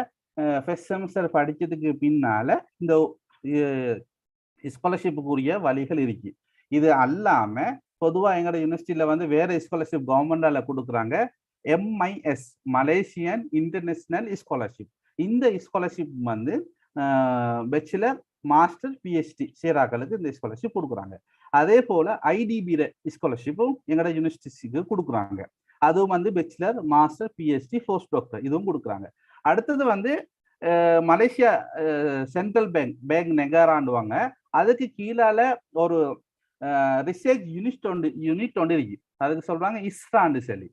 ஃபர்ஸ்ட் செமஸ்டர் படிச்சதுக்கு பின்னால இந்த ஸ்காலர்ஷிப்புக்குரிய வழிகள் இருக்கு. இது அல்லாம பொதுவா எங்களோட யூனிவர்சிட்டியில வந்து வேற ஸ்காலர்ஷிப் கவர்மெண்டால கொடுக்குறாங்க. MIS Malaysian international scholarship. இந்த ஸ்காலர்ஷிப் வந்து பேச்சுலர் மாஸ்டர் பிஹெச்டி சேராக்களுக்கு இந்த ஸ்காலர்ஷிப் கொடுக்குறாங்க. அதே போல IDB ஸ்காலர்ஷிப்பும் எங்களோட யூனிவர்சிட்டிக்கு கொடுக்குறாங்க. அதுவும் வந்து bachelor master PhD post doctor இதுவும் கொடுக்குறாங்க. அடுத்தது வந்து மலேசியா சென்ட்ரல் பேங்க் நெகாராண்டுவாங்க. அதுக்கு கீழால ஒரு ரிசர்ச் யூனிட் ஒன்று இருக்கு. அதுக்கு சொல்றாங்க இஸ்ரான்னு சொல்லி.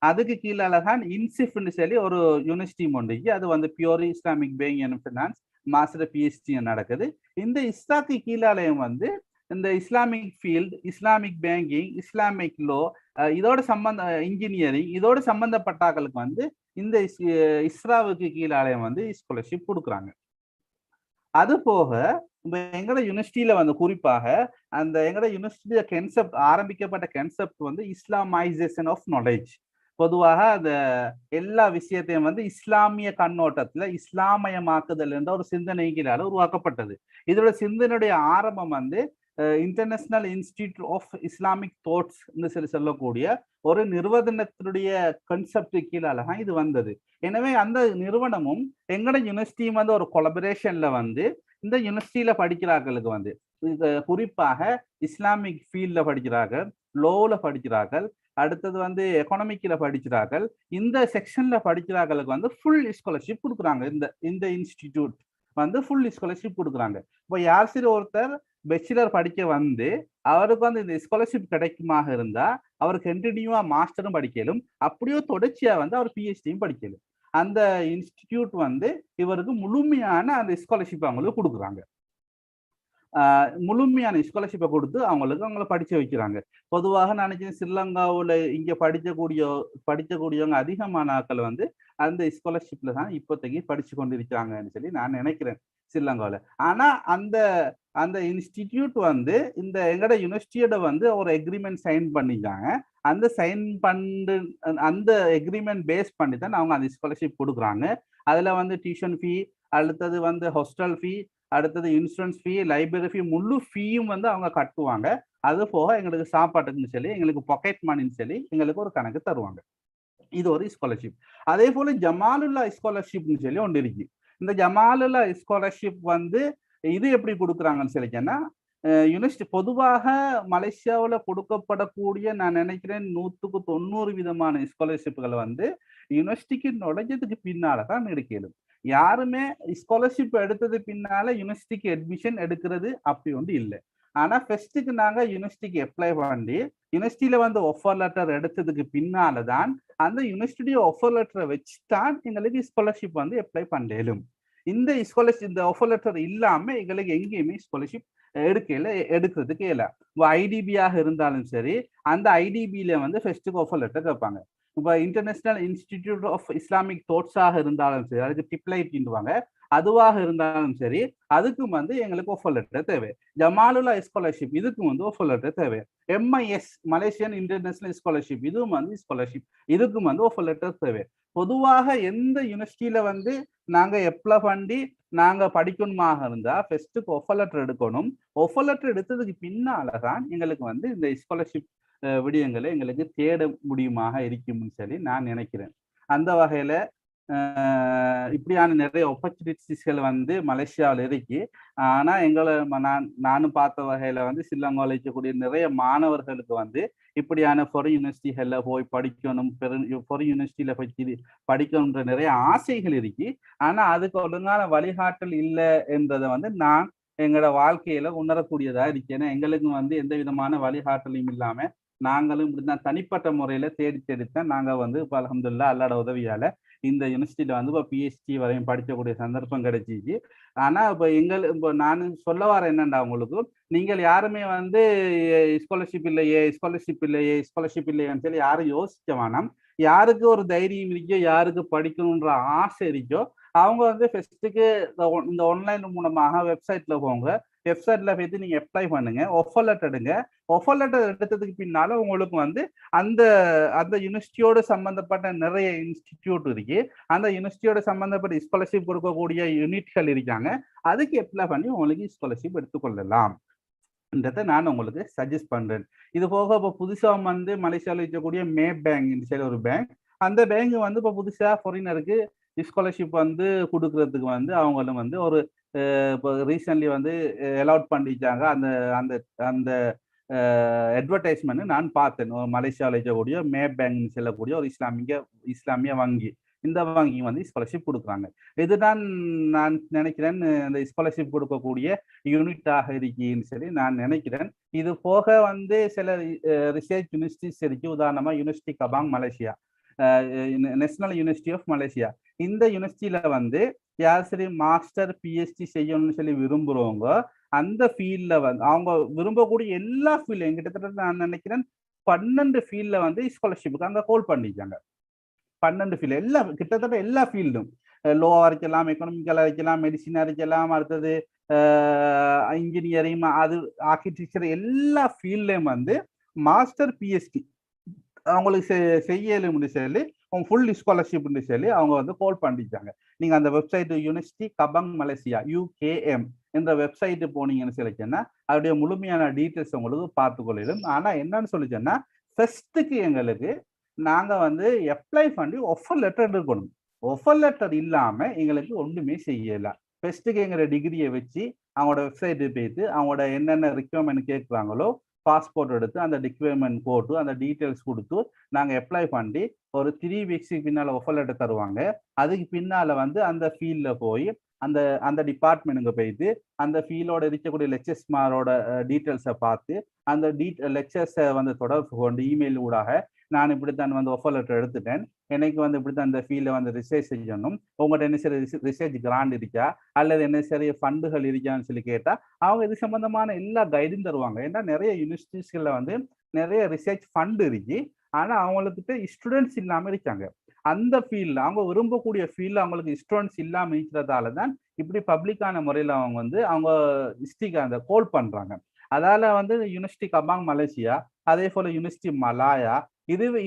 அதுக்கு கீழால தான் இன்சிஃப்னு சொல்லி ஒரு யூனிவர்சிட்டி ஒன்று இருக்கு. அது வந்து pure Islamic banking and finance master PhD நடக்குது. இந்த இஸ்லாக்கு கீழாலயம் வந்து இந்த Islamic field, Islamic banking, Islamic low, இதோட இன்ஜினியரிங் இதோட சம்பந்தப்பட்டாக்களுக்கு வந்து இந்த இஸ்ராவுக்கு கீழாலயம் வந்து ஸ்காலர்ஷிப் கொடுக்குறாங்க. அது போக எங்களோட யூனிவர்சிட்டியில வந்து குறிப்பாக அந்த எங்களோட யூனிவர்சிட்டியில கன்செப்ட் ஆரம்பிக்கப்பட்ட கன்செப்ட் வந்து இஸ்லாமைசேஷன் ஆஃப் நாலேஜ். பொதுவாக அந்த எல்லா விஷயத்தையும் வந்து இஸ்லாமிய கண்ணோட்டத்துல இஸ்லாமயமாக்குதல் என்ற ஒரு சிந்தனைகளால உருவாக்கப்பட்டது. இதோட சிந்தனையுடைய ஆரம்பம் வந்து international institute of Islamic thoughts சொல்லக்கூடிய ஒரு நிறுவனத்தினுடைய கான்செப்ட் கீழால தான் இது வந்தது. எனவே அந்த நிறுவனமும் எங்களோட யூனிவர்சிட்டியும் வந்து ஒரு கொலபரேஷன்ல வந்து இந்த யூனிவர்சிட்டியில படிக்கிறார்களுக்கு வந்து குறிப்பாக இஸ்லாமிக் ஃபீல்ட்ல படிக்கிறார்கள், லோல படிக்கிறார்கள், அடுத்தது வந்து எக்கனாமிக்ல படிக்கிறார்கள், இந்த செக்ஷன்ல படிக்கிறார்களுக்கு வந்து ஃபுல் ஸ்காலர்ஷிப் கொடுக்குறாங்க. இந்த இன்ஸ்டிடியூட் வந்து ஃபுல் ஸ்காலர்ஷிப் கொடுக்குறாங்க. இப்போ யார் சரி ஒருத்தர் பேச்சுலர் படிக்க வந்து அவருக்கு வந்து இந்த ஸ்காலர்ஷிப் கிடைக்குமாக இருந்தா அவர் கண்டினியூவா மாஸ்டரும் படிக்கலும், அப்படியே தொடர்ச்சியா வந்து அவர் பிஹெச்டியும் படிக்கலும். அந்த இன்ஸ்டிடியூட் வந்து இவருக்கு முழுமையான அந்த ஸ்காலர்ஷிப் அவங்களுக்கு கொடுக்குறாங்க. முழுமையான ஸ்காலர்ஷிப்பை கொடுத்து அவங்கள படிக்க வைக்கிறாங்க. பொதுவாக நினைச்சேன் ஸ்ரீலங்காவில் இங்க படிக்கக்கூடியவங்க அதிகமான ஆட்கள் வந்து அந்த ஸ்காலர்ஷிப்ல தான் இப்போதைக்கு படிச்சு கொண்டிருக்காங்கன்னு சொல்லி நான் நினைக்கிறேன் ஸ்ரீலங்காவில். ஆனா அந்த இன்ஸ்டிடியூட் வந்து இந்த எங்கட யூனிவர்சிட்டியோட வந்து ஒரு எக்ரிமெண்ட் சைன் பண்ணிட்டாங்க. அந்த எக்ரிமெண்ட் பேஸ் பண்ணி தான் அவங்க அந்த ஸ்காலர்ஷிப் கொடுக்குறாங்க. அதுல வந்து டியூஷன் ஃபீ, அடுத்தது வந்து ஹாஸ்டல் ஃபீ, அடுத்தது இன்சூரன்ஸ் ஃபீ, லைப்ரரி ஃபீ, முழு ஃபீயும் வந்து அவங்க கட்டுவாங்க. அது போக எங்களுக்கு சாப்பாட்டுக்குன்னு சொல்லி எங்களுக்கு பாக்கெட் மணின்னு சொல்லி எங்களுக்கு ஒரு கணக்கு தருவாங்க. இது ஒரு ஸ்காலர்ஷிப். அதே போல ஜமாலுல்லா ஸ்காலர்ஷிப்னு சொல்லி ஒன்று இருக்கு. இந்த ஜமாலுல்லா ஸ்காலர்ஷிப் வந்து இது எப்படி கொடுக்குறாங்கன்னு சொல்லிச்சேன்னா, யூனிவர்சிட்டி பொதுவாக மலேசியாவில் கொடுக்கப்படக்கூடிய நான் நினைக்கிறேன் 100% விதமான ஸ்காலர்ஷிப்புகளை வந்து யூனிவர்சிட்டிக்கு நுழைஞ்சதுக்கு பின்னால தான் எடுக்கலும். யாருமே ஸ்காலர்ஷிப் எடுத்தது பின்னால யூனிவர்சிட்டிக்கு அட்மிஷன் எடுக்கிறது அப்படி ஒன்று இல்லை. ஆனா ஃபர்ஸ்ட்டுக்கு நாங்க யூனிவர்சிட்டிக்கு அப்ளை பண்ணி யூனிவர்சிட்டியில வந்து ஆஃபர் லெட்டர் எடுத்ததுக்கு பின்னாலதான் அந்த யூனிவர்சிட்டி ஆஃபர் லெட்டரை வச்சுதான் எங்களுக்கு ஸ்காலர்ஷிப் வந்து அப்ளை பண்ணலும். இந்த ஸ்காலர்ஷிப் இந்த ஆஃபர் லெட்டர் இல்லாம எங்களுக்கு எங்கேயுமே ஸ்காலர்ஷிப் எடுக்கிறதுக்கு இல்லை. IDB-யாக இருந்தாலும் சரி, அந்த IDB-ல வந்து ஃபர்ஸ்ட்டுக்கு ஆஃபர் லெட்டர் கேட்பாங்க. இப்போ இன்டர்நேஷனல் இன்ஸ்டிடியூட் ஆஃப் இஸ்லாமிக் தாட்ஸாக இருந்தாலும் சரி, அதுக்கு டிப்ளைட்வாங்க, அதுவாக இருந்தாலும் சரி, அதுக்கும் வந்து எங்களுக்கு ஆஃபர் லெட்டர் தேவை. ஜமாலுல்லா ஸ்காலர்ஷிப் இதுக்கும் வந்து ஆஃபர் லெட்டர் தேவை. MIS மலேசியன் இன்டர்நேஷனல் ஸ்காலர்ஷிப் இதுவும் வந்து ஸ்காலர்ஷிப் இதுக்கும் வந்து ஆஃபர் லெட்டர் தேவை. பொதுவாக எந்த யூனிவர்சிட்டியில வந்து நாங்க அப்ளை பண்ணி நாங்க படிக்கணுமாக இருந்தா ஃபர்ஸ்ட்டுக்கு ஆஃபர் லெட்டர் எடுக்கணும். ஆஃபர் லெட்டர் எடுத்ததுக்கு பின்னாலதான் எங்களுக்கு வந்து இந்த ஸ்காலர்ஷிப் விடயங்களை எங்களுக்கு தேட முடியுமாக இருக்கும்னு சொல்லி நான் நினைக்கிறேன். அந்த வகையில இப்படியான நிறைய ஆப்பர்ச்சுனிட்டிஸ்கள் வந்து மலேசியாவில் இருக்கு. ஆனா நானும் பார்த்த வகையில வந்து ஸ்ரீலங்காவில் இருக்கக்கூடிய நிறைய மாணவர்களுக்கு வந்து இப்படியான ஃபாரின் யூனிவர்சிட்டிகள்ல போய் படிக்கணும், ஃபாரின் யூனிவர்சிட்டியில போய் படிக்கணுன்ற நிறைய ஆசைகள் இருக்கு. ஆனா அதுக்கு ஒழுங்கான வழிகாட்டல் இல்லை என்றதை வந்து நான் எங்களோட வாழ்க்கையில உணரக்கூடியதா இருக்கு. ஏன்னா எங்களுக்கு வந்து எந்த விதமான வழிகாட்டலும் இல்லாம நாங்களும் இப்படிதான் தனிப்பட்ட முறையில தேடித்தான் நாங்க வந்து இப்போ அல்ஹம்துலில்லாஹ் அல்லாஹ்வோட உதவியால இந்த யூனிவர்சிட்டியில வந்து இப்போ பிஹெச்டி வரையும் படிக்கக்கூடிய சந்தர்ப்பம் கிடைச்சிச்சு. ஆனா இப்போ நான் சொல்ல வர என்னண்டா, உங்களுக்கு நீங்கள் யாருமே வந்து ஸ்காலர்ஷிப் இல்லையேன்னு சொல்லி யாரும் யோசிக்க வேணாம். யாருக்கு ஒரு தைரியம் இருக்கோ, யாருக்கு படிக்கணுன்ற ஆசை இருக்கோ, அவங்க வந்து ஃபர்ஸ்ட்டுக்கு இந்த ஆன்லைன் மூலமாக வெப்சைட்ல போங்க. வெப்சைட்ல போயிட்டு நீங்க அப்ளை பண்ணுங்க, ஆஃபர் லெட்டர் எடுங்க. ஆஃபர் லெட்டர் எடுத்ததுக்கு பின்னால உங்களுக்கு வந்து அந்த அந்த யூனிவர்சிட்டியோட சம்பந்தப்பட்ட நிறைய இன்ஸ்டிடியூட் இருக்கு. அந்த யூனிவர்சிட்டியோட சம்பந்தப்பட்ட ஸ்காலர்ஷிப் கொடுக்கக்கூடிய யூனிட்கள் இருக்காங்க. அதுக்கு அப்ளை பண்ணி உங்களுக்கு ஸ்காலர்ஷிப் எடுத்துக்கொள்ளலாம் என்றதை நான் உங்களுக்கு சஜஸ்ட் பண்றேன். இது போக இப்போ புதுசா வந்து மலேசியாவில் இருக்கக்கூடிய மே பேங்க் சரி ஒரு பேங்க், அந்த பேங்க் வந்து இப்போ புதுசா ஃபாரினருக்கு ஸ்காலர்ஷிப் வந்து கொடுக்கறதுக்கு வந்து அவங்களும் வந்து ஒரு இப்போ ரீசன்ட்லி வந்து அலௌட் பண்ணிட்டாங்க. அந்த அந்த அந்த அட்வர்டைஸ்மெண்ட் நான் பார்த்தேன். மலேசியாவில் இருக்கக்கூடிய மே பேங்க் செல்லக்கூடிய ஒரு இஸ்லாமிய வங்கி. இந்த வங்கி வந்து ஸ்காலர்ஷிப் கொடுக்குறாங்க. இதுதான் நான் நினைக்கிறேன் இந்த ஸ்காலர்ஷிப் கொடுக்கக்கூடிய யூனிட்டாக இருக்குன்னு சொல்லி நான் நினைக்கிறேன். இது போக வந்து சில ரிசர்ச் யூனிவர்சிட்டிஸ் இருக்கு. உதாரணமா யூனிவர்சிட்டி கபாங் Malaysia, national university of Malaysia. இந்த யூனிவர்சிட்டியில வந்து யார் சரி மாஸ்டர் பிஹெச்டி செய்யணும்னு சொல்லி விரும்புறவங்க அந்த ஃபீல்ட்ல வந்து அவங்க விரும்பக்கூடிய எல்லா ஃபீல்டும் கிட்டத்தட்ட நான் நினைக்கிறேன் 12 ஃபீல்ட்ல வந்து ஸ்காலர்ஷிப்புக்கு அங்க கோல் பண்ணிக்காங்க. 12 ஃபீல்டு எல்லா கிட்டத்தட்ட எல்லா ஃபீல்டும், லோவா இருக்கலாம், எக்கனாமிக்கலா இருக்கலாம், மெடிசினா இருக்கலாம், அடுத்தது இன்ஜினியரிங், அது ஆர்கிடெக்சர், எல்லா ஃபீல்ட்லயும் வந்து மாஸ்டர் பிஹெச்டி அவங்களுக்கு செய்யலும்னு சொல்லி அவங்க ஃபுல் ஸ்காலர்ஷிப்னு சொல்லி அவங்க வந்து கால் பண்ணிட்டாங்க. நீங்க அந்த வெப்சைட் யூனிவர்சிட்டி கபாங் மலேசியா UKM என்ற வெப்சைட்டு போனீங்கன்னு சொல்லிச்சேன்னா அதோடைய முழுமையான டீட்டெயில்ஸ் உங்களுக்கு பார்த்துக்கொள்ளும். ஆனா என்னன்னு சொல்லிச்சேன்னா ஃபர்ஸ்ட்டுக்கு எங்களுக்கு நாங்க வந்து அப்ளை பண்ணி ஆஃபர் லெட்டர் எடுக்கணும். ஆஃபர் லெட்டர் இல்லாம எங்களுக்கு ஒன்றுமே செய்யல. ஃபர்ஸ்ட்டுக்கு எங்களோட டிகிரியை வச்சு அவங்களோட வெப்சைட்டு போயிட்டு அவங்களோட என்னென்ன ரிக்வயர்மெண்ட் கேட்குறாங்களோ பாஸ்போர்ட் எடுத்து அந்த ரிக்வயர்மெண்ட் போட்டு அந்த டீட்டெயில்ஸ் கொடுத்து நாங்கள் அப்ளை பண்ணி ஒரு 3 வீக்ஸுக்கு பின்னால் ஆஃபர் லெட்டர் தருவாங்க. அதுக்கு பின்னால் வந்து அந்த ஃபீல்டில் போய் அந்த அந்த டிபார்ட்மெண்ட்டுக்கு போயிட்டு அந்த ஃபீல்டோட இருக்கக்கூடிய லெக்சர்ஸ்மாரோட டீட்டெயில்ஸை பார்த்து அந்த லெக்சர்ஸை வந்து தொடர்பு கொண்டு இமெயில் ஊடாக நான் இப்படித்தான் வந்து ஆஃபர் லெட்டர் எடுத்துட்டேன், எனக்கு வந்து இப்படித்தான் இந்த ஃபீல்டை வந்து ரிசர்ச் செய்யணும், உங்கள்கிட்ட என்ன சரி ரிசர்ச் கிராண்ட் இருக்கா அல்லது என்ன சரி ஃபண்டுகள் இருக்கான்னு சொல்லி கேட்டால் அவங்க இது சம்பந்தமான எல்லா கைடும் தருவாங்க. ஏன்னா நிறைய யூனிவர்சிட்டிஸ்களில் வந்து நிறைய ரிசர்ச் ஃபண்டு இருக்கு, ஆனால் அவங்களுக்கு ஸ்டூடெண்ட்ஸ் இல்லாமல் இருக்காங்க. அந்த ஃபீல்டில் அவங்க விரும்பக்கூடிய ஃபீல்டில் அவங்களுக்கு ஸ்டூடெண்ட்ஸ் இல்லாமல் இருக்கிறதால தான் இப்படி பப்ளிக்கான முறையில் அவங்க வந்து அவங்க ஹிஸ்ட்ரிக்கு அந்த கோல் பண்ணுறாங்க. அதால வந்து யூனிவர்சிட்டி கபாங் மலேசியா, அதே போல யூனிவர்சிட்டி மலாயா,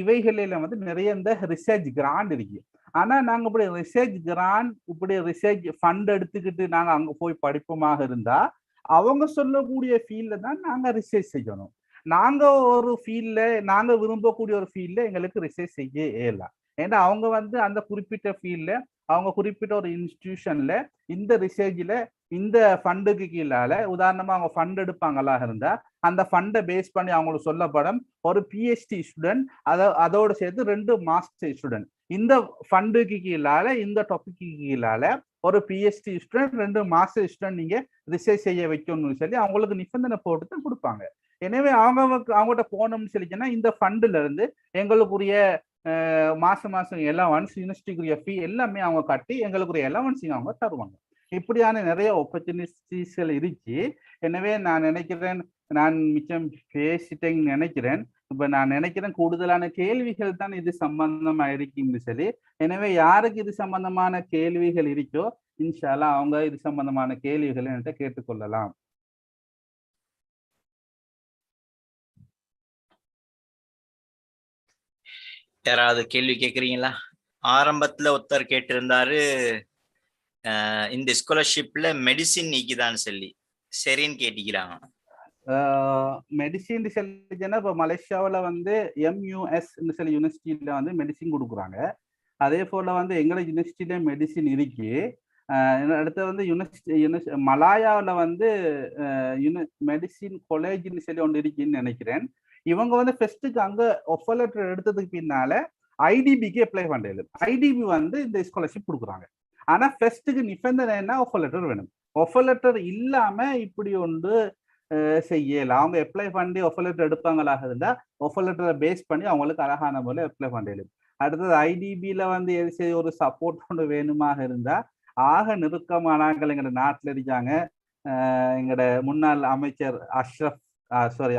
இவைகளில வந்து நிறைய இந்த ரிசர்ச் கிராண்ட் இருக்கு. ஆனா நாங்க இப்படி ரிசர்ச் கிராண்ட் இப்படி ரிசர்ச் ஃபண்ட் எடுத்துக்கிட்டு நாங்க அங்க போய் படிப்போமாக இருந்தா அவங்க சொல்லக்கூடிய ஃபீல்ட்ல தான் நாங்க ரிசர்ச் செய்யணும். நாங்க ஒரு ஃபீல்ட்ல நாங்க விரும்பக்கூடிய ஒரு ஃபீல்ட்ல எங்களுக்கு ரிசர்ச் செய்ய இயலாம். ஏன்னா அவங்க வந்து அந்த குறிப்பிட்ட ஃபீல்ட்ல அவங்க குறிப்பிட்ட ஒரு இன்ஸ்டிடியூஷன்ல இந்த ரிசர்ச்ல இந்த ஃபண்டுக்கு கீழால உதாரணமா அவங்க ஃபண்ட் எடுப்பாங்களா இருந்தா அந்த ஃபண்டை பேஸ் பண்ணி அவங்களுக்கு சொல்லப்படும் ஒரு பிஹெச்டி ஸ்டூடெண்ட் அதோட சேர்த்து 2 மாஸ்டர் ஸ்டூடெண்ட் இந்த ஃபண்டுக்கு கீழால இந்த டாபிக்கு கீழால ஒரு பிஹெச்டி ஸ்டூடெண்ட் 2 மாஸ்டர் ஸ்டூடெண்ட் நீங்க ரிசர்ச் செய்ய வைக்கணும்னு சொல்லி அவங்களுக்கு நிபந்தனை போட்டு தான் கொடுப்பாங்க. எனவே அவங்ககிட்ட போனோம்னு சொல்லிச்சுன்னா இந்த ஃபண்டுல இருந்து எங்களுக்குரிய மாசம் எலவன்ஸ் யூனிவர்சிட்டிக்குரிய ஃபீ எல்லாமே அவங்க கட்டி எங்களுக்குரிய எலவன்ஸையும் அவங்க தருவாங்க. இப்படியான நிறைய ஆப்பர்ச்சுனிட்டிஸ்கள் இருக்கு. எனவே நான் நினைக்கிறேன் நான் மிச்சம் பேசிட்டேன்னு நினைக்கிறேன். இப்ப நான் நினைக்கிறேன் கூடுதலான கேள்விகள் தான் இது சம்பந்தமா இருக்குன்னு சொல்லி. எனவே யாருக்கு இது சம்பந்தமான கேள்விகள் இருக்கோ இன்ஷால்லா அவங்க இது சம்பந்தமான கேள்விகளை என்கிட்ட கேட்டுக்கொள்ளலாம். யாராவது கேள்வி கேட்குறீங்களா? ஆரம்பத்துல ஒருத்தர் கேட்டிருந்தாரு இந்த ஸ்காலர்ஷிப்ல மெடிசின் நீக்கிதான்னு சொல்லி, சரின்னு கேட்டிக்கிறாங்க. மெடிசின் சொல்லிச்சுன்னா இப்போ மலேசியாவில் வந்து MUS சொல்லி யூனிவர்சிட்டியில வந்து மெடிசின் கொடுக்குறாங்க. அதே போல வந்து எங்களோட யூனிவர்சிட்டியில மெடிசின் இருக்கு. அடுத்து வந்து யூனிவர்சிட்டி மலாயாவில் வந்து மெடிசின் காலேஜ்னு சொல்லி ஒன்று இருக்குன்னு நினைக்கிறேன். இவங்க வந்து ஃபர்ஸ்ட்டுக்கு அங்கே ஆஃபர் லெட்டர் எடுத்ததுக்கு பின்னால IDBக்கு அப்ளை பண்ணல. IDB வந்து இந்த ஸ்காலர்ஷிப் கொடுக்குறாங்க. ஆனா ஃபர்ஸ்ட்டுக்கு நிபந்தனை என்ன, ஆஃபர் லெட்டர் வேணும். ஆஃபர் லெட்டர் இல்லாம இப்படி ஒன்று செய்யல. அவங்க அப்ளை பண்ணி ஆஃபர் லெட்டர் எடுப்பாங்களாக இருந்தா ஆஃபர் லெட்டரை பேஸ் பண்ணி அவங்களுக்கு அழகான முறையில் அப்ளை பண்ணல. அடுத்தது ஐடிபியில வந்து சரி ஒரு சப்போர்ட் கொண்டு வேணுமாக இருந்தா ஆக நெருக்கமானாக்கள் எங்கட நாட்டில் இருக்காங்க. எங்கட முன்னாள் அமைச்சர் அஷ்ரப்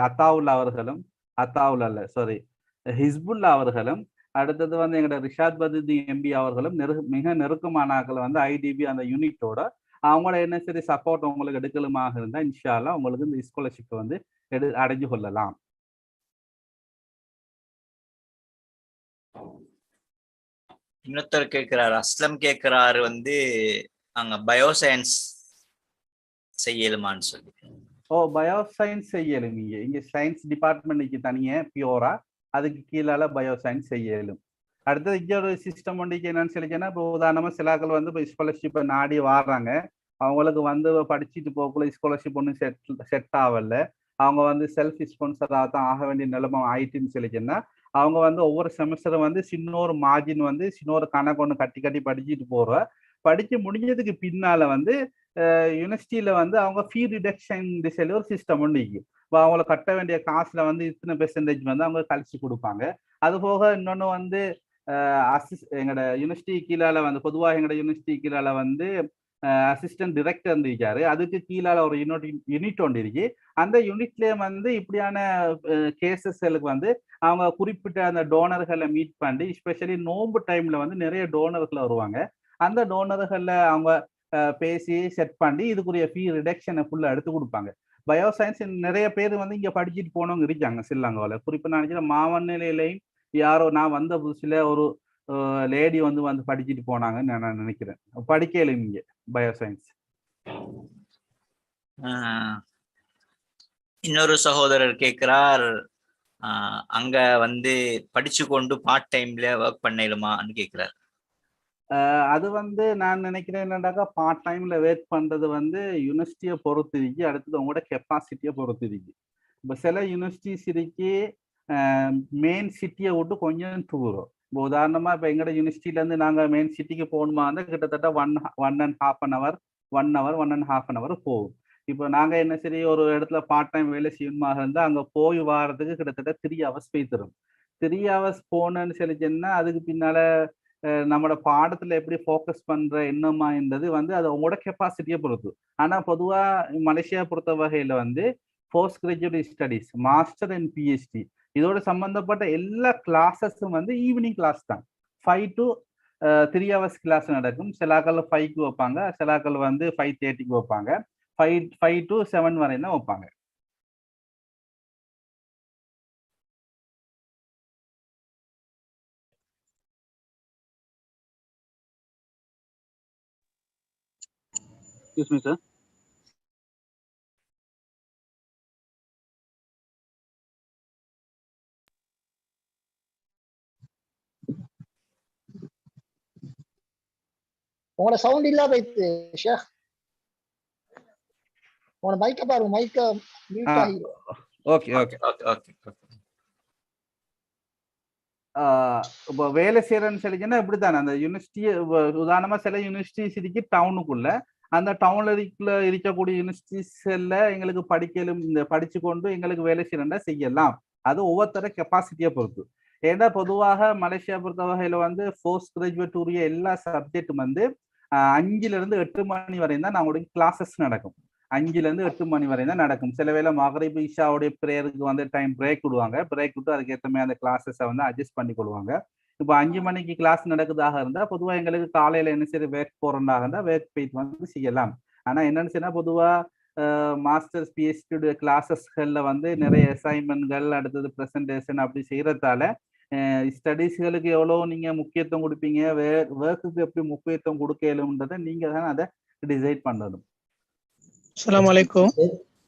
அத்தாவுல்லா அவர்களும் ஹிஸ்புல்லா அவர்களும் அடுத்தது வந்து எங்கட ரிஷாத் பதுதி எம்பி அவர்களும் மிக நெருக்கமானாக்கள் வந்து ஐடிபி அந்த யூனிட்டோட அவங்களோட என்ன சரி சப்போர்ட் உங்களுக்கு எடுக்கலுமாக இருந்தா இன்ஷா அல்லாஹ் உங்களுக்கு இந்த ஸ்காலர்ஷிப் வந்து அடைஞ்சு கொள்ளலாம். இன்னொருத்தர் கேட்கிறாரு, அஸ்லம் கேட்கிறாரு வந்து அங்க பயோசயின்ஸ் செய்யலுமான்னு சொல்லி. பயோசயின்ஸ் செய்யலும். இங்க சயின்ஸ் டிபார்ட்மெண்ட்டுக்கு தனியே பியூரா அதுக்கு கீழால பயோசயின்ஸ் செய்யலும். அடுத்தது இங்க ஒரு சிஸ்டம் ஒன்று என்னன்னு சொல்லிச்சேன்னா இப்போ உதாரணமா சிலாக்கள் வந்து இப்போ ஸ்காலர்ஷிப்பை நாடி வாடுறாங்க. அவங்களுக்கு வந்து படிச்சுட்டு போக்குள்ள ஸ்காலர்ஷிப் ஒன்றும் செட் ஆகல. அவங்க வந்து செல்ஃப் ஸ்பான்சராக தான் ஆக வேண்டிய நிலைமை ஆயிட்டுன்னு சொல்லிச்சுன்னா அவங்க வந்து ஒவ்வொரு செமஸ்டரும் வந்து சின்ன ஒரு மார்ஜின் வந்து சின்ன ஒரு கணக்கு ஒன்று கட்டி படிச்சுட்டு போற படிச்சு முடிஞ்சதுக்கு பின்னால வந்து யூனிவர்சிட்டியில வந்து அவங்க ஃபீ ரிடக்ஷன் சொல்லி ஒரு சிஸ்டம் ஒன்று இருக்கு. இப்போ அவங்களை கட்ட வேண்டிய காசுல வந்து இத்தனை பெர்சன்டேஜ் வந்து அவங்க கழிச்சு கொடுப்பாங்க. அது போக இன்னொன்று வந்து எங்களோட யூனிவர்சிட்டி கீழால வந்து பொதுவாக எங்களோட யூனிவர்சிட்டி கீழால வந்து அசிஸ்டன்ட் டிரெக்டர் இருக்காரு. அதுக்கு கீழால ஒரு யூனிட் ஒன்று இருக்கு. அந்த யூனிட்லயே வந்து இப்படியான கேசஸ்களுக்கு வந்து அவங்க குறிப்பிட்ட அந்த டோனர்களை மீட் பண்ணி எஸ்பெஷலி நோம்பு டைம்ல வந்து நிறைய டோனர்கள் வருவாங்க. அந்த டோனர்கள்ல அவங்க பேசி செட் பண்ணி இதுக்குரிய ஃபீ ரிடக்ஷனை ஃபுல்லா எடுத்து கொடுப்பாங்க. பயோசயின்ஸ் நிறைய பேர் வந்து இங்க படிச்சுட்டு போனவங்க இருக்காங்க ஸ்ரீலங்காவில். குறிப்பா நினைக்கிறேன் மாவநிலையிலையும் யாரோ நான் வந்த புதுசுல ஒரு லேடி வந்து படிச்சுட்டு போனாங்கன்னு நான் நினைக்கிறேன். படிக்கல இங்க பயோசயின்ஸ். இன்னொரு சகோதரர் கேட்கிறார், அங்க வந்து படிச்சு கொண்டு பார்ட் டைம்ல ஒர்க் பண்ணலுமான்னு கேட்கிறார். அது வந்து நான் நினைக்கிறேன் என்னடாக்கா பார்ட் டைம்ல ஒர்க் பண்றது வந்து யூனிவர்சிட்டியை பொறுத்து இருக்கு. அடுத்தது உங்களோட கெப்பாசிட்டியை பொறுத்து இருக்கு. இப்போ சில யூனிவர்சிட்டிஸ் இருக்கு மெயின் சிட்டியை விட்டு கொஞ்சம் தூரம். இப்போ உதாரணமா இப்போ எங்களோட யூனிவர்சிட்டில இருந்து நாங்கள் மெயின் சிட்டிக்கு போகணுமா இருந்தால் கிட்டத்தட்ட 1.5 hour போகும். இப்போ நாங்கள் என்ன சரி ஒரு இடத்துல பார்ட் டைம் வேலை செய்யணுமாக இருந்தால் அங்கே போய் வாரத்துக்கு கிட்டத்தட்ட 3 hours போய்த்தரும். 3 hours போனேன்னு சொல்லிச்சேன்னா அதுக்கு பின்னால நம்மளோட பாடத்துல எப்படி ஃபோக்கஸ் பண்ற என்னமான்றது வந்து அது உங்களோட கெப்பாசிட்டியை பொறுத்து. ஆனா பொதுவா மலேசியா பொறுத்த வகையில வந்து post graduate studies master and PhD இதோட சம்பந்தப்பட்ட எல்லா கிளாஸஸும் வந்து ஈவினிங் கிளாஸ் தான். 5 to 3 hours கிளாஸ் நடக்கும். சிலாக்கள் 5க்கு வைப்பாங்க, சிலாக்கள் வந்து 5:30க்கு வைப்பாங்க, 5 to 7 வரை தான் வைப்பாங்க. Excuse me, sir. உங்களோட சவுண்ட் இல்ல போயிட்டு ஷேக். உங்களோட மைக்க பாருங்க, மைக்க மியூட் ஆகி. ஓகே. இப்போ வேலை செய்யறேன்னு சொல்லிச்சுன்னா இப்படித்தானே அந்த யூனிவர்சிட்டி உதாரணமா சில யூனிவர்சிட்டிஸ் இருக்கு டவுனுக்குள்ள. அந்த டவுன்ல இருக்கக்கூடிய யூனிவர்சிட்டிஸ்ல எங்களுக்கு படிச்சு கொண்டு எங்களுக்கு வேலை செய்யறா செய்யலாம். அது ஒவ்வொருத்தர கெப்பாசிட்டியை பொறுத்து. ஏன்னா பொதுவாக மலேசியா பொறுத்த வகையில வந்து போஸ்ட் கிராஜுவேட் உரிய எல்லா சப்ஜெக்டும் வந்து 5 to 8 மணி வரையும் தான் நம்மளுடைய கிளாஸஸ் நடக்கும். 5 to 8 மணி வரை தான் நடக்கும். சில வேளை மகரிப் இஷாவுடைய பிரேயருக்கு வந்து டைம் பிரேக் விடுவாங்க. பிரேக் விட்டு அதுக்கேற்ற மாதிரி அந்த கிளாஸஸை வந்து அட்ஜஸ்ட் பண்ணி கொள்வாங்க. இப்போ 5 மணிக்கு கிளாஸ் நடக்குதாக இருந்தால் பொதுவாக எங்களுக்கு காலையில என்ன சரி வேர்க் போறதாக இருந்தால் வேர்க் போயிட்டு வந்து செய்யலாம். ஆனா என்னன்னு சொன்னா பொதுவா மாஸ்டர்ஸ் பிஹெச்டி கிளாஸஸ்கள்ல வந்து நிறைய அசைன்மெண்ட்கள் அடுத்தது ப்ரெசன்டேஷன் அப்படி செய்யறதால ஸ்டடீஸ்களுக்கு எவ்வளவு நீங்க முக்கியத்துவம் கொடுப்பீங்க, ஒர்க்குக்கு எப்படி முக்கியத்துவம் கொடுக்கலும்ன்றதை நீங்க தான் அதை டிசைட் பண்ணணும். அஸ்ஸலாமு அலைக்கும்.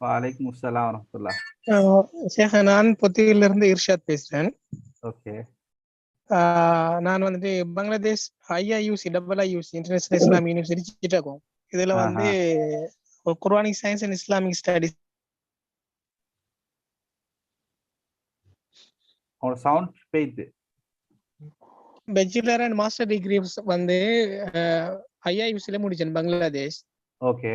வலைக்கும் அஸ்ஸலாம் வரஹ்மத்துல்லாஹ். ஷேக், நான் பொத்தியிலிருந்து இர்ஷாத் பேசுறேன். ஓகே. நான் வந்துட்டு Bangladesh IIUC international Islamic university Chittagong இதுல வந்து Quranic science and Islamic studies சவுண்ட் போயிட்டு பேச்சுலர் அண்ட் மாஸ்டர் டிகிரிஸ் வந்து ஐஐயூசில முடிச்சேன் பங்களாதேஷ். ஓகே.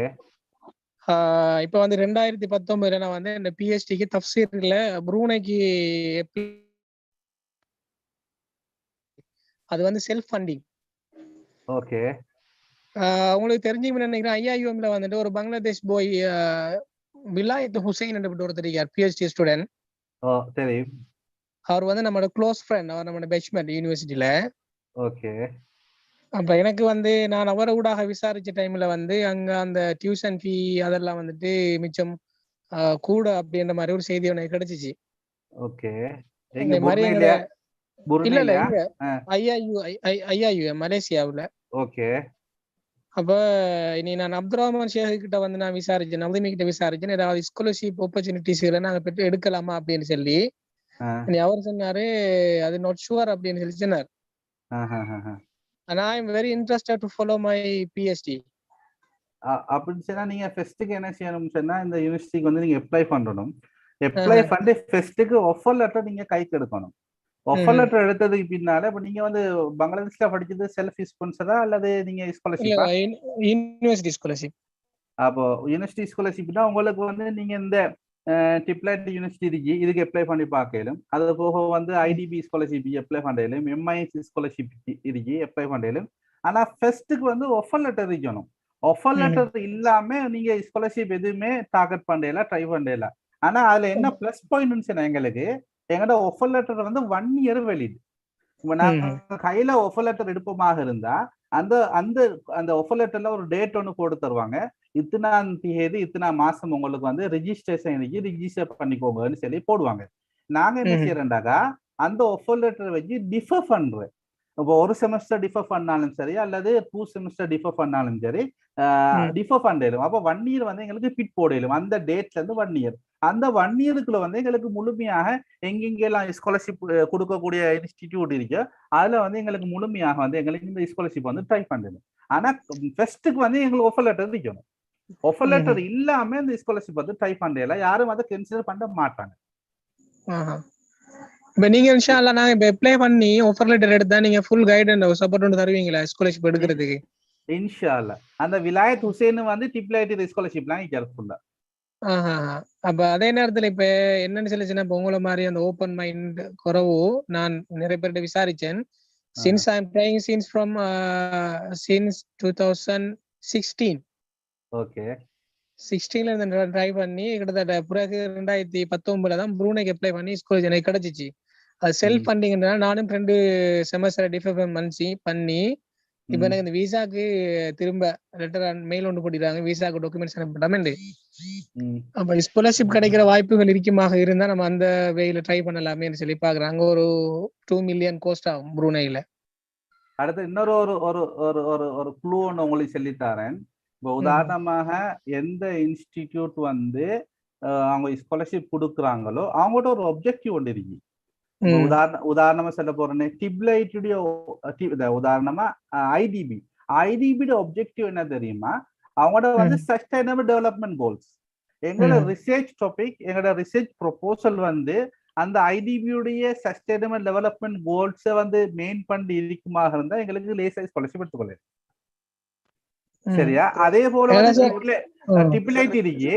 இப்ப வந்து 2019 நான் வந்து இந்த பிஹெச்டிக்கு தஃப்சீர்ல புரூனைக்கு அது வந்து செல்ஃப் ஃபண்டிங். ஓகே. உங்களுக்கு தெரிஞ்சுக்கணும்னு நினைக்கிறேன், ஐஐஎம்ல வந்துட்டு ஒரு பங்களாதேஷ் போய் விலாயத் ஹுசைன் என்று ஒருத்தர் இருக்கார், பிஹெச்டி ஸ்டூடெண்ட். ஓ தெரியும். அவர் வந்து நம்மளோட க்ளோஸ் ஃப்ரெண்ட், அவர் நம்மளோட பெச்மேட் யூனிவர்சிட்டியில. ஓகே. அப்ப எனக்கு வந்து நான் அவரை ஊடாக விசாரிச்ச டைம்ல வந்து அங்க அந்த டியூஷன் ஃபீ அதெல்லாம் வந்துட்டு மிச்சம் கூட அப்படின்ற மாதிரி ஒரு செய்தி எனக்கு கிடைச்சிச்சு. ஓகே. இந்த மாதிரி எங்கட இல்ல புருனேலியா? இங்க ஐஐயு மலேசியாவுல. ஓகே. அப்ப இனி நான் அப்துல் ரஹ்மான் ஷேக் கிட்ட வந்து நான் விசாரிச்சேன், நவதீமி கிட்ட விசாரிச்சேன், ஏதாவது ஸ்காலர்ஷிப் ஆப்பர்ச்சுனிட்டிஸ் நாங்க பெற்று எடுக்கலாமா அப்படின்னு சொல்லி. அவர் சொன்னாரு அது நாட் ஷுவர் அப்படின்னு சொல்லி சொன்னார். I am very interested to follow my PhD. அப்படின்னு சொன்னா நீங்க ஃபெஸ்ட்டுக்கு என்ன செய்யணும்னு சொன்னா இந்த யூனிவர்சிட்டிக்கு வந்து நீங்க அப்ளை பண்ணணும். அப்ளை பண்ணி ஃபெஸ்ட்டுக்கு ஆஃபர் லெட்டர் நீங்க கைக்கு எடுக்கணும். ஆஃபர் லெட்டர் எடுத்ததுக்கு பின்னால இப்ப நீங்க வந்து பங்களாதேஷ்ல படிச்சது செல்ஃப் ஸ்பான்சரா அல்லது நீங்க ஸ்காலர்ஷிப்பா? University scholarship. அப்போ யூனிவர்சிட்டி ஸ்காலர்ஷிப்னா உங்களுக்கு வந்து நீங்க இந்த டிப்ளைட் யூனிவர்சிட்டி இருக்கு, இதுக்கு அப்ளை பண்ணி பார்க்கலும். அது போக வந்து ஐடிபி ஸ்காலர்ஷிப் அப்ளை பண்ணலும், எம்ஐஎஸ் ஸ்காலர்ஷிப் இருக்கு அப்ளை பண்ணலும். ஆனா ஃபர்ஸ்ட்டுக்கு வந்து ஆஃபர் லெட்டர் இருக்கணும். ஆஃபர் லெட்டர் இல்லாம நீங்க ஸ்காலர்ஷிப் எதுவுமே டார்கெட் பண்ணல, ட்ரை பண்ணல. ஆனா அதுல என்ன பிளஸ் பாயிண்ட்னு சொன்னா எங்களுக்கு எங்கட ஆஃபர் லெட்டர் வந்து 1 இயர் வெளியிடு. நாங்க கையில ஆஃபர் லெட்டர் எடுப்போமாக இருந்தா அந்த அந்த அந்த ஆஃபர் லெட்டர்ல ஒரு டேட் ஒன்று போட்டு தருவாங்க. இத்தனாம் தேதி இத்தனா மாசம் உங்களுக்கு வந்து ரெஜிஸ்ட்ரேஷன் ரிஜிஸ்டர் பண்ணிக்கோங்கன்னு சொல்லி போடுவாங்க. நாங்க என்ன செய்யறோம்டாக்கா அந்த ஆஃபர் லெட்டர் வச்சு டிஃபர் பண்றேன். இப்போ ஒரு செமஸ்டர் டிஃபர் பண்ணாலும் சரி அல்லது 2 செமஸ்டர் டிஃபர் பண்ணாலும் சரி டிஃபர் பண்ணலும். அப்போ 1 இயர் வந்து எங்களுக்கு பிட் போடலும். அந்த டேட்ல இருந்து 1 இயர். அந்த 1 இயருக்குள்ள வந்து எங்களுக்கு முழுமையாக எங்கெங்கெல்லாம் ஸ்காலர்ஷிப் கொடுக்கக்கூடிய இன்ஸ்டிடியூட் இருக்கு அதுல வந்து எங்களுக்கு முழுமையாக வந்து எங்களுக்கு இந்த ஸ்காலர்ஷிப் வந்து ட்ரை பண்ணணும். ஆனா ஃபர்ஸ்ட்டுக்கு வந்து எங்களுக்கு ஆஃபர் லெட்டர் இருக்கணும். ஆஃபர் லெட்டர் இல்லாம இந்த ஸ்காலர்ஷிப் வந்து ட்ரை பண்ணல, யாரும் அதை கன்சிடர் பண்ண மாட்டாங்க. இப்ப நீங்க இன்ஷா அல்லாஹ் நான் இப்ப அப்ளை பண்ணி ஆஃபர் லெட்டர் எடுத்தா நீங்க ஃபுல் கைட் அண்ட் சப்போர்ட் ஒன்று தருவீங்களா ஸ்காலர்ஷிப் எடுக்கிறதுக்கு? இன்ஷா அல்லாஹ். அந்த விலாயத் ஹுசைன் வந்து டிப்ளைட் ஸ்காலர்ஷிப்லாம் கேர்ஃபுல்லா. அப்ப அதே நேரத்துல இப்ப என்னன்னு சொல்லிச்சுன்னா இப்ப உங்களை மாதிரி அந்த ஓப்பன் மைண்ட் குறவு நான் நிறைய பேர்கிட்ட விசாரிச்சேன். Since I am trying since 2016. Okay. 16ல இருந்து ட்ரை பண்ணி கிட்டத்தட்ட பிறகு 2019 தான் ப்ரூனேக்கு அப்ளை பண்ணி ஸ்காலர்ஷிப் எனக்கு கிடைச்சிச்சு. அது செல்ஃப் ஃபண்டிங்னால நானும் 2 செமஸ்டர் டிஃபர் பண்ணி இப்ப எனக்கு இந்த விசாக்கு திரும்ப லெட்டர் மெயில் ஒன்று போட்டிருக்காங்க, விசாக்கு டாக்குமெண்ட்ஸ் அனுப்பிட்டாமே. அப்ப ஸ்காலர்ஷிப் கிடைக்கிற வாய்ப்புகள் இருக்குமாக இருந்தா நம்ம அந்த வேல ட்ரை பண்ணலாமே சொல்லி பாக்குறாங்க. ஒரு 2 மில்லியன் கோஸ்ட் ஆகும் ப்ரூனேல. அடுத்து இன்னொரு ஒரு ஒரு ஒரு ஒரு ஒரு க்ளூ ஒன்று உங்களுக்கு சொல்லித்தாரேன். இப்போ உதாரணமாக எந்த இன்ஸ்டிடியூட் வந்து அவங்க ஸ்காலர்ஷிப் கொடுக்குறாங்களோ அவங்கள்ட்ட ஒரு ஒப்ஜெக்டிவ் ஒன்று இருக்கு. உதாரணமா சொல்ல போறேன்னு டிப்ளைட்டுடைய உதாரணமா ஐடிபியோட ஒப்ஜெக்டிவ் என்ன தெரியுமா? அவங்களோட வந்து சஸ்டைனபிள் டெவலப்மெண்ட் கோல்ஸ். எங்களோட ரிசர்ச் டாபிக் எங்களோட ரிசர்ச் ப்ரொபோசல் வந்து அந்த ஐடிபியுடைய சஸ்டைனபிள் டெவலப்மெண்ட் கோல்ஸை வந்து மெயின் பண்ணி இருக்குமாக இருந்தா எங்களுக்கு லேசா ஸ்காலர்ஷிப் எடுத்துக்கொள்ள. சரியா? அதே போல டிப்ளைட் இருக்கு.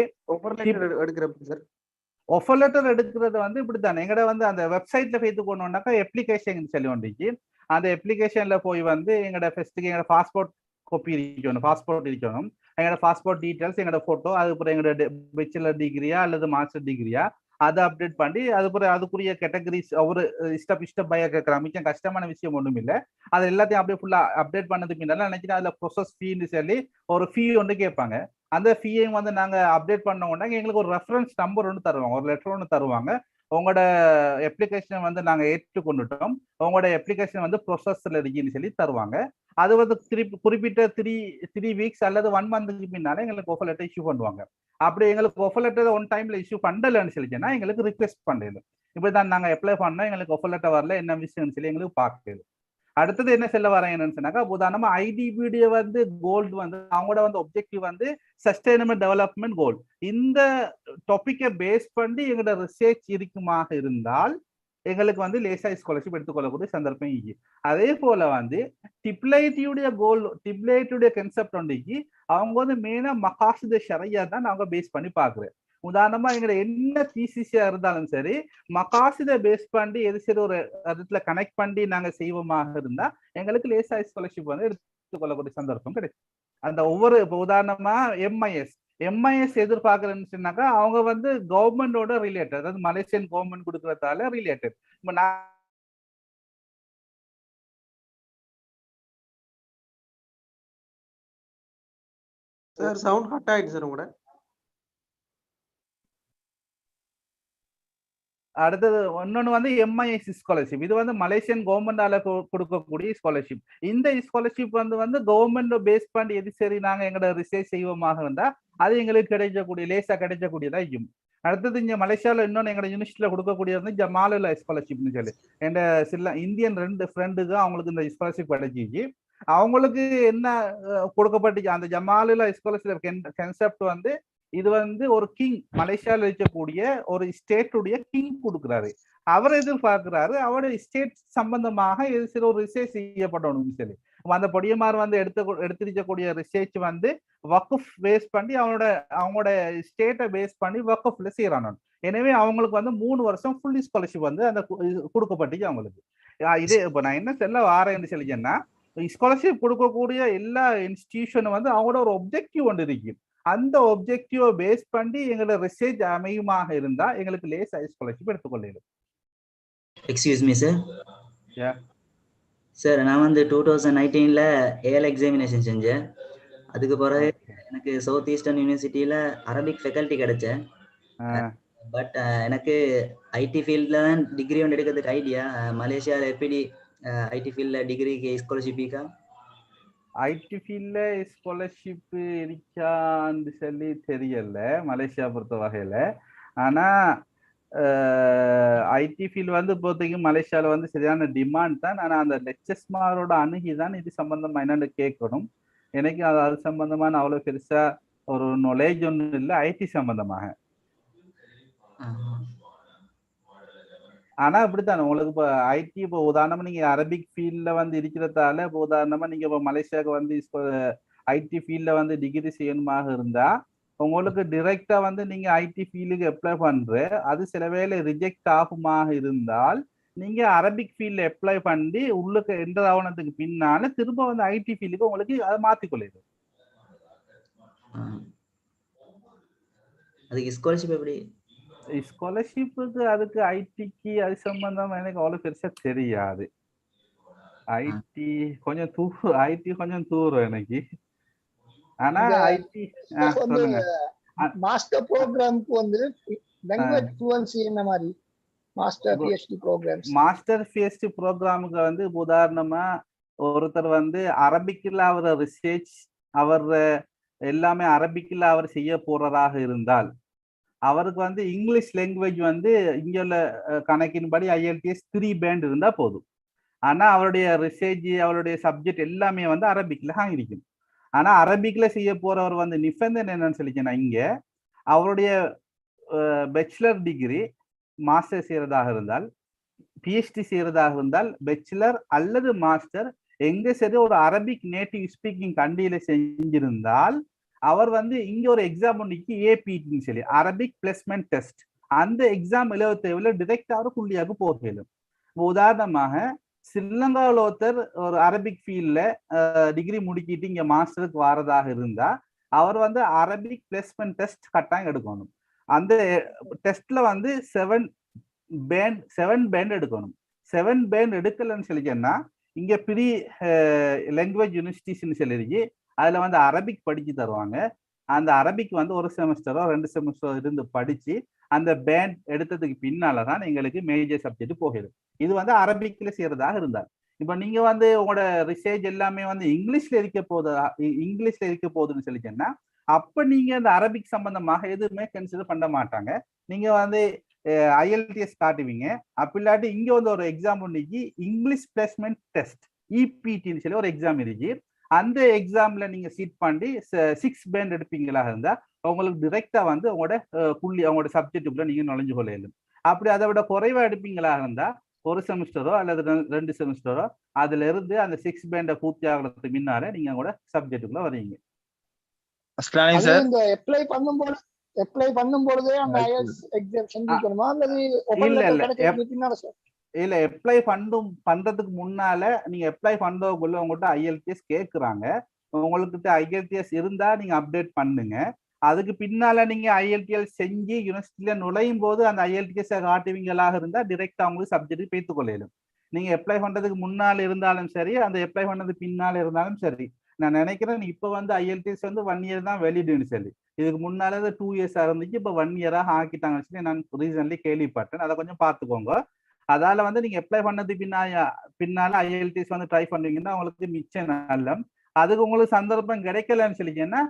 ஆஃபர் லெட்டர் எடுக்கிறது வந்து இப்படித்தானே எங்கட வந்து அந்த வெப்சைட்ல போய் கொண்டோம்னாக்கா அப்ளிகேஷன் சொல்லி வந்துச்சு. அந்த அப்ளிகேஷன்ல போய் வந்து எங்கட ஃபர்ஸ்ட்டுக்கு எங்களோட பாஸ்போர்ட் காப்பி இருக்கணும், பாஸ்போர்ட் இருக்கணும், எங்களோட பாஸ்போர்ட் டீட்டெயில்ஸ், எங்களோட போட்டோ, அதுக்கப்புறம் எங்களோட பேச்சுலர் டிகிரியா அல்லது மாஸ்டர் டிகிரியா அதை அப்டேட் பண்ணி அதுக்கப்புறம் அதுக்குரிய கேட்டகரிஸ் ஒரு ஸ்டெப் பையா கேட்கலாம். மிச்சம் கஷ்டமான விஷயம் ஒன்றும் இல்லை. அது எல்லாத்தையும் அப்படியே ஃபுல்லா அப்டேட் பண்ணதுக்கு பின்னால நினைக்கிறேன் அதுல ப்ரொசஸ் ஃபீன்னு சொல்லி ஒரு ஃபீ ஒன்று கேட்பாங்க. அந்த ஃபீயையும் வந்து நாங்க அப்டேட் பண்ண உடனே எங்களுக்கு ஒரு ரெஃபரன்ஸ் நம்பர் ஒன்று தருவாங்க, ஒரு லெட்டர் ஒன்று தருவாங்க. உங்களோட அப்ளிகேஷன் வந்து நாங்க ஏற்றுக்கொண்டுட்டோம், உங்களோட அப்ளிகேஷன் வந்து ப்ரொசஸ்ல இருக்குன்னு சொல்லி தருவாங்க. அது வந்து குறிப்பிட்ட 3 வீக்ஸ் அல்லது 1 மந்த்துக்கு பின்னால எங்களுக்கு ஆஃபர் லெட்டர் இஷ்யூ பண்ணுவாங்க. அப்படி எங்களுக்கு ஆஃபர் லெட்டர் ஒன் டைம்ல இஷ்யூ பண்ணலன்னு சொல்லிச்சுன்னா எங்களுக்கு ரிக்வெஸ்ட் பண்ணல. இப்படிதான் நாங்க அப்ளை பண்ணோம், எங்களுக்கு ஆஃபர் லெட்டர் வரல, என்ன விஷயம்னு சொல்லி எங்களுக்கு பார்க்கல. அடுத்தது என்ன சொல்ல வரேன் என்னன்னு சொன்னாக்கா, உதாரணமா ஐடிபியுடைய வந்து கோல்டு வந்து அவங்களோட வந்து ஒப்ஜெக்டிவ் வந்து சஸ்டைனபிள் டெவலப்மெண்ட் கோல். இந்த டாபிக்கை பேஸ் பண்ணி எங்களோட ரிசர்ச் இருக்குமாக இருந்தால் எங்களுக்கு வந்து லேசா ஸ்காலர்ஷிப் எடுத்துக்கொள்ளக்கூடிய சந்தர்ப்பம் இருக்கு. அதே போல வந்து டிப்ளைட்டுடைய கோல், டிப்ளைட்டுடைய கன்செப்ட் ஒன்றைக்கு அவங்க வந்து மெயினா மகாசித ஷரையா தான் அவங்க பேஸ் பண்ணி பாக்குறேன். உதாரணமா எங்களை என்ன பிசிசியா இருந்தாலும் சரி மகாசிதை பேஸ் பண்ணி எது சரி ஒரு இடத்துல கனெக்ட் பண்ணி நாங்க செய்வோமாக இருந்தா எங்களுக்கு லேசா ஸ்காலர்ஷிப் வந்து எடுத்துக்கொள்ளக்கூடிய சந்தர்ப்பம் கிடைக்கும். அந்த ஒவ்வொரு உதாரணமா எம்ஐஎஸ் எதிர்பார்க்கறேன்னு சொன்னாக்கா அவங்க வந்து கவர்மெண்டோட ரிலேட்டட், அதாவது மலேசியன் கவர்மெண்ட் கொடுக்கறதால ரிலேட்டட். இப்ப நான் சார் சவுண்ட் கட் ஆயிடுச்சு சார் உங்களோட. அடுத்தது இன்னொன்னு வந்து எம்ஐஎஸ் ஸ்காலர்ஷிப். இது வந்து மலேசியன் கவர்மெண்டால கொடுக்கக்கூடிய ஸ்காலர்ஷிப். இந்த ஸ்காலர்ஷிப் வந்து கவர்மெண்ட் பேஸ் பண்ணி எது சரி நாங்க எங்களோட ரிசர்ச் செய்வோமாக இருந்தா அது எங்களுக்கு கிடைக்கக்கூடிய லேசா கிடைக்கக்கூடியதா இருக்கும். அடுத்தது இங்க மலேசியால இன்னொன்னு எங்களோட யூனிவர்சிட்டியில கொடுக்கக்கூடியது வந்து ஜமாலுல்லா ஸ்காலர்ஷிப்னு சொல்லி எங்க சில இந்தியன் 2 ஃப்ரெண்டுக்கு அவங்களுக்கு இந்த ஸ்காலர்ஷிப் கிடைச்சிச்சு. அவங்களுக்கு என்ன கொடுக்கப்பட்டுச்சு அந்த ஜமாலுல்லா ஸ்காலர்ஷிப் கன்செப்ட் வந்து இது வந்து ஒரு கிங் மலேசியாவில் இருக்கக்கூடிய ஒரு ஸ்டேட்டுடைய கிங் கொடுக்குறாரு. அவர் எதிர்பார்க்கிறாரு அவருடைய ஸ்டேட் சம்பந்தமாக சில ஒரு ரிசர்ச் செய்யப்படணும்னு சொல்லி. அந்த பொடியமார் வந்து எடுத்திருக்கக்கூடிய ரிசர்ச் வந்து வக்குஃப் பேஸ் பண்ணி அவங்களோட ஸ்டேட்டை பேஸ் பண்ணி வக்குஃப்ல செய்யறானு. எனவே அவங்களுக்கு வந்து 3 வருஷம் ஃபுல் ஸ்காலர்ஷிப் வந்து அந்த கொடுக்கப்பட்டுச்சு அவங்களுக்கு. இதே இப்ப நான் என்ன சொல்ல வாரேன்னு சொல்லிச்சேன்னா ஸ்காலர்ஷிப் கொடுக்கக்கூடிய எல்லா இன்ஸ்டிடியூஷனும் வந்து அவங்களோட ஒரு ஒப்ஜெக்டிவ் ஒன்று இருக்கு. அந்த ஒப்ஜெக்டிவ் பேஸ் பண்ணி எங்களோட ரிசர்ச் அமையுமாக இருந்தா எங்களுக்கு லேஸ் ஸ்காலர்ஷிப் எடுத்துக்கொள்ளும். Excuse me sir. Yeah sir, நான் வந்து 2019ல ஏஎல் எக்ஸாமினேஷன் செஞ்சேன். அதுக்கு பிறகு எனக்கு சவுத் ஈஸ்டர்ன் யூனிவர்சிட்டியில அரபிக் ஃபேக்கல்ட்டி கிடைச்சேன். பட் எனக்கு ஐடி ஃபீல்ட்ல தான் டிகிரி ஒன்று எடுக்கிறதுக்கு ஐடியா. மலேசியாவில் எப்படி ஐடி ஃபீல்ட்ல டிகிரிக்கு ஸ்காலர்ஷிப் இருக்கா? ஐடி ஃபீல்ட்ல ஸ்காலர்ஷிப் இருக்கான்னு சொல்லி தெரியல மலேசியா பொறுத்த வகையில. ஆனா ஐடி ஃபீல்டு வந்து இப்போதைக்கு மலேசியாவில் வந்து சரியான டிமாண்ட் தான். ஆனால் அந்த லெக்சர்ஸ்மாரோட அணுகிதான் இது சம்பந்தமா என்னன்னு கேட்கணும். எனக்கு அது சம்பந்தமான அவ்வளோ பெருசா ஒரு நாலேஜ் ஒன்றும் இல்லை ஐடி சம்பந்தமாக. ஆனா இப்படித்தான் உங்களுக்கு இப்போ ஐடி இப்போ உதாரணமா நீங்க அரபிக் ஃபீல்ட்ல வந்து இருக்கிறதால இப்போ உதாரணமா நீங்க இப்போ மலேசியாவுக்கு வந்து ஐடி ஃபீல்ட்ல வந்து டிகிரி செய்யணுமாக இருந்தா உங்களுக்கு டிரெக்டா வந்து நீங்க ஐடி ஃபீல்டுக்கு அப்ளை பண்ற அது சில வேளை ரிஜெக்ட் ஆகுமாக இருந்தால் நீங்க அரபிக் ஃபீல்ட்ல அப்ளை பண்ணி உள்ளுக்கு என்டர் ஆவணத்துக்கு பின்னால திரும்ப வந்து ஐடி ஃபீல்டுக்கு உங்களுக்கு அதை மாத்திக்கொள்ளுது. அதுக்கு ஸ்காலர்ஷிப் எப்படி? ஸ்காலர்ஷிப்புக்கு அதுக்கு ஐடிக்கு அது சம்பந்தம் எனக்கு அவ்வளவு பெருசா தெரியாது. ஐடி கொஞ்சம் தூரம் எனக்கு. ஆனா ஐடி சொல்லுங்க. மாஸ்டர் ப்ரோக்ராம்க்கு வந்து லாங்குவேஜ் ஃப்ளூயன்சி என்ன மாதிரி master PhD programs? Master PhD ப்ரோக்ராமுக்கு வந்து உதாரணமா ஒருத்தர் வந்து அரபிக்ல அவர் ரிசர்ச் அவர் எல்லாமே அரபிக்ல அவர் செய்ய போறதாக இருந்தால் அவருக்கு வந்து இங்கிலீஷ் லாங்குவேஜ் வந்து இங்க உள்ள கணக்கின்படி IELTS 3 பேண்ட் இருந்தா போதும். ஆனா அவருடைய ரிசர்ச் அவருடைய சப்ஜெக்ட் எல்லாமே வந்து அரபிக்ல இருக்கும். ஆனா அரபிக்ல செய்ய போறவர் வந்து நிபந்தனை என்னன்னு சொல்லிச்சேன்னா இங்க அவருடைய பேச்சுலர் டிகிரி மாஸ்டர் செய்யறதாக இருந்தால் பிஹெச்டி செய்யறதாக இருந்தால் பேச்சுலர் அல்லது மாஸ்டர் எங்க சரி ஒரு அரபிக் நேட்டிவ் ஸ்பீக்கிங் கண்ட்ரியில செஞ்சிருந்தால் அவர் வந்து இங்க ஒரு எக்ஸாம் ஒன்றைக்கு ஏபிடின்னு சொல்லி அரபிக் பிளேஸ்மெண்ட் டெஸ்ட் அந்த எக்ஸாம் எழுத தேவையில்ல டிரெக்டா அவர் புள்ளியாக போகலும். உதாரணமாக ஸ்ரீலங்காவில் ஒருத்தர் ஒரு அரபிக் ஃபீல்ட்ல டிகிரி முடிக்கிட்டு இங்க மாஸ்டருக்கு வாரதாக இருந்தா அவர் வந்து அரபிக் பிளேஸ்மெண்ட் டெஸ்ட் கட்டாயம் எடுக்கணும். அந்த டெஸ்ட்ல வந்து 7 பேண்ட் எடுக்கணும். 7 பேண்ட் எடுக்கலன்னு சொல்லிச்சேன்னா இங்க ப்ரீ லாங்குவேஜ் யூனிவர்சிட்டிஸ்ன்னு சொல்லிருக்கு. அதுல வந்து அரபிக் படிச்சு தருவாங்க. அந்த அரபிக் வந்து ஒரு செமஸ்டரோ 2 செமஸ்டரோ இருந்து படிச்சு அந்த பேண்ட் எடுத்ததுக்கு பின்னாலதான் எங்களுக்கு மேஜர் சப்ஜெக்ட் போகிடும். இது வந்து அரபிக்ல செய்யறதாக இருந்தால் இப்ப நீங்க வந்து உங்களோட ரிசர்ச் எல்லாமே வந்து இங்கிலீஷ்ல இருக்க போகுதுன்னு சொல்லிச்சேன்னா அப்ப நீங்க அந்த அரபிக் சம்பந்தமாக எதுவுமே கன்சிடர் பண்ண மாட்டாங்க. நீங்க வந்து IELTS காட்டுவீங்க. அப்படி இல்லாட்டி இங்க வந்து ஒரு எக்ஸாம் ஒன்றைக்கு இங்கிலீஷ் பிளேஸ்மெண்ட் டெஸ்ட் EPTன்னு சொல்லி ஒரு எக்ஸாம் இருக்கு. அந்த எக்ஸாம்ல நீங்க சீட் பண்ணி 6 பேண்ட் எடுப்பீங்களா இருந்தா உங்களுக்கு டிரெக்டா வந்து அவங்களோட சப்ஜெக்டுக்குள்ள நீங்க நுழைஞ்சு கொள்ளையிலும். அப்படி அதை விட குறைவா எடுப்பீங்களா இருந்தா ஒரு செமஸ்டரோ அல்லது 2 செமஸ்டரோ அதுல இருந்து அந்த 6 பேண்டை பூர்த்தி ஆகிறதுக்கு முன்னால நீங்க கூட சப்ஜெக்டுக்குள்ள வரீங்க. இந்த அப்ளை பண்ணும்போது அப்ளை பண்ணும் பொழுதே அந்த IELTS எக்ஸாம் செஞ்சுக்கணுமா அல்லது offer இல்ல, letter இல்ல. கிடைச்சதுக்கு பின்னால சார்? இல்ல அப்ளை பண்றதுக்கு முன்னால நீங்க அப்ளை பண்றதுக்குள்ள உங்கள்கிட்ட IELTS கேக்குறாங்க. உங்கள்கிட்ட IELTS இருந்தா நீங்க அப்டேட் பண்ணுங்க. அதுக்கு பின்னால நீங்க IELTS செஞ்சு யூனிவர்சிட்டியில நுழையும் போது அந்த IELTS காட்டுவீங்களாக இருந்தா டிரெக்டா உங்களுக்கு சப்ஜெக்ட் பேத்துக் கொள்ளையிலும். நீங்க அப்ளை பண்றதுக்கு முன்னால இருந்தாலும் சரி, அந்த அப்ளை பண்ணது பின்னால இருந்தாலும் சரி. நான் நினைக்கிறேன் இப்ப வந்து IELTS வந்து 1 year தான் வேலிடுன்னு சொல்லி. இதுக்கு முன்னால 2 years இருந்துச்சு, இப்ப 1 year ஆக்கிட்டாங்கன்னு சொல்லி நான் ரீசன்ட்லி கேள்விப்பட்டேன். அதை கொஞ்சம் பார்த்துக்கோங்க. அதால வந்து நீங்க அப்ளை பண்ணது பின்னால IELTS வந்து ட்ரை பண்ணுவீங்கன்னா உங்களுக்கு மிச்சம் நல்ல. அதுக்கு உங்களுக்கு சந்தர்ப்பம் கிடைக்கலன்னு சொல்லிங்கன்னா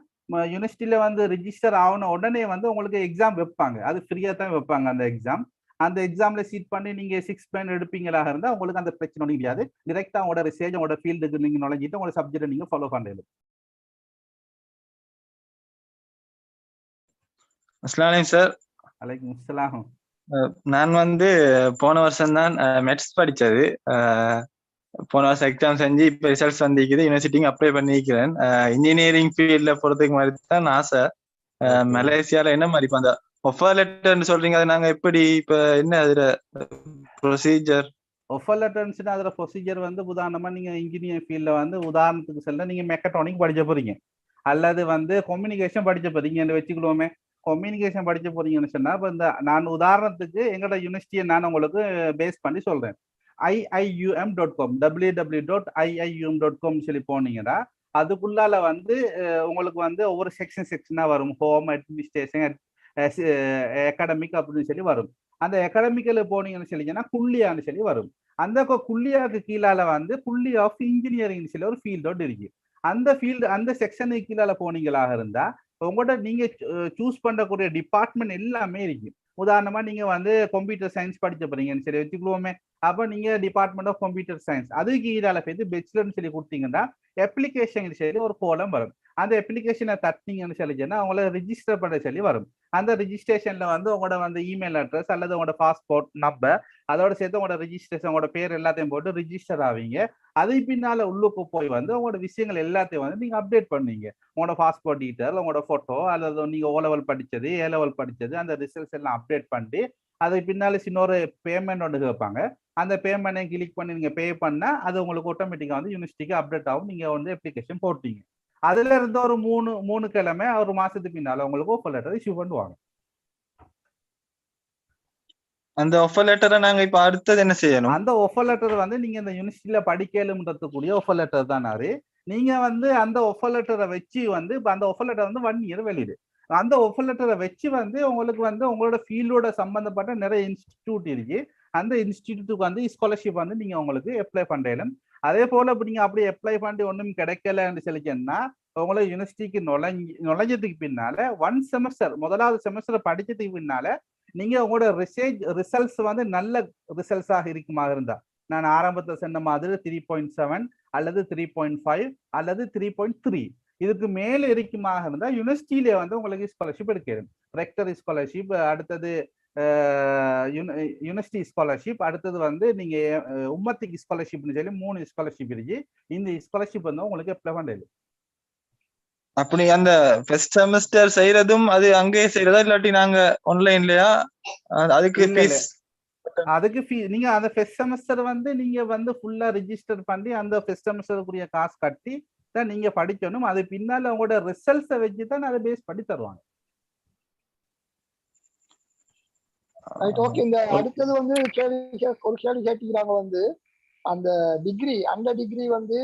யூனிவர்சிட்டியில வந்து ரிஜிஸ்டர் ஆகணும் உடனே வந்து உங்களுக்கு எக்ஸாம் வைப்பாங்க. அது ஃப்ரீயா தான் வைப்பாங்க அந்த எக்ஸாம். அந்த எக்ஸாம்ல சீட் பண்ணி நீங்க 6 பாயிண்ட் எடுப்பீங்களாக இருந்தா உங்களுக்கு அந்த பிரச்சனை ஒன்றும் கிடையாது. டிரெக்டா உங்களோட ரிசர்ச் உங்களோட ஃபீல்டுக்கு நீங்க நுழைஞ்சிட்டு உங்களோட சப்ஜெக்டை நீங்க ஃபாலோ பண்ணலாம். அஸ்ஸலாமு அலைக்கும் சார். அலைக்கும் அஸ்ஸலாம். நான் வந்து போன வருஷம் தான் மெட்ஸ் படிச்சது. போன வருஷம் எக்ஸாம் செஞ்சு இப்ப ரிசல்ட்ஸ் வந்திருக்குது. யூனிவர்சிட்டிக்கு அப்ளை பண்ணிக்கிறேன். இன்ஜினியரிங் ஃபீல்ட்ல போறதுக்கு மாதிரி தான் ஆசை. மலேசியால என்ன மாதிரி இப்ப அந்த ஆஃபர் லெட்டர்னு சொல்றீங்க, அது நாங்க எப்படி இப்ப என்ன அதுல ப்ரொசீஜர்? ஆஃபர் லெட்டர்ஸ்னா அதுல ப்ரொசீஜர் வந்து உதாரணமா நீங்க இன்ஜினியரிங் ஃபீல்ட்ல வந்து உதாரணத்துக்கு சொல்ல நீங்க மெக்கட்ரானிக் படிச்ச போறீங்க அல்லது வந்து கம்யூனிகேஷன் படிச்ச போறீங்கன்னு வச்சுக்கிடுவோமே. கம்யூனிகேஷன் படிச்ச போறீங்கன்னு சொன்னா இப்ப இந்த நான் உதாரணத்துக்கு எங்களோட யூனிவர்சிட்டியை நான் உங்களுக்கு பேஸ் பண்ணி சொல்றேன். iium.com www.iium.com சொல்லி போனீங்கன்னா அதுக்குள்ளால வந்து உங்களுக்கு வந்து ஒவ்வொரு செக்ஷனா வரும். ஹோம், அட்மினிஸ்ட்ரேஷன், அகாடமிக் அப்படின்னு சொல்லி வரும். அந்த அகாடமிக்கல போனீங்கன்னு சொல்லிங்கன்னா குள்ளியான்னு சொல்லி வரும். அந்த குள்ளியாவுக்கு கீழால வந்து குள்ளி ஆஃப் இன்ஜினியரிங் சொல்லி ஒரு ஃபீல்டோட இருக்கு. அந்த ஃபீல்டு அந்த செக்ஷனுக்கு கீழால போனீங்களாக இருந்தா உங்கள்கிட்ட நீங்க சூஸ் பண்ணக்கூடிய டிபார்ட்மெண்ட் எல்லாமே இருக்கு. உதாரணமா நீங்க வந்து கம்ப்யூட்டர் சயின்ஸ் படிச்ச போறீங்கன்னு சொல்லி வச்சுக்குவோமே. அப்ப நீங்க டிபார்ட்மெண்ட் ஆஃப் கம்ப்யூட்டர் சயின்ஸ் அதுக்கு கீழால போயிட்டு பெச்சுலர்னு சொல்லி கொடுத்தீங்கன்னா அப்ளிகேஷன் சொல்லி ஒரு கோலம் வரும். அந்த அப்ளிகேஷனை தட்டினீங்கன்னு சொல்லிச்சுன்னா அவங்கள ரிஜிஸ்டர் பண்ண சொல்லி வரும். அந்த ரிஜிஸ்ட்ரேஷன்ல வந்து உங்களோட வந்து இமெயில் அட்ரஸ் அல்லது உங்களோட பாஸ்போர்ட் நம்பர் அதோட சேர்த்து உங்களோட ரிஜிஸ்ட்ரேஷன் உங்களோட பேர் எல்லாத்தையும் போட்டு ரிஜிஸ்டர் ஆவீங்க. அது பின்னால உள்ளுக்கு போய் வந்து உங்களோட விஷயங்கள் எல்லாத்தையும் வந்து நீங்க அப்டேட் பண்ணீங்க. உங்களோட பாஸ்போர்ட் டீட்டெயில், உங்களோட போட்டோ அல்லது நீங்க O level படிச்சது, A level படிச்சது, அந்த ரிசல்ட்ஸ் எல்லாம் அப்டேட் பண்ணி அதுக்கு பின்னால இன்னொரு பேமெண்ட் ஒன்று கேட்பாங்க. அந்த பேமெண்ட்டை கிளிக் பண்ணி நீங்க பே பண்ணா அது உங்களுக்கு ஆட்டோமேட்டிக்கா வந்து யூனிவர்சிட்டிக்கு அப்டேட் ஆகும். நீங்க வந்து அப்ளிகேஷன் போட்டீங்க. அதுல இருந்து ஒரு மூணு கிழமை ஒரு மாசத்துக்கு பின்னால உங்களுக்கு ஆஃபர் லெட்டர் இஷ்யூ பண்ணுவாங்க. அந்த ஆஃபர் லெட்டரை நாங்க இப்ப அடுத்தது என்ன செய்யணும்? அந்த ஆஃபர் லெட்டர் வந்து நீங்க இந்த யூனிவர்சிட்டியில படிக்கலும்ன்றதுக்கூடிய ஆஃபர் லெட்டர் தானாரு. நீங்க வந்து அந்த ஆஃபர் லெட்டரை வச்சு வந்து இப்ப அந்த ஆஃபர் லெட்டர் வந்து 1 year வெளியிடு. அந்த ஆஃபர் லெட்டரை வச்சு வந்து உங்களுக்கு வந்து உங்களோட ஃபீல்டோட சம்பந்தப்பட்ட நிறைய இன்ஸ்டிடியூட் இருக்கு. அந்த இன்ஸ்டிடியூட்டுக்கு வந்து ஸ்காலர்ஷிப் வந்து நீங்க உங்களுக்கு அப்ளை பண்ணலாம். அதே போல இப்ப நீங்க அப்படி அப்ளை பண்ணி ஒன்றும் கிடைக்கலன்னு சொல்லிச்சேன்னா உங்களை யூனிவர்சிட்டிக்கு நுழைஞ்சதுக்கு பின்னால 1 செமஸ்டர் முதலாவது செமஸ்டர் படிச்சதுக்கு பின்னால நீங்க உங்களோட ரிசல்ட்ஸ் வந்து நல்ல ரிசல்ட்ஸாக இருக்குமா இருந்தா நான் ஆரம்பத்தில் சொன்ன மாதிரி 3.7 அல்லது 3.5 அல்லது 3.3 இதுக்கு மேல இருக்குமாக இருந்தா யூனிவர்சிட்டியில வந்து உங்களுக்கு ஸ்காலர்ஷிப் எடுக்கணும். ரெக்டர் ஸ்காலர்ஷிப், அடுத்தது யூனிவர்சிட்டி ஸ்காலர்ஷிப், அடுத்தது வந்து நீங்க உம்மத்திக்கு ஸ்காலர்ஷிப்னு சொல்லி 3 ஸ்காலர்ஷிப் இருக்கு. இந்த ஸ்காலர்ஷிப் வந்து உங்களுக்கு அப்ளை பண்ணது. அப்படி அந்த ஃபர்ஸ்ட் செமஸ்டர் செய்யறதும் அது அங்கேயே செய்யறதா இல்லாட்டி நாங்க ஆன்லைன்லயா? அதுக்கு நீங்க அந்த ஃபர்ஸ்ட் செமஸ்டர் வந்து நீங்க வந்து ஃபுல்லா ரெஜிஸ்டர் பண்ணி அந்த ஃபர்ஸ்ட் செமஸ்டருக்குரிய காசு கட்டி தான் நீங்க படிக்கணும். அது பின்னால உங்களோட ரிசல்ட்ஸை வச்சு தான் அதை பேஸ் பண்ணி தருவாங்க. ஓகே. இந்த அடுத்தது வந்து ஒரு கேள்வி கேட்டுக்கிறாங்க வந்து அந்த டிகிரி அந்த டிகிரி வந்து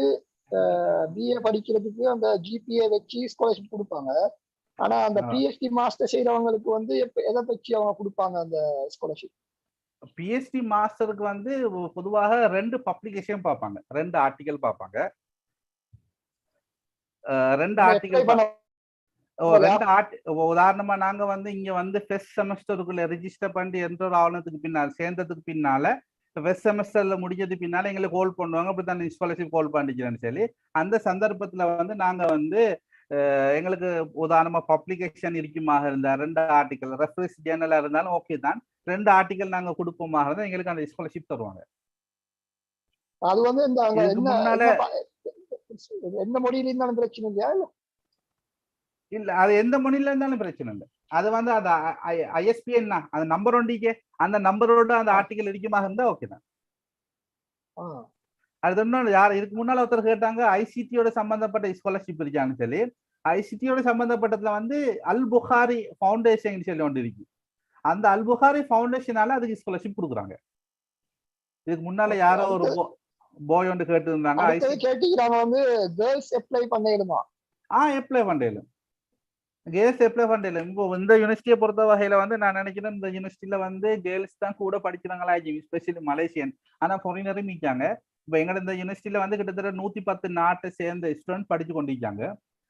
பிஏ படிக்கிறதுக்கு அந்த GPA வச்சு ஸ்காலர்ஷிப் கொடுப்பாங்க. ஆனா அந்த PhD மாஸ்டர் செய்யறவங்களுக்கு வந்து எதை வச்சு அவங்க கொடுப்பாங்க அந்த ஸ்காலர்ஷிப்? PhD மாஸ்டருக்கு வந்து பொதுவாக 2 பப்ளிகேஷன் பார்ப்பாங்க, 2 ஆர்டிகல் பார்ப்பாங்க. 2 ஆர்டிகல் உதாரணமா நாங்க வந்து இங்க வந்து ஃபர்ஸ்ட் செமஸ்டருக்குள்ள ரெஜிஸ்டர் பண்ணி என்ரோல் ஆனதுக்கு பின்னால் சேர்ந்ததுக்கு பின்னால ஃபர்ஸ்ட் செமஸ்டர்ல முடிஞ்சது பின்னால எங்களுக்கு கால் பண்ணுவாங்க. அப்படித்தான் ஸ்காலர்ஷிப் கால் பண்ணிக்கிறேன்னு சொல்லி அந்த சந்தர்ப்பத்துல வந்து நாங்க வந்து எங்களுக்கு உதாரணமா பப்ளிகேஷன் இருக்குமாக இருந்தா 2 ஆர்டிகல் ரெஃபரன்ஸ் ஜேர்னலா இருந்தாலும் ஓகே தான். 2 ஆர்டிகல் நாங்க கொடுப்போமாக இருந்தா எங்களுக்கு அந்த ஸ்காலர்ஷிப் தருவாங்க. அது வந்து எந்த மொழியில இருந்தாலும் பிரச்சனை இல்லையா? இல்ல அது எந்த மொழியில இருந்தாலும் பிரச்சனை இல்லை. அது வந்து அந்த ISBN அந்த நம்பர் ஒண்டிக்கே அந்த நம்பரோட அந்த ஆர்டிகல் இருக்குமா இருந்தா ஓகே தான். அது இன்னொன்று யார் இதுக்கு முன்னால ஒருத்தர் கேட்டாங்க ஐசிடியோட சம்பந்தப்பட்ட ஸ்காலர்ஷிப் இருக்கான்னு சொல்லி. ஐசிடியோட சம்பந்தப்பட்டதுல வந்து அல் புகாரி ஃபவுண்டேஷன் சொல்லி ஒன்று இருக்கு. அந்த அல் புகாரி ஃபவுண்டேஷனால அதுக்கு ஸ்காலர்ஷிப் கொடுக்குறாங்க. இதுக்கு முன்னால யாரோ ஒரு பாய் ஒன்று கேட்டு இருந்தாங்க. கேட்டீங்க வந்து கேர்ள்ஸ் அப்ளை பண்ணிடுமா? அப்ளை பண்ணல. கேர்ள்ஸ் அப்ளை பண்ணல. இப்போ இந்த யூனிவர்சிட்டியை பொறுத்த வகையில வந்து நான் நினைக்கிறேன் இந்த யூனிவர்சிட்டியில வந்து கேர்ள்ஸ் தான் கூட படிக்கிறாங்களா, எஸ்பெஷலி மலேசியன். ஆனா ஃபாரினரும் இருக்காங்க. இப்போ எங்க இந்த யூனிவர்சிட்டியில வந்து கிட்டத்தட்ட 110 நாட்டை சேர்ந்த ஸ்டூடெண்ட் படிச்சு கொண்டிருக்காங்க.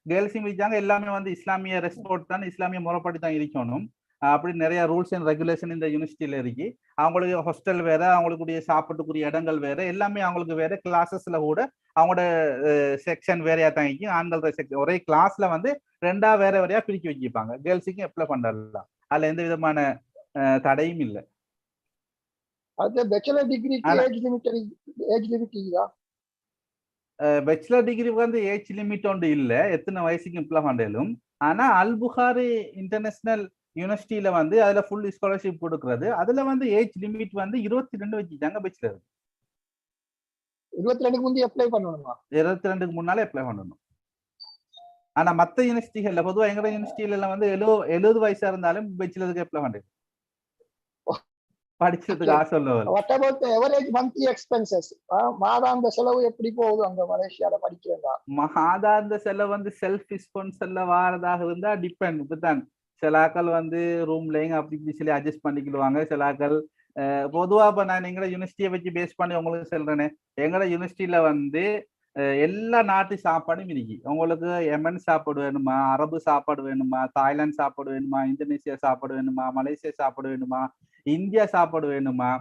கேர்ள்ஸும் இருக்காங்க. எல்லாமே வந்து இஸ்லாமிய ரெஸ்போர்ட் தான், இஸ்லாமிய முறைப்படி தான் இருக்கணும். அப்படி நிறைய ரூல்ஸ் அண்ட் ரெகுலேஷன் இந்த யூனிவர்சிட்டியில இருக்கு. அவங்களுக்கு ஹாஸ்டல் வேற, அவங்களுக்குரிய சாப்பிட்டுக்குரிய இடங்கள் வேற, எல்லாமே அவங்களுக்கு வேற. கிளாஸஸ்ல கூட அவங்களோட செக்ஷன் வேறையா தான் இருக்கு. ஆண்கள் செக்ஷன் ஒரே கிளாஸ்ல வந்து 2 வேற வேறையா பிரிச்சு வச்சுப்பாங்க. கேர்ள்ஸுக்கும் அப்ளை பண்ணலாம். அதுல எந்த விதமான தடையும் இல்லை. பேச்சுலர் டிகிரி வந்து ஏஜ் லிமிட் ஒன்று இல்லை, எத்தனை வயசுக்கு அப்ளை பண்ணலும். ஆனா அல் புகாரி இன்டர்நேஷனல் யூனிவர்சிட்டியில வந்து அதுல ஃபுல் ஸ்காலர்ஷிப் கொடுக்கறது. அதுல வந்து ஏஜ் லிமிட் வந்து 22 வச்சுட்டாங்க. பேச்சுலர் 22க்கு முந்தைய அப்ளை பண்ணணுமா? 22க்கு முன்னாலே அப்ளை பண்ணணும். ஆனா மத்த யூனிவர்சிட்டிகள்ல பொதுவா எங்க யூனிவர்சிட்டியில வந்து 70 வயசா இருந்தாலும் பேச்சுலருக்கு அப்ளை பண்ணணும். படிச்சதுக்கு ஆசை உள்ளவர். What about average monthly expenses? மாதாந்த செலவு எப்படி போகுது அங்க மலேசியால படிக்கிறதா? மாதாந்த செலவு வந்து செல்ஃப் ஸ்பான்சர்ல வாரதாக இருந்தா டிபெண்ட். இப்பதான் சிலாக்கள் வந்து ரூம்லையும் அப்படி இப்படி சொல்லி அட்ஜஸ்ட் பண்ணிக்கிடுவாங்க. சிலாக்கள் பொதுவா இப்ப நான் எங்கட யூனிவர்சிட்டியை வச்சு பேஸ் பண்ணி உங்களுக்கு சொல்றேனே, எங்கட யூனிவர்சிட்டியில வந்து எல்லா நாட்டு சாப்பாடும் இருக்கு. உங்களுக்கு யமன் சாப்பாடு வேணுமா, அரபு சாப்பாடு வேணுமா, தாய்லாந்து சாப்பாடு வேணுமா, இந்தோனேசியா சாப்பாடு வேணுமா, மலேசியா சாப்பாடு வேணுமா, இந்தியா சாப்பாடு வேணுமா,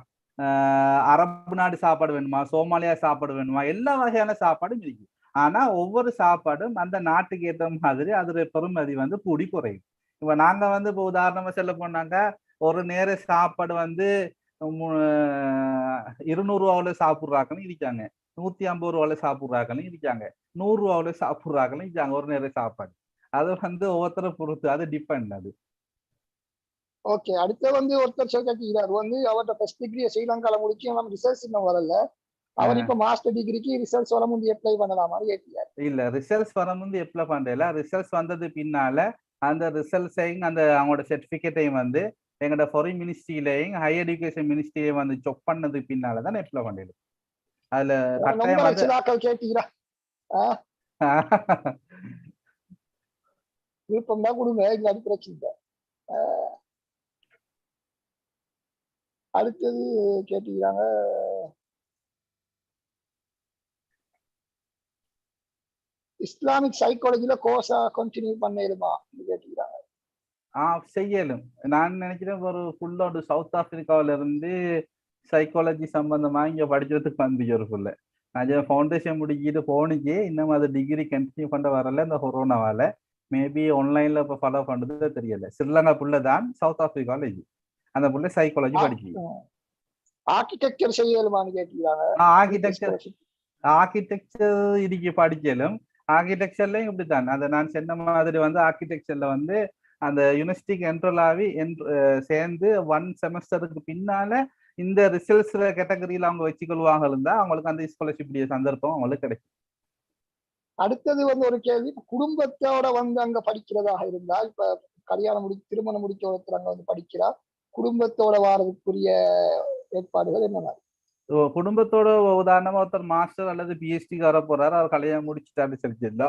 அரபு நாடு சாப்பாடு வேணுமா, சோமாலியா சாப்பாடு வேணுமா, எல்லா வகையான சாப்பாடும் இருக்கு. ஆனா ஒவ்வொரு சாப்பாடும் அந்த நாட்டுக்கு ஏற்ற மாதிரி அதோட பெருமதி வந்து கூடி குறையும். இப்ப நாங்க வந்து இப்போ உதாரணமா சொல்ல போனாங்க, ஒரு நேர சாப்பாடு வந்து 200 ரூபாவில சாப்பிடுறாங்கன்னு இருக்காங்க, 150 ரூபாவில சாப்பிடுறாங்கன்னு இருக்காங்க, 100 ரூபாவில சாப்பிடுறாங்கன்னு இருக்காங்க ஒரு நேர சாப்பாடு. அது வந்து ஒவ்வொருத்தரை பொறுத்து, அது டிபெண்ட். அது ஓகே. அடுத்து வந்து ஒருத்தர் கேட்கிறார் வந்து அவரோட ஃபர்ஸ்ட் டிகிரி ஸ்ரீலங்கால முடிச்சு நம்ம ரிசல்ட்ஸ் இன்னும் வரல. அவர் இப்ப மாஸ்டர் டிகிரிக்கு ரிசல்ட்ஸ் வர முந்தி அப்ளை பண்ணலாமா கேட்கிறார். இல்ல, ரிசல்ட்ஸ் வர முந்தி அப்ளை பண்ணல. ரிசல்ட்ஸ் வந்தது பின்னால அந்த ரிசல்ட்ஸையும் அந்த அவங்களோட சர்டிபிகேட்டையும் வந்து எங்களோட ஃபாரின் மினிஸ்ட்ரியிலையும் ஹையர் எஜுகேஷன் மினிஸ்ட்ரியை வந்து செக் பண்ணது பின்னாலதான் அப்ளை பண்ணல. அதுல கேட்டீங்களா? விருப்பம் தான் கொடுங்க, அது பிரச்சனை. அடுத்தது கேட்டுக்கிறாங்க, இஸ்லாமிக் சைக்காலஜில கோர்ஸா கண்டினியூ பண்ணிடுமா கேட்டுக்கிறாங்க. செய்யலும். நான் நினைக்கிறேன் ஒரு ஃபுல்லோடு சவுத் ஆப்பிரிக்காவில இருந்து சைக்காலஜி சம்பந்தமா இங்க படிக்கிறதுக்கு வந்து ஒரு ஃபுல்ல நான் ஃபவுண்டேஷன் முடிக்கிட்டு போனிக்கு இன்னும் அது டிகிரி கண்டினியூ பண்ண வரல. இந்த கொரோனாவால மேபி ஆன்லைன்ல இப்ப ஃபாலோ பண்றது தெரியல. ஸ்ரீலங்கா புள்ள தான் சவுத் ஆப்பிரிக்கா காலேஜ், அந்த புள்ள சைக்காலஜி படிச்சு ஆர்கிடெக்சர் செய்யலுமான்னு கேட்கிறாங்க. ஆர்கிடெக்சர் இதுக்கு படிக்கலும். ஆர்கிடெக்சர்லயும் இப்படித்தான். அதை நான் சொன்ன மாதிரி வந்து ஆர்கிடெக்சர்ல வந்து அந்த யூனிவர்சிட்டிக்கு என்ட்ரல் ஆகி சேர்ந்து 1 செமஸ்டருக்கு பின்னால இந்த ரிசல்ட்ஸ் கேட்டகரியில அவங்க வச்சுக்கொள்வாங்க இருந்தா அவங்களுக்கு அந்த ஸ்காலர்ஷிப் சந்தர்ப்பம் அவங்களுக்கு கிடைக்கும். அடுத்தது வந்து ஒரு கேள்வி, குடும்பத்தோட வந்து அங்க படிக்கிறதாக இருந்தா, இப்ப கல்யாணம் திருமணம் முடிச்ச ஒருத்தர் அங்க வந்து படிக்கிறா, குடும்பத்தோட வாரதுக்குரிய ஏற்பாடுகள் என்ன மாதிரி? குடும்பத்தோட உதாரணமா ஒருத்தர் மாஸ்டர் அல்லது பிஹெச்டிக்கு வர போறாரு, அவர் கல்யாணம் முடிச்சுட்டாரு சொல்லிச்சிருந்தா,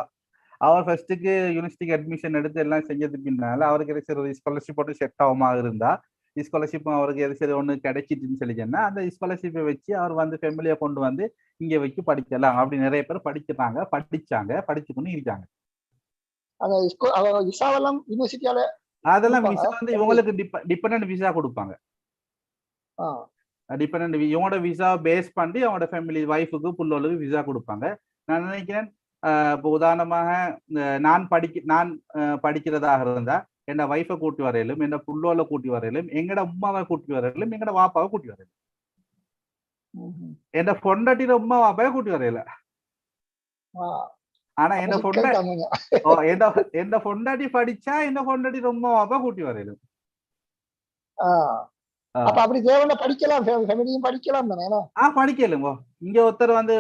அவர் ஃபர்ஸ்ட்டுக்கு யூனிவர்சிட்டிக்கு அட்மிஷன் எடுத்து எல்லாம் செஞ்சதுக்கு பின்னால அவருக்கு எதாச்சும் ஸ்காலர்ஷிப் போட்டு செட் ஆகுமா இருந்தா, ஸ்காலர்ஷிப்பும் அவருக்கு எதாச்சும் ஒண்ணு கிடைச்சிட்டுன்னு சொல்லிச்சேன்னா அந்த ஸ்காலர்ஷிப்பை வச்சு அவர் வந்து ஃபேமிலியை கொண்டு வந்து இங்க வச்சு படிக்கலாம். அப்படி நிறைய பேர் படிச்சுட்டாங்க, படிச்சுக்கொண்டு இருக்காங்க. அதெல்லாம் விசா வந்து இவங்களுக்கு டிபெண்டன்ட் விசா கொடுப்பாங்க. டிபெண்டன்ட் இவங்களோட விசா பேஸ் பண்ணி அவங்களோட ஃபேமிலி வைஃபுக்கு புள்ளோளுக்கு விசா கொடுப்பாங்க. நான் நினைக்கிறேன் இப்போ உதாரணமாக நான் படிக்கிறதாக இருந்தா என்ன வைஃபை கூட்டி வரையிலும், என்ன புள்ளோல கூட்டி வரையிலும், எங்கட உமாவை கூட்டி வரையிலும், எங்கட வாப்பாவை கூட்டி வரையிலும், என்ன பொண்டாட்டியில உமா வாப்பாவை கூட்டி வரையில. ஆனா என்ன அப்ப பொண்டா சிக்கல் தாங்க. என்ன பொண்டாட்டி படிச்சா என்ன பொண்டாட்டி ரொம்ப வாப்பா கூட்டி வரையிலும். அப்ப அப்படி தேவையான படிக்கலாம், ஃபேமிலியும் படிக்கலாம் தானே. படிக்கலுங்க. இங்க ஒருத்தர் வந்து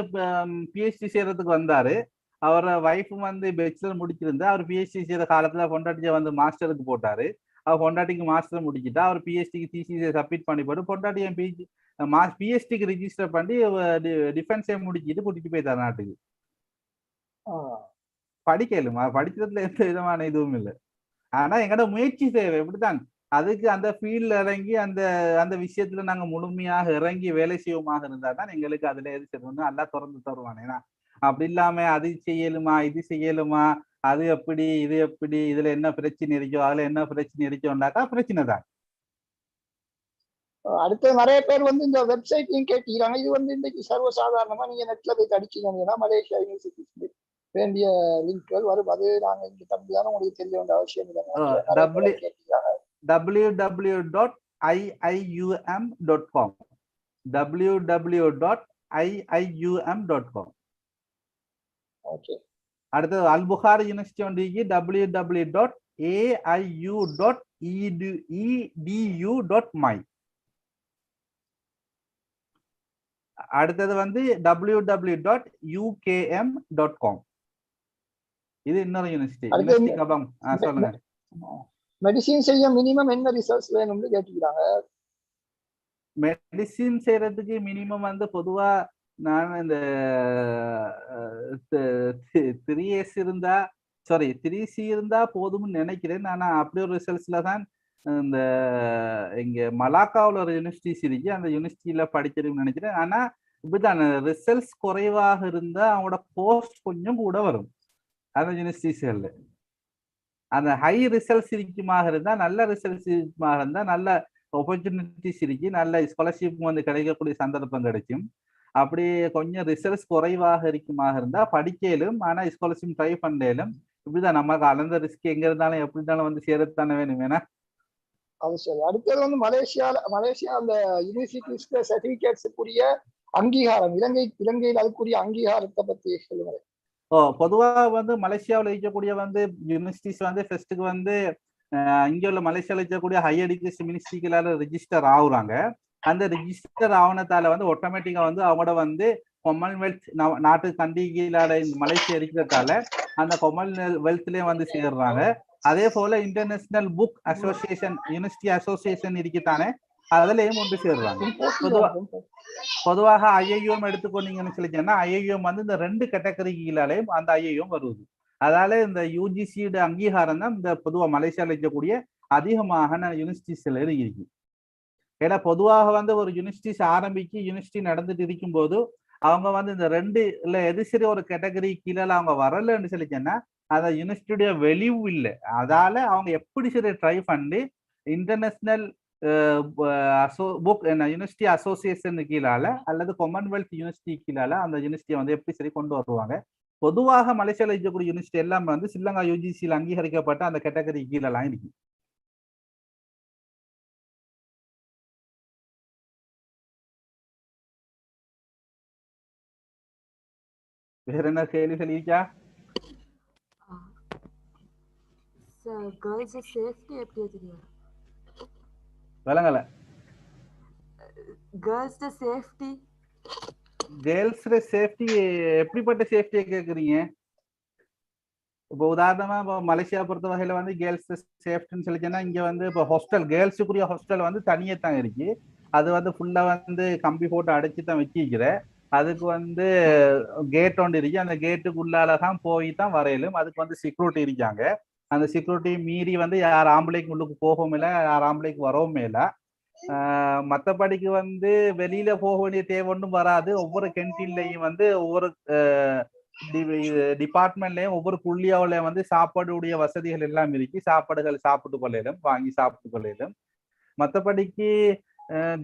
பிஹெச்டி செய்யறதுக்கு வந்தாரு. அவர வைஃபும் வந்து பேச்சுலர் முடிச்சிருந்தா, அவர் பிஹெச்டி செய்யற காலத்துல பொண்டாட்டியை வந்து மாஸ்டருக்கு போட்டாரு. அவர் பொண்டாட்டிக்கு மாஸ்டர் முடிச்சுட்டா, அவர் பிஹெச்டிக்கு தீசிஸை சப்மிட் பண்ணி போட்டு பொண்டாட்டி என் பிஹெச்டிக்கு ரிஜிஸ்டர் பண்ணி டிஃபென்ஸே முடிச்சிட்டு கூட்டிட்டு போயிட்டார் நாட்டுக்கு. படிக்கலுமா, படிக்கிறதுல எந்த விதமான இதுவும் இல்லை. ஆனா எங்கட முயற்சி தேவை. இப்படித்தான் அதுக்கு அந்த ஃபீல்ட்ல இறங்கி அந்த அந்த விஷயத்துல நாங்க முழுமையாக இறங்கி வேலை செய்வோமாக இருந்தா தான் எங்களுக்கு அதுல எது செய்யணும் நல்லா திறந்து தருவானே. ஏன்னா அப்படி இல்லாம அது செய்யலுமா இது செய்யலுமா அது எப்படி இது எப்படி இதுல என்ன பிரச்சனை இருக்கோ அதுல என்ன பிரச்சனை இருக்கோண்டாக்கா பிரச்சனை தான். அடுத்து நிறைய பேர் வந்து இந்த வெப்சைட்டையும் கேட்டுக்கிறாங்க. இது வந்து இன்னைக்கு சர்வசாதாரணமா நீங்க நெட்ல போய் அடிச்சீங்கன்னா மலேசியா யூனிவர்சிட்டி வேண்டிய லிங்க்கள் வரும். அது நாங்க இங்க தம்பியான உங்களுக்கு தெரிய வேண்டிய அவசியம் இல்லை. www.iium.com www.iium.com. அடுத்தது அல்-புகாரி யூனிவர்சிட்டி ஒன்றிக்கு www.aiu.edu.my. அடுத்தது வந்து www.ukm.com. இது இன்னொரு யூனிவர்சிட்டி. சொல்லுங்க. மெடிசின் செய்ய மினிமம் என்ன ரிசல்ட்ஸ் வேணும்னு கேட்டுக்கிறாங்க. மெடிசின் செய்யறதுக்கு மினிமம் வந்து பொதுவா நான் இந்த 3S இருந்தா 3C இருந்தா போதும்னு நினைக்கிறேன். ஆனா அப்படி ஒரு ரிசல்ட்ஸ்ல தான் இந்த இங்க மலாக்காவில் ஒரு யூனிவர்சிட்டிஸ் இருக்கு. அந்த யூனிவர்சிட்டியில படிக்கிறதுன்னு நினைக்கிறேன். ஆனா இப்படிதான் ரிசல்ட்ஸ் குறைவாக இருந்தா அவங்களோட போஸ்ட் கொஞ்சம் கூட வரும் அந்த யூனிவர்சிட்டிஸ்ல. அந்த ஹை ரிசல்ட்ஸ் இருக்குமாக இருந்தா நல்ல ரிசல்ட்ஸ் இருக்குமாக இருந்தா நல்ல ஆப்பர்ச்சுனிட்டிஸ் இருக்கு, நல்ல ஸ்காலர்ஷிப் வந்து கிடைக்கக்கூடிய சந்தர்ப்பம் கிடைக்கும். அப்படி கொஞ்சம் ரிசல்ட்ஸ் குறைவாக இருக்குமாக இருந்தா படிக்கலும், ஆனா ஸ்காலர்ஷிப் ட்ரை பண்ணலும். இப்படிதான் நமக்கு அளந்த ரிஸ்க் எங்க இருந்தாலும் எப்படி இருந்தாலும் வந்து சேரத்தானே வேணும். வேணா அது சரி. அடுத்தது வந்து மலேசியா அந்த யூனிவர்சிட்டிஸ்க்கு சர்டிபிகேட்ஸுக்குரிய அங்கீகாரம், இலங்கையில் அதுக்குரிய அங்கீகாரத்தை பத்தி சொல்லுங்க. பொதுவாக வந்து மலேசியாவில் இருக்கக்கூடிய வந்து யூனிவர்சிட்டிஸ் வந்து ஃபர்ஸ்ட்டுக்கு வந்து இங்கே உள்ள மலேசியாவில் இருக்கக்கூடிய ஹையர் எஜுகேஷன் மினிஸ்ட்ரிகளால ரிஜிஸ்டர் ஆகுறாங்க. அந்த ரிஜிஸ்டர் ஆவணத்தால வந்து ஆட்டோமேட்டிக்கா வந்து அவங்களோட வந்து காமன்வெல்த் நாட்டு கண்டிகையிலான மலேசியா இருக்கிறதால அந்த காமன்வெல்த்லயே வந்து சேர்றாங்க. அதே போல international book association university association இருக்குதானே, அதுலயும் ஒன்று சேர்றாங்க. பொதுவாக ஐஐஎம் எடுத்துக்கொண்டீங்கன்னு சொல்லிச்சேன்னா ஐஐஎம் வந்து இந்த 2 கேட்டகரி கீழாலையும் அந்த ஐஐஎம் வருது. அதால இந்த யூஜிசியோட அங்கீகாரம் தான் இந்த பொதுவா மலேசியாவில் இருக்கக்கூடிய அதிகமான யூனிவர்சிட்டிஸ்ல இருக்கு. ஏன்னா பொதுவாக வந்து ஒரு யூனிவர்சிட்டிஸ் யூனிவர்சிட்டி நடந்துட்டு இருக்கும் போது அவங்க வந்து இந்த 2 இல்ல எது சரி ஒரு கேட்டகரி கீழே அவங்க வரலன்னு சொல்லிச்சேன்னா அந்த யூனிவர்சிட்டியுடைய வெளிவு இல்லை. அதால அவங்க எப்படி சரி ட்ரை பண்ணி இன்டர்நேஷனல் புக் யூனிவர்சிட்டி அசோசியேஷன் கீழால அல்லது காமன்வெல்த் யூனிவர்சிட்டி கீழால அந்த யூனிவர்சிட்டியை வந்து எப்படி சரி கொண்டு வருவாங்க. பொதுவாக மலேசியாவில் இருக்கக்கூடிய யூனிவர்சிட்டி எல்லாமே வந்து ஸ்ரீலங்கா யூஜிசியில் அங்கீகரிக்கப்பட்ட அந்த கேட்டகரி கீழெல்லாம் இருக்கு. வேற என்ன கேள்விகள் இருக்கா? கேர்ள்ஸ் சேஃப்டி எப்படி தெரியும்? விளங்கல. கேர்ள்ஸ் சேஃப்டி எப்படிப்பட்ட சேஃப்டியை கேக்குறீங்க? இப்போ உதாரணமா இப்போ மலேசியா பொறுத்த வகையில வந்து கேர்ள்ஸ் சேஃப்டின்னு சொல்லிச்சேன்னா இங்க வந்து இப்போ ஹாஸ்டல் கேர்ள்ஸுக்குரிய ஹாஸ்டல் வந்து தனியே தான் இருக்கு. அது வந்து ஃபுல்லா வந்து கம்பி போட்டு அடைச்சு தான் வச்சிருக்கிற. அதுக்கு வந்து கேட் ஒன்று இருக்கு. அந்த கேட்டுக்குள்ளாலதான் போய் தான் வரையிலும். அதுக்கு வந்து செக்யூரிட்டி இருக்காங்க. அந்த செக்யூரிட்டி மீறி வந்து யார் ஆம்பளைக்கு உள்ளுக்கு போகவும் இல்லை, யார் ஆம்பளைக்கு வரவும் இல்லை. மற்றபடிக்கு வந்து வெளியில போக வேண்டிய தேவை ஒன்றும் வராது. ஒவ்வொரு கேன்டீன்லையும் வந்து ஒவ்வொரு டிபார்ட்மெண்ட்லயும் ஒவ்வொரு புள்ளியாவிலையும் வந்து சாப்பாடுடைய வசதிகள் எல்லாம் இருக்கு. சாப்பாடுகள் சாப்பிட்டு கொள்ளையிலும், வாங்கி சாப்பிட்டு கொள்ளையிலும். மற்றபடிக்கு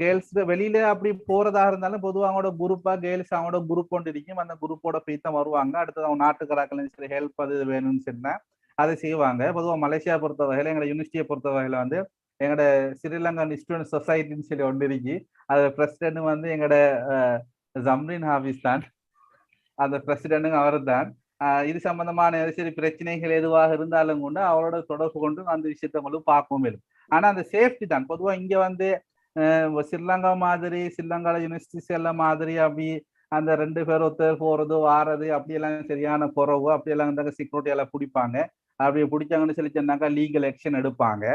கேர்ள்ஸ் வெளியில அப்படி போறதா இருந்தாலும் பொதுவாக அவங்களோட குரூப்பா கேர்ள்ஸ் அவங்களோட குரூப் ஒன்று இருக்கும். அந்த குரூப்போட போய் தான் வருவாங்க. அடுத்தது அவங்க நாட்டுக்காரர்கள் சரி ஹெல்ப் அது வேணும்னு சொன்னா அதை செய்வாங்க. பொதுவாக மலேசியா பொறுத்த வகையில எங்களோட யூனிவர்சிட்டியை பொறுத்த வகையில வந்து எங்களோட ஸ்ரீலங்கன் ஸ்டூடெண்ட் சொசைட்டின்னு சொல்லி ஒன்று இருக்கு. அது பிரசிடென்ட் வந்து எங்களோட ஜம்ரின் ஹாஃபிஸ் தான். அந்த பிரசிடென்ட் அவர் தான். இது சம்பந்தமான சரி பிரச்சனைகள் எதுவாக இருந்தாலும் கொண்டு அவரோட தொடர்பு கொண்டு அந்த விஷயத்த உங்களுக்கு பார்க்கவும் மேலும். ஆனா அந்த சேஃப்டி தான் பொதுவா இங்க வந்து ஸ்ரீலங்கா மாதிரி ஸ்ரீலங்கால யூனிவர்சிட்டிஸ் எல்லாம் மாதிரி அப்படி அந்த 2 பேர் ஒருத்தர் போறது வாரது அப்படியெல்லாம் சரியான குறவு அப்படியெல்லாம் இருந்தாங்க செக்யூரிட்டி எல்லாம் பிடிப்பாங்க. அப்படி பிடிச்சாங்கன்னு சொல்லி சொன்னாக்கா லீகல் ஆக்ஷன் எடுப்பாங்க.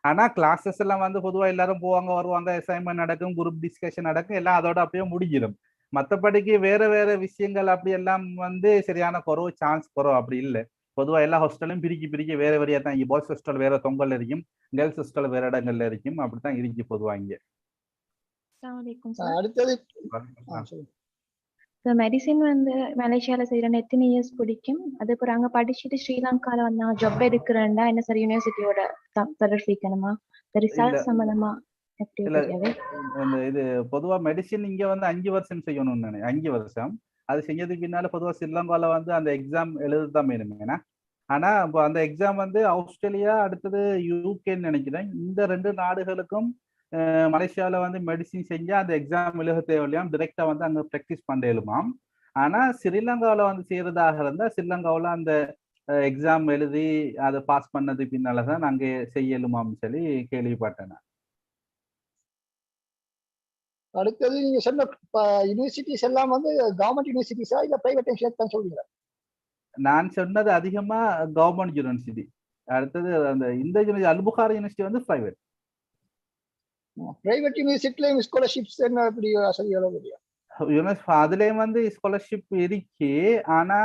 ஆனா கிளாஸஸ் எல்லாம் வந்து பொதுவா எல்லாரும் போவாங்க வருவாங்க, அசைன்மெண்ட் நடக்கும், குரூப் டிஸ்கஷன் நடக்கும், எல்லாம் அதோட அப்படியே முடிஞ்சிடும். மற்றபடிக்கு வேற வேற விஷயங்கள் அப்படி எல்லாம் வந்து சரியான குறவு, சான்ஸ் குறவு அப்படி இல்லை. பொதுவா எல்லா ஹாஸ்டலும் பிரிக்க வேற வேறையா தான் இங்க பாய்ஸ் ஹாஸ்டல் வேற தொங்கல் இருக்கும், கேர்ள்ஸ் ஹாஸ்டல் வேற இடங்கள்ல இருக்கும், அப்படித்தான் இருக்கு பொதுவா இங்க. அடுத்தது மெடிசின் வந்து மலேசியால செய்யறேன்னு எத்தனை இயர்ஸ் பிடிக்கும்? அதுக்கப்புறம் அங்க படிச்சுட்டு ஸ்ரீலங்கால வந்து நான் ஜாப் எடுக்கிறேன்டா என்ன சார் யூனிவர்சிட்டியோட தொடர்பு வைக்கணுமா? ரிசல்ட் சம்பந்தமா எப்படி தெரியாது? இது பொதுவா மெடிசின் இங்க வந்து 5 வருஷம் செய்யணும்னு 5 வருஷம். அது செஞ்சதுக்கு பின்னால பொதுவா ஸ்ரீலங்கால வந்து அந்த எக்ஸாம் எழுதத்தான் வேணுமேனா. ஆனா இப்போ அந்த எக்ஸாம் வந்து ஆஸ்திரேலியா அடுத்தது யூகேன்னு நினைக்கிறேன். இந்த 2 நாடுகளுக்கும் மலேசியாவில் வந்து மெடிசின் செஞ்சா அந்த எக்ஸாம் எழுத தேவையில்லையாம், டிரெக்டா வந்து அங்கே ப்ராக்டிஸ் பண்ணலுமாம். ஆனா ஸ்ரீலங்காவில் வந்து செய்யறதாக இருந்தால் ஸ்ரீலங்காவில் அந்த எக்ஸாம் எழுதி அதை பாஸ் பண்ணது பின்னாலதான் அங்கே செய்யலுமான்னு சொல்லி கேள்விப்பட்டேன். அடுத்தது நீங்க சொன்ன யூனிவர்சிட்டிஸ் எல்லாம் வந்து கவர்மெண்ட் யூனிவர்சிட்டிஸா இல்ல பிரைவேட் யூனிவர்சிட்டி தான் சொல்றீங்க? நான் சொன்னது அதிகமா கவர்மெண்ட் யூனிவர்சிட்டி. அடுத்தது அந்த இந்த அல்புகார் யூனிவர்சிட்டி வந்து பிரைவேட். பிரைவேட் யூனிவர்சிட்டில ஸ்காலர்ஷிப்ஸ் என்ன எப்படி அதுலயும் வந்து ஸ்காலர்ஷிப் இருக்கு. ஆனா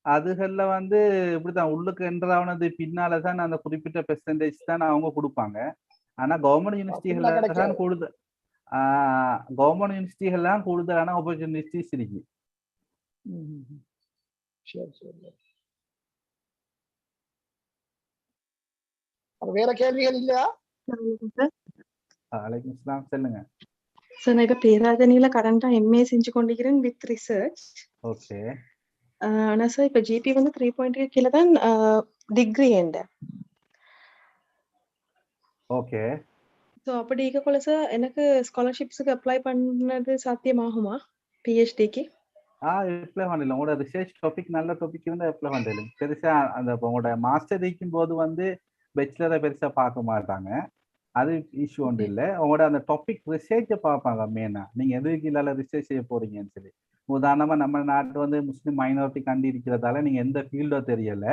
அதுகள்ல வந்து இப்படிதான் உள்ளுக்கு என்றானது பின்னாலதான் அந்த குறிப்பிட்ட பெர்சன்டேஜ் தான் அவங்க கொடுப்பாங்க. ஆனா கவர்மெண்ட் யூனிவர்சிட்டிகள்ல தான் கூடுதல் கவர்மெண்ட் யூனிவர்சிட்டிகள்லாம் கூடுதலான ஆப்பர்ச்சுனிட்டிஸ் இருக்கு. வேற கேள்விகள் இல்லையா? சொல்லுங்க. சார் நான் இப்ப பேராதனியில கரண்டா எம்ஏ செஞ்சு கொண்டிருக்கிறேன் வித் ரிசர்ச். ஓகே. ஆனா சார் இப்ப ஜிபி வந்து 3.3 கீழே தான் டிகிரி எண்ட். ஓகே. ஸோ அப்படி இருக்கக்குள்ள சார் எனக்கு ஸ்காலர்ஷிப்ஸுக்கு அப்ளை பண்ணது சாத்தியமாகுமா பிஹெச்டிக்கு? அப்ளை பண்ணலாம். உங்களோட ரிசர்ச் டாபிக் நல்ல டாபிக் இருந்தால் அப்ளை பண்ணலாம். பெருசா அந்த உங்களோட மாஸ்டர் இருக்கும் போது வந்து பெச்சுலரை பெருசா பார்க்க மாட்டாங்க, அது இஷ்யூ ஒன்று இல்லை. உங்களோட அந்த டாபிக் ரிசர்ச்சை பார்ப்பாங்க மெயினா, நீங்க எதுக்கு இல்லாத ரிசர்ச் செய்ய போறீங்கன்னு சொல்லி. உதாரணமா நம்ம நாட்டு வந்து முஸ்லிம் மைனாரிட்டி கண்டி இருக்கிறதால நீங்க எந்த ஃபீல்டோ தெரியல,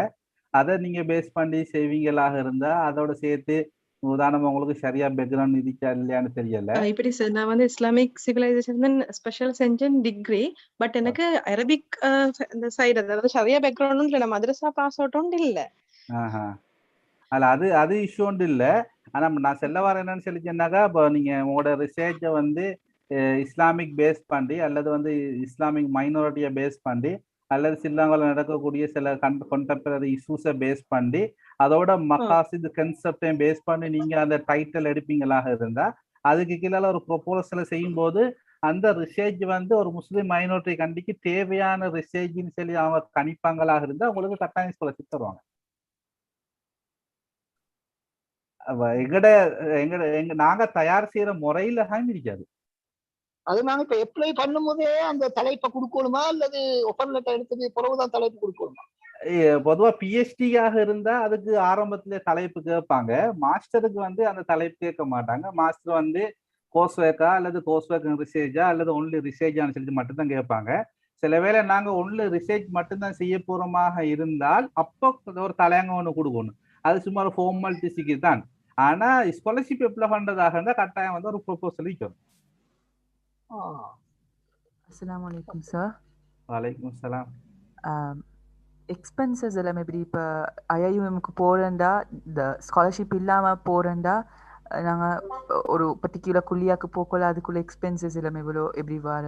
அதை நீங்க பேஸ் பண்ணி செய்வீங்களாக இருந்தா அதோட சேர்த்து உதாரணமா உங்களுக்கு சரியா பேக்ரவுண்ட் இருக்கா இல்லையான்னு தெரியல. இப்படி சார் நான் வந்து இஸ்லாமிக் சிவிலைசேஷன் ஸ்பெஷல் செஞ்சேன் டிகிரி. பட் எனக்கு அரபிக் இந்த சைடு அதாவது ஷரியா பேக்ரவுண்டும் இல்லை, மதரசா பாஸ் அவுட்டும் இல்லை. அல்ல அது இஷ்யூ ஒன்று இல்லை. ஆனா நான் சொல்ல வர என்னன்னு சொல்லி சொன்னாக்கா, இப்போ நீங்க உங்களோட ரிசர்ச்சை வந்து இஸ்லாமிக் பேஸ் பண்ணி அல்லது வந்து இஸ்லாமிக் மைனாரிட்டியை பேஸ் பண்ணி அல்லது ஸ்ரீலங்காவில் நடக்கக்கூடிய சில கண்டெம்பரரி இஷ்யூஸை பேஸ் பண்ணி அதோட மகாசித் கன்செப்டையும் பேஸ் பண்ணி நீங்க அந்த டைட்டில் எடுப்பீங்களாக இருந்தா அதுக்கு கீழே ஒரு ப்ரொபோசலை செய்யும் போது அந்த ரிசர்ச் வந்து ஒரு முஸ்லீம் மைனாரிட்டி கண்டிக்கு தேவையான ரிசர்ச்னு சொல்லி அவங்க கணிப்பாங்களாக இருந்தா உங்களுக்கு கட்டாயம் ஸ்காலர்ஷிப் தருவாங்க. நாங்க தயார் செய்யற முறையில தான் இருக்காது. அது நாங்க இப்ப அப்ளை பண்ணும் போதே அந்த தலைப்பை கொடுக்கணுமா அல்லது ஒப்பர் லெட்டர் எடுத்தது பிறகுதான் தலைப்பு கொடுக்கணுமா? பொதுவா பிஹெச்டியாக இருந்தா அதுக்கு ஆரம்பத்துல தலைப்பு கேட்பாங்க. மாஸ்டருக்கு வந்து அந்த தலைப்பு கேட்க மாட்டாங்க. மாஸ்டர் வந்து கோர்ஸ் ஒர்க்கா அல்லது கோர்ஸ் ஒர்க் ரிசர்ச்சா அல்லது ஒன்லி ரிசர்ச்சான்னு சொல்லிட்டு மட்டும்தான் கேட்பாங்க. சில வேளை நாங்க ஒன்லி ரிசர்ச் மட்டும்தான் செய்ய போறோமாக இருந்தால் அப்போ ஒரு தலையங்க ஒண்ணு கொடுக்கணும். அது சும்மா ஒரு ஃபார்மாலிட்டிக்கு தான். ஆனா ஸ்காலர்ஷிப் அப்ளை பண்றதாக இருந்தா கட்டாயம் வந்து ஒரு ப்ரொபோசல் வைக்கணும். அஸ்ஸலாமு அலைக்கும் சார். வலைக்கும் சலாம். எக்ஸ்பென்சஸ் எல்லாமே இப்படி இப்போ ஐஐஎம்க்கு போகிறேன்டா இந்த ஸ்காலர்ஷிப் இல்லாமல் போகிறேன்டா நாங்கள் ஒரு பர்டிகுலர் குள்ளியாக்கு போக்கல அதுக்குள்ள எக்ஸ்பென்சஸ் எல்லாமே இவ்வளோ எப்படி வர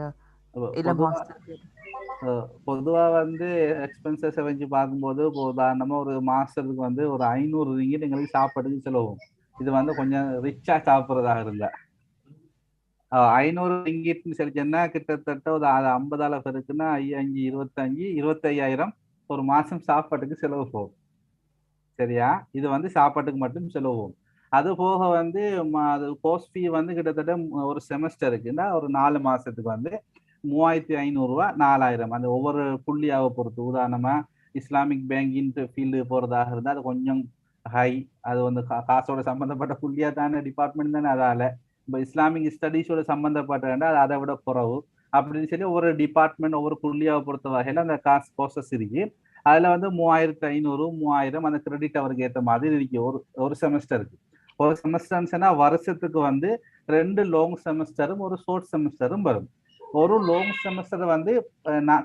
பொதுவா வந்து எக்ஸ்பென்சஸ் வச்சு பார்க்கும்போது உதாரணமா ஒரு மாசத்துக்கு வந்து ஒரு 500 ரிங்கிட் எங்களுக்கு சாப்பாட்டுக்கு செலவும். இது வந்து கொஞ்சம் ரிச்சா சாப்பிட்றதாக இருந்தா 500 ரிங்கிட்னு சொல்லிச்சேன்னா கிட்டத்தட்ட ஒரு 50,000 பேருக்குன்னா 25,000 ஒரு மாசம் சாப்பாட்டுக்கு செலவு போகும். சரியா? இது வந்து சாப்பாட்டுக்கு மட்டும் செலவு போகும். அது போக வந்து அது கோர்ஸ் ஃபீ வந்து கிட்டத்தட்ட ஒரு செமஸ்டருக்குன்னா ஒரு 4 மாசத்துக்கு வந்து 3500 ரூபா 4000. அந்த ஒவ்வொரு புள்ளியாவை பொறுத்து. உதாரணமா இஸ்லாமிக் பேங்கிங் ஃபீல்டு போறதாக இருந்தால் அது கொஞ்சம் ஹை. அது வந்து காசோட சம்பந்தப்பட்ட புள்ளியா தானே, டிபார்ட்மெண்ட் தானே. அதால இப்போ இஸ்லாமிக் ஸ்டடீஸோட சம்பந்தப்பட்ட அது அதை விட குறவு அப்படின்னு சொல்லி ஒவ்வொரு டிபார்ட்மெண்ட் ஒவ்வொரு புள்ளியாவை பொறுத்த வகையில அந்த காசு ப்ராசஸ் இருக்கு. அதுல வந்து 3500 3000 அந்த கிரெடிட் அவருக்கு ஏற்ற மாதிரி இருக்கு ஒரு செமஸ்டருக்கு. ஒரு செமஸ்டர்ஸ்னா வருஷத்துக்கு வந்து 2 லாங் செமஸ்டரும் ஒரு ஷார்ட் செமஸ்டரும் வரும். ஒரு லாங் செமஸ்டர் வந்து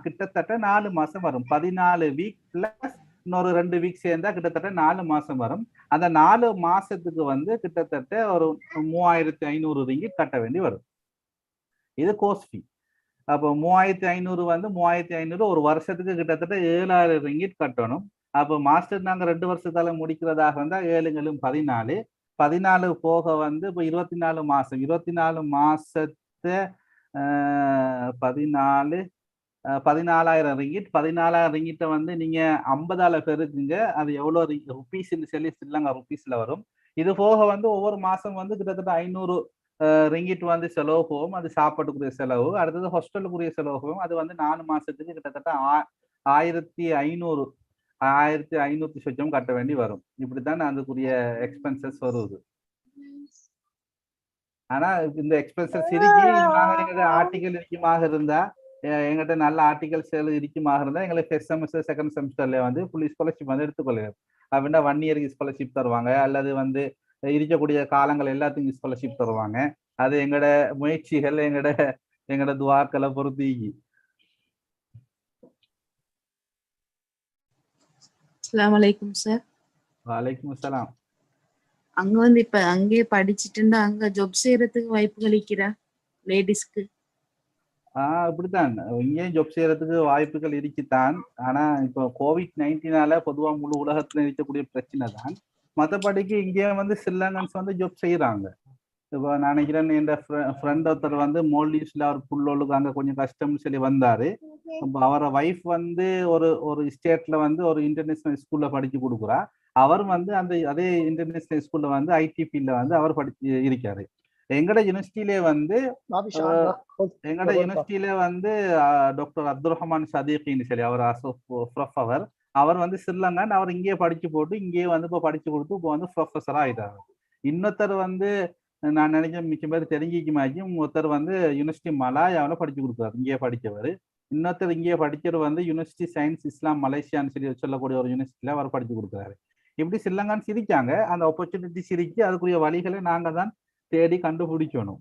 கிட்டத்தட்ட 4 மாசம் வரும். 14 வீக் பிளஸ் இன்னொரு 2 வீக் சேர்ந்தா கிட்டத்தட்ட 4 மாசம் வரும். அந்த 4 மாசத்துக்கு வந்து கிட்டத்தட்ட ஒரு 3500 ரிங்கிட் கட்ட வேண்டி வரும். இது கோர்ஸ் ஃபீ. அப்போ 3500 வந்து 3500 ஒரு வருஷத்துக்கு கிட்டத்தட்ட 7000 ரிங்கிட் கட்டணும். அப்போ மாஸ்டர் நாங்கள் 2 வருஷத்தால முடிக்கிறதாக இருந்தால் 7 14 14 போக வந்து இப்போ 24 மாசம் 24 மாசத்தை 14,000 ரிங்கிட். 14,000 ரிங்கிட்ட வந்து நீங்க 50ஆல பெருக்குங்க. அது எவ்வளவு ருபீஸ்ன்னு சொல்லி ஸ்ரீலங்கா ருபீஸ்ல வரும். இது போக வந்து ஒவ்வொரு மாசம் வந்து கிட்டத்தட்ட 500 ரிங்கிட் வந்து செலவு போகும். அது சாப்பாட்டுக்குரிய செலவு. அடுத்தது ஹாஸ்டலுக்குரிய செலவு போகும். அது வந்து 4 மாசத்துக்கு கிட்டத்தட்ட 1500 1500 சொச்சம் கட்ட வேண்டி வரும். இப்படித்தான் அதுக்குரிய எக்ஸ்பென்சஸ் வருது. ஆனா இந்த எக்ஸ்பென்சஸ் இருக்கு. எங்கள்கிட்ட ஆர்டிகல் இருக்குமாக இருந்தா, எங்கிட்ட நல்ல ஆர்டிகல்ஸ் இருக்குமாக இருந்தா எங்களுக்கு ஃபர்ஸ்ட் செமஸ்டர் செகண்ட் செமஸ்டர்ல வந்து ஃபுல் ஸ்காலர்ஷிப் வந்து எடுத்துக்கொள்ளலாம். அப்படின்னா 1 இயருக்கு ஸ்காலர்ஷிப் தருவாங்க. அல்லது வந்து இருக்கக்கூடிய காலங்கள் எல்லாத்துக்கும் ஸ்காலர்ஷிப் தருவாங்க. அது எங்களோட முயற்சிகள் எங்களோட துவாக்களை பொறுத்து. அஸ்ஸலாமு அலைக்கும் சார். வலைக்கும் அஸ்ஸலாம். அங்க வந்து இப்ப அங்கேயே படிச்சுட்டு இருந்தா அங்க ஜாப் செய்யறதுக்கு வாய்ப்பு கிடைக்கிறா லேடிஸ்க்கு? இப்படித்தான் இங்கேயும் ஜாப் செய்யறதுக்கு வாய்ப்புகள் இருக்குத்தான். ஆனா இப்போ COVID-19 பொதுவா முழு உலகத்துல இருக்கக்கூடிய பிரச்சனை தான். மற்றபடிக்கு இங்கே வந்து ஸ்ரீலங்கன்ஸ் வந்து ஜாப் செய்யறாங்க. இப்போ நான் நினைக்கிறேன் என் ஃப்ரெண்ட் ஒருத்தர் வந்து மோல்டீவ்ஸ்ல அவர் புள்ளோளுக்கு அங்க கொஞ்சம் கஷ்டம்னு சொல்லி வந்தாரு. அவரை ஒய்ஃப் வந்து ஒரு ஸ்டேட்ல வந்து ஒரு இன்டர்நேஷனல் ஸ்கூல்ல படிச்சு கொடுக்குறா. அவர் வந்து அதே இன்டர்நேஷனல் ஸ்கூல்ல வந்து ஐடி ஃபீல்ட்ல வந்து அவர் படிச்சு இருக்காரு. எங்கட யூனிவர்சிட்டியிலே வந்து டாக்டர் அப்துல் ரஹ்மான் சதீக்னு சொல்லி அவர் அவர் வந்து ஸ்ரீலங்கன். அவர் இங்கேயே படிச்சு போட்டு இங்கேயே வந்து இப்போ படிச்சு கொடுத்து இப்போ வந்து ப்ரொஃபஸரா ஆயிட்டாரு. இன்னொருத்தர் வந்து நான் நினைக்கிறேன் மிச்சம் பேர் தெரிஞ்சிக்குமாச்சும் ஒருத்தர் வந்து யூனிவர்சிட்டி மலாயாவில் படிச்சு கொடுக்குறாரு. இங்கேயே படிச்சவர். இன்னொருத்தர் இங்கேயே படிச்சவர் வந்து யூனிவர்சிட்டி சயின்ஸ் இஸ்லாம் மலேசியான்னு சொல்லக்கூடிய ஒரு யூனிவர்சிட்டியில அவர் படிச்சு கொடுக்குறாரு. இப்படி ஸ்ரீலங்கான்னு சிரிக்காங்க. அந்த ஆப்பர்ச்சுனிட்டி சிரிச்சு அதுக்குரிய வழிகளை நாங்க தான் தேடி கண்டுபிடிக்கணும்.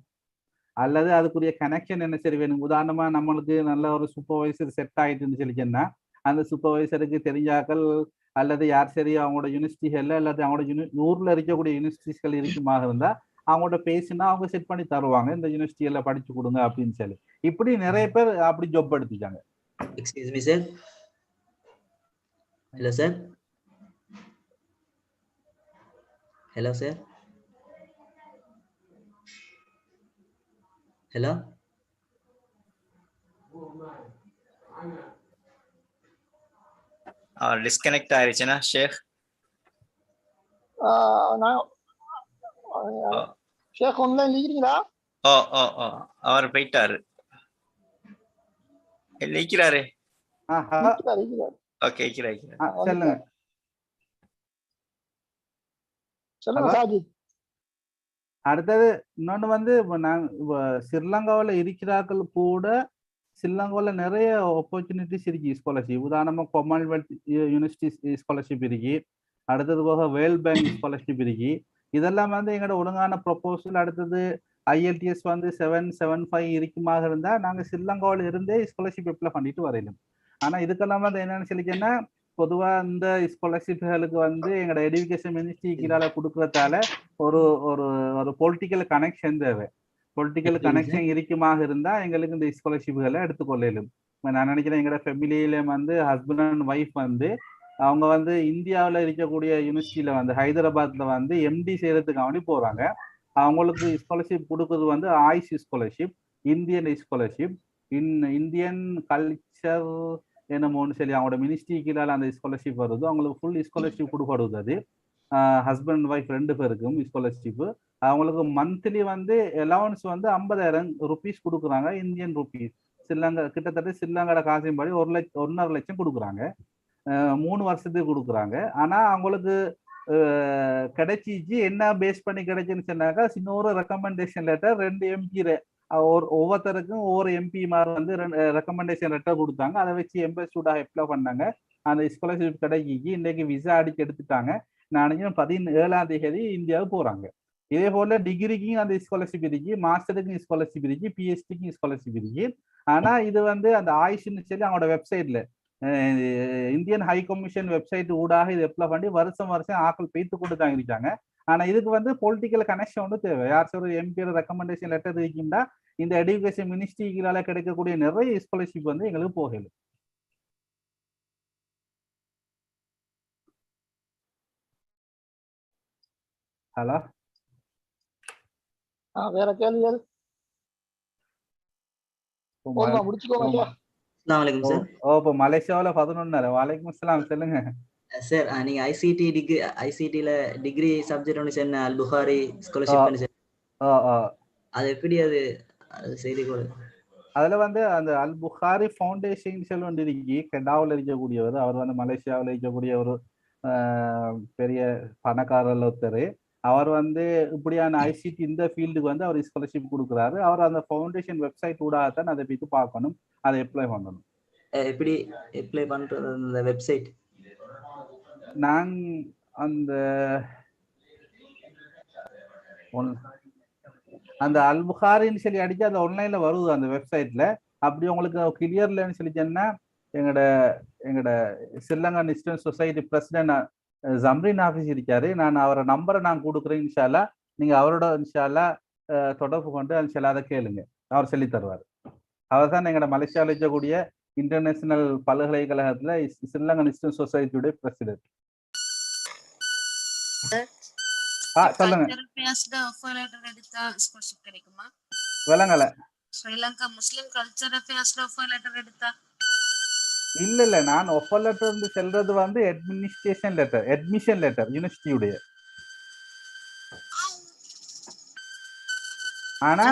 அல்லது அதுக்குரிய கனெக்ஷன் என்ன சரி வேணும். உதாரணமா நம்மளுக்கு நல்ல ஒரு சூப்பர்வைசர் செட் ஆயிட்டுன்னு சொல்லிச்சேன்னா அந்த சூப்பர்வைசருக்கு தெரிஞ்சாக்கள் அல்லது யார் சரி அவங்களோட யூனிவர்சிட்டிகள்ல அல்லது அவங்களோட ஊர்ல இருக்கக்கூடிய யூனிவர்சிட்டிஸ்கள் இருக்குமாக இருந்தா அவங்கள்ட்ட பேசினா அவங்க செட் பண்ணி தருவாங்க. இந்த யூனிவர்சிட்டியில படிச்சு கொடுங்க அப்படின்னு சொல்லி. இப்படி நிறைய பேர் அப்படி ஜாப் எடுத்துட்டாங்க. Excuse me sir. Hello sir. Hello sir. Hello. Disconnect ஆயிருச்சுனா ஷேக்? ஷேக் ஆன்லைன்ல இருக்கீங்களா? அவர் போயிட்டாரு. இருக்கிறாரு. ஓகே சொல்லுங்க. அடுத்தது இன்னொன்று வந்து ஸ்ரீலங்காவில் இருக்கிறார்கள் கூட ஸ்ரீலங்காவில் நிறைய ஆப்பர்ச்சுனிட்டிஸ் இருக்கு ஸ்காலர்ஷிப். உதாரணமாக காமன்வெல்த் யூனிவர்சிட்டி ஸ்காலர்ஷிப் இருக்கு. அடுத்தது போக வேர்ல்ட் பேங்க் ஸ்காலர்ஷிப் இருக்கு. இதெல்லாம் வந்து எங்களோட ஒழுங்கான ப்ரொபோசல். அடுத்தது IELTS வந்து 775 இருக்குமாக இருந்தால் நாங்கள் ஸ்ரீலங்காவில் இருந்தே ஸ்காலர்ஷிப் அப்ளை பண்ணிட்டு வரையணும். ஆனால் இதுக்கெல்லாம் வந்து என்னன்னு சொல்லிக்கன்னா பொதுவாக இந்த ஸ்காலர்ஷிப்களுக்கு வந்து எங்களோட எஜுகேஷன் மினிஸ்ட்ரி கீழே கொடுக்கறதால ஒரு ஒரு ஒரு பொலிட்டிக்கல் கனெக்ஷன் தேவை. பொலிட்டிக்கல் கனெக்ஷன் இருக்குமாக இருந்தால் எங்களுக்கு இந்த ஸ்காலர்ஷிப்களை எடுத்துக்கொள்ளலும். நான் நினைக்கிறேன் எங்களோட ஃபேமிலியில வந்து ஹஸ்பண்ட் அண்ட் ஒய்ஃப் வந்து அவங்க வந்து இந்தியாவில் இருக்கக்கூடிய யூனிவர்சிட்டியில வந்து ஹைதராபாத்ல வந்து MD செய்யறதுக்கு வேண்டி போறாங்க. அவங்களுக்கு ஸ்காலர்ஷிப் கொடுக்குறது வந்து Ayush scholarship, Indian scholarship, Indian culture என்னமோன்னு சொல்லி அவங்களோட மினிஸ்ட்ரி கீழே அந்த ஸ்காலர்ஷிப் வருது. அவங்களுக்கு ஃபுல் ஸ்காலர்ஷிப் கொடுக்கப்படுது. அது ஹஸ்பண்ட் அண்ட் ஒய்ஃப் 2 பேருக்கும் ஸ்காலர்ஷிப். அவங்களுக்கு மந்த்லி வந்து அலவன்ஸ் வந்து 50,000 ருபீஸ் கொடுக்குறாங்க, இந்தியன் ருபீஸ். ஸ்ரீலங்கா கிட்டத்தட்ட ஸ்ரீலங்காட காசின்படி 1,1.5 லட்சம் கொடுக்குறாங்க. 3 வருஷத்துக்கு கொடுக்குறாங்க. ஆனா அவங்களுக்கு கிடைச்சிச்சு. என்ன பேஸ் பண்ணி கிடைச்சுன்னு சொன்னாக்கா, சின்ன ஒரு ரெக்கமெண்டேஷன் லெட்டர் 2 எம்பி ஒவ்வொருத்தருக்கும் ஒவ்வொரு எம்பி மார் வந்து ரெக்கமெண்டேஷன் லெட்டர் கொடுத்தாங்க. அதை வச்சு எம்பசியூடாக அப்ளை பண்ணாங்க. அந்த ஸ்காலர்ஷிப் கிடைச்சிச்சு. இன்னைக்கு விசா அடிச்சு எடுத்துட்டாங்க. நானும் 17ஆம் தேதி இந்தியாவுக்கு போறாங்க. இதே போல டிகிரிக்கும் அந்த ஸ்காலர்ஷிப் இருக்கு, மாஸ்டருக்கும் ஸ்காலர்ஷிப் இருக்கு, பிஹெச்டிக்கும் ஸ்காலர்ஷிப் இருக்கு. ஆனா இது வந்து அந்த ஆயுஷ்னு சொல்லி அவங்களோட வெப்சைட்ல இந்தியன் ஹை கமிஷன் வெப்சைட் ஊடாக இது அப்ளை பண்ணி வருஷம் ஆக்கள் பெய்த்து கொண்டு தான் இருக்காங்க. ஆனா இதுக்கு வந்து பொலிட்டிக்கல் கனெக்ஷன் ஒன்று தேவை. யாராச்சும் ஒரு எம்பியோட ரெக்கமெண்டேஷன் லெட்டர் இருக்குன்னா இந்த எடுகேஷன் மினிஸ்ட்ரிகளால கிடைக்கக்கூடிய நிறைய ஸ்காலர்ஷிப் வந்து எங்களுக்கு போகல. ஹலோ, வேற கேள்விகள் முடிச்சுக்கோங்க. இப்போ மலேசியாவில் 11. வலைக்கும் அஸ்ஸலாம், சொல்லுங்க சார். நீங்க ஐசிடில டிகிரி சப்ஜெக்ட் ஒன்று சொன்ன அல் புகாரி ஸ்காலர்ஷிப், அது எப்படி அது செய்தி கூட? அதுல வந்து அந்த அல் புகாரி ஃபவுண்டேஷன் சொல்லி ஒன்று இருக்கு, கெடாவில் இருக்கக்கூடியவர். அவர் வந்து மலேசியாவில் இருக்கக்கூடிய ஒரு பெரிய பணக்காரர் ஒருத்தர். அவர் வந்து இப்படியான ஐசிடி இந்த ஃபீல்டுக்கு வந்து அவர் ஸ்காலர்ஷிப் கொடுக்குறாரு. அவர் அந்த ஃபவுண்டேஷன் வெப்சைட் ஊடாகத்தான் அதை போய் பார்க்கணும், அதை அப்ளை பண்ணணும். எப்படி அப்ளை பண்றது அந்த வெப்சைட்? நான் அந்த அல் புகாரின்னு சொல்லி அடிச்சு அந்த ஆன்லைன்ல வருது அந்த வெப்சைட்ல. அப்படி உங்களுக்கு கிளியர்லன்னு சொல்லி சொன்னா எங்கட Sri Lanka Islamic society president Jamreen office இருக்காரு. நான் அவரோட நம்பரை நான் கொடுக்குறேன். இன்ஷால்லா நீங்க அவரோட இன்ஷால்லா தொடர்பு கொண்டு இன்ஷால்லா அதை கேளுங்க, அவர் சொல்லி தருவார். அவர் தான் எங்கட மலேசியாவில் இருக்கக்கூடிய இன்டர்நேஷனல் பல்கலைக்கழகத்துல ஸ்ரீலங்கா இஸ்லாமிக் சொசைட்டியுடைய பிரசிடென்ட். சொல்லுங்க. விளங்கல. ஸ்ரீலங்கா முஸ்லிம் கல்ச்சர் அஃபேர்ஸ்ல ஆஃபர் லெட்டர் எடுத்தா? இல்ல, நான் ஆஃபர் லெட்டர் சொல்றது வந்து அட்மினிஸ்ட்ரேஷன் லெட்டர், அட்மிஷன் லெட்டர் யூனிவர்சிட்டியுடைய. ஆனா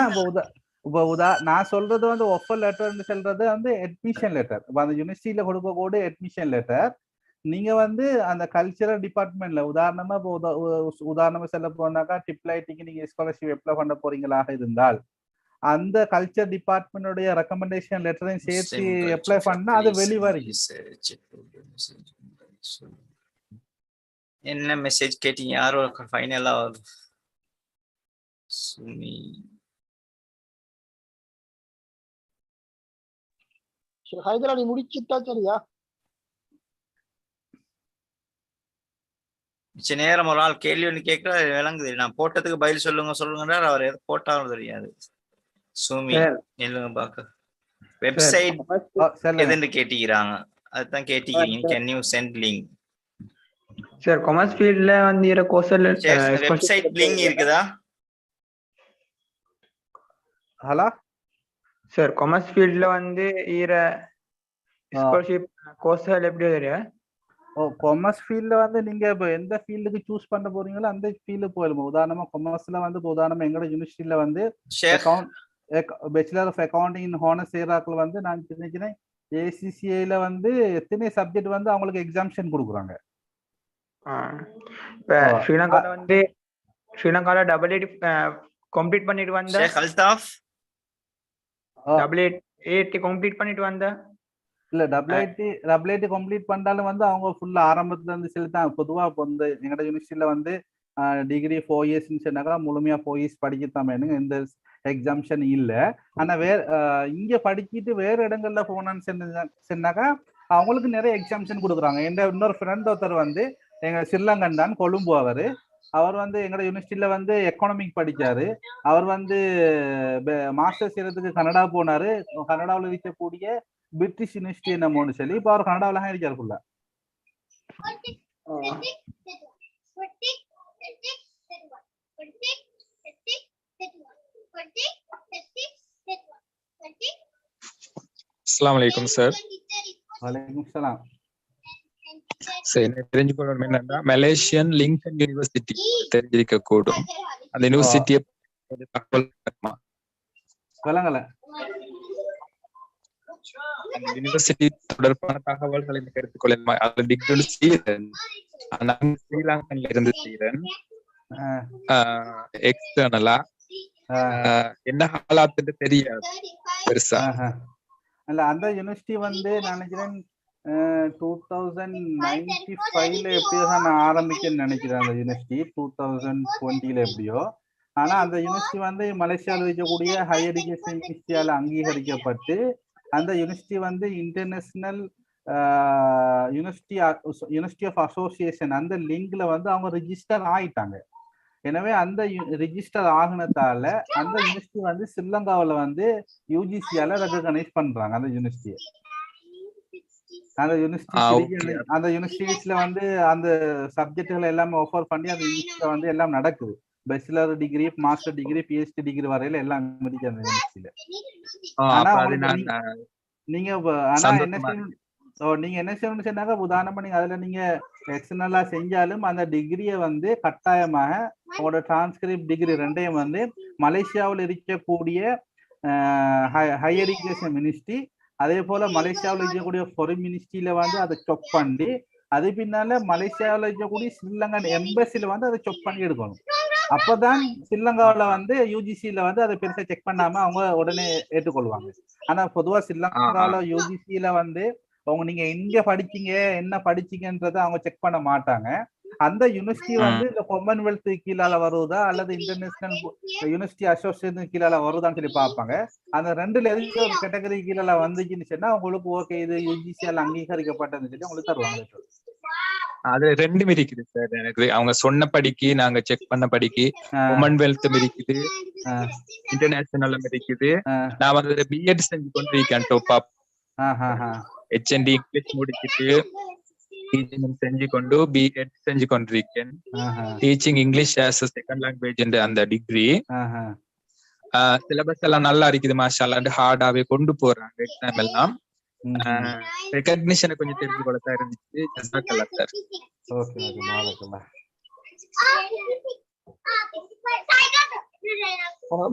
நான் சொல்றது வந்து ஆஃபர் லெட்டர்னு சொல்றது வந்து அட்மிஷன் லெட்டர். அந்த யூனிவர்சிட்டியில கொடுக்கக்கூடிய அட்மிஷன் லெட்டர். நீங்க வந்து அந்த கல்ச்சரல் டிபார்ட்மெண்ட்ல உதாரணமா சொல்ல போனாக்கா டிப்ளைட்டிக்கு நீங்க ஸ்காலர்ஷிப் அப்ளை பண்ண போறீங்களாக இருந்தால் அந்த கல்ச்சர் டிபார்ட்மெண்டோட ரெக்கமெண்டேஷன் லெட்டரையும் சேர்த்து அப்ளை பண்ணா அது வெளிவருது. என்ன மெசேஜ் கேட்டீங்க? யாரோ ஃபைனலா சுமி ஹைதராபாத் முடிச்சிட்டா சரியா? மிச்ச நேரம் ஒரு ஆள் கேள்வி ஒன்று கேட்கற விளங்குது. நான் போட்டதுக்கு பதில் சொல்லுங்கன்றார். அவர் எது போட்டாலும் தெரியாது. சுமி இல்லைங்க பாக்க வெப்சைட் எதுன்னு கேட்டிக்கிறாங்க, அதுதான் கேட்டிக்கிறீங்க. Can you send link? Sir commerce ஃபீல்ட்ல வந்து இர கோர்ஸ்ல வெப்சைட் லிங்க் இருக்குதா? ஹலோ சார், காமர்ஸ் ஃபீல்ட்ல வந்து இர ஸ்காலர்ஷிப் கோர்ஸ்ல எப்படி தெரியும்? காமர்ஸ் ஃபீல்ட்ல வந்து நீங்க இப்போ எந்த ஃபீல்டுக்கு சூஸ் பண்ண போறீங்களோ அந்த ஃபீல்டுக்கு போயிடும். உதாரணமா காமர்ஸ்ல வந்து உதாரணமா எங்களோட யூனிவர்சிட்டியில வந்து bachelor of accounting in honours ஏராக்கள் வந்து நான் நினைக்கிறேன் ஏசிசிஐல வந்து எத்தனை சப்ஜெக்ட் வந்து அவங்களுக்கு எக்ஸாம்ஷன் கொடுக்குறாங்க. இப்போ ஸ்ரீலங்கால வந்து ஸ்ரீலங்கால AA கம்ப்ளீட் பண்ணிட்டு வந்த அல்தாஃப் AA கம்ப்ளீட் பண்ணிட்டு வந்த இல்ல AA கம்ப்ளீட் பண்ணாலும் வந்து அவங்க ஃபுல்லா ஆரம்பத்துல இருந்து சொல்லி தான். பொதுவா இப்போ வந்து எங்களோட யூனிவர்சிட்டியில வந்து டிகிரி 4 இயர்ஸ்ன்னு சொன்னாக்கா முழுமையா 4 இயர்ஸ் படிக்கத்தான் வேணுங்க, எந்த எக்ஸாம்ஷன் இல்ல. ஆனா இங்க படிச்சுட்டு வேற இடங்கள்ல போனான்னு சொன்னாக்கா அவங்களுக்கு நிறைய எக்ஸாம்ஷன் கொடுக்குறாங்க. இன்னொரு ஃப்ரெண்ட் ஒருத்தர் வந்து எங்க ஸ்ரீலங்கன் தான், கொழும்பு. அவர் வந்து எங்களோட யூனிவர்சிட்டியில வந்து எக்கனாமிக் படிச்சாரு. அவர் வந்து மாஸ்டர்ஸ் செய்யறதுக்கு கனடா போனாரு. கனடாவில் இருக்கக்கூடிய பிரிட்டிஷ் யூனிவர்சிட்டி என்னமோன்னு சொல்லி இப்ப அவர் கனடாவில தான் இருக்காரு ஃபுல்லா. அஸ்ஸலாமு அலைக்கும் சார். வலைக்கும் சலாம். சார் என்ன தெரிஞ்சுக்கணும் என்னன்னா மலேசியன் லிங்கன் யூனிவர்சிட்டி தெரிஞ்சிருக்க கூடும். அந்த யூனிவர்சிட்டியை விளங்கல. அந்த யூனிவர்சிட்டி தொடர்பான தகவல்களை எடுத்துக்கொள்ள அது டிகிரி செய்கிறேன். நான் ஸ்ரீலங்கன்ல இருந்து செய்கிறேன் எக்ஸ்டர்னலா. என்ன ஹாலாத்துன்னு தெரியாது பெருசா. இல்ல அந்த யூனிவர்சிட்டி வந்து நினைக்கிறேன் 2095 எப்படியோ நான் ஆரம்பிக்கன்னு நினைக்கிறேன். அந்த யூனிவர்சிட்டி 2020 எப்படியோ. ஆனா அந்த யூனிவர்சிட்டி வந்து மலேசியாவில் இருக்கக்கூடிய ஹையர் எஜுகேஷன் மினிஸ்ட்ரியால அங்கீகரிக்கப்பட்டு அந்த யூனிவர்சிட்டி வந்து இன்டர்நேஷனல் யூனிவர்சிட்டி ஆஃப் அசோசியேஷன் அந்த லிங்க்ல வந்து அவங்க ரிஜிஸ்டர் ஆயிட்டாங்க. எனவே அந்த ரிஜிஸ்டர் ஆகினதால அந்த யூனிவர்சிட்டி வந்து ஸ்ரீலங்காவில் வந்து யூஜிசியால ரெகனைஸ் பண்றாங்க அந்த யூனிவர்சிட்டியை. அந்த யூனிவர்சிட்டிஸ்ல வந்து அந்த சப்ஜெக்டுகள் எல்லாமே ஆஃபர் பண்ணி அந்த யூனிவர்சிட்டியில வந்து எல்லாம் நடக்குது. Bachelor degree, master degree, PhD degree வரையில எல்லாம் இருக்கு அந்த யூனிவர்சிட்டியில. ஆனா நீங்க என்ன செய்யணும்னு சொன்னாங்க, உதாரணமா நீங்க அதுல நீங்க எக்ஸ்டர்னலா செஞ்சாலும் அந்த டிகிரியை வந்து கட்டாயமாக உங்களோட டிரான்ஸ்கிரிப்ட் டிகிரி ரெண்டையும் வந்து மலேசியாவில் இருக்கக்கூடிய ஹையர் எஜுகேஷன் மினிஸ்ட்ரி, அதே போல மலேசியாவில் இருக்கக்கூடிய ஃபாரின் மினிஸ்ட்ரியில வந்து அதை செக் பண்ணி அது பின்னால மலேசியாவில் இருக்கக்கூடிய ஸ்ரீலங்கன் எம்பசில வந்து அதை செக் பண்ணி எடுக்கணும். அப்பதான் ஸ்ரீலங்காவில வந்து யூஜிசியில வந்து அதை பெருசா செக் பண்ணாம அவங்க உடனே ஏற்றுக்கொள்வாங்க. ஆனா பொதுவா ஸ்ரீலங்காவில யூஜிசியில வந்து அவங்க நீங்க எங்க படிச்சீங்க என்ன படிச்சீங்கன்றத அவங்க செக் பண்ண மாட்டாங்க. அந்த யூனிவர்சிட்டி வந்து இந்த காமன்வெல்த் கீழால வருவதா அல்லது இன்டர்நேஷனல் யூனிவர்சிட்டி அசோசியேஷன் கீழால வருதான்னு சொல்லி பார்ப்பாங்க. அந்த ரெண்டுல எதுக்கு ஒரு கேட்டகரி கீழால வந்துச்சுன்னு சொன்னா உங்களுக்கு ஓகே இது யூஜிசியால அங்கீகரிக்கப்பட்டதுன்னு சொல்லி உங்களுக்கு தருவாங்க. அது ரெண்டும் இருக்குது சார். எனக்கு அவங்க சொன்ன படிக்கு நாங்க செக் பண்ண படிக்கு காமன்வெல்த்தும் இருக்குது, இன்டர்நேஷனலும் இருக்குது. நான் வந்து பிஎட் செஞ்சு கொண்டிருக்கேன். டாப் அப் HND இங்கிலீஷ் முடிச்சுட்டு டீச்சிங் செஞ்சு கொண்டு பிஎட் செஞ்சு கொண்டிருக்கேன். Teaching English as a second language என்ற அந்த டிகிரி. சிலபஸ் எல்லாம் நல்லா இருக்குது மாஷாஅல்லாஹ். ஹார்டாவே கொண்டு போறாங்க எக்ஸாம் எல்லாம். ரெகக்னிஷனை கொஞ்சம் தெரிஞ்சு கொள்ளத்தான் இருந்துச்சு. ஜஸாக்கல்லாஹ் சார். ஓகே மாஷாஅல்லாஹ்.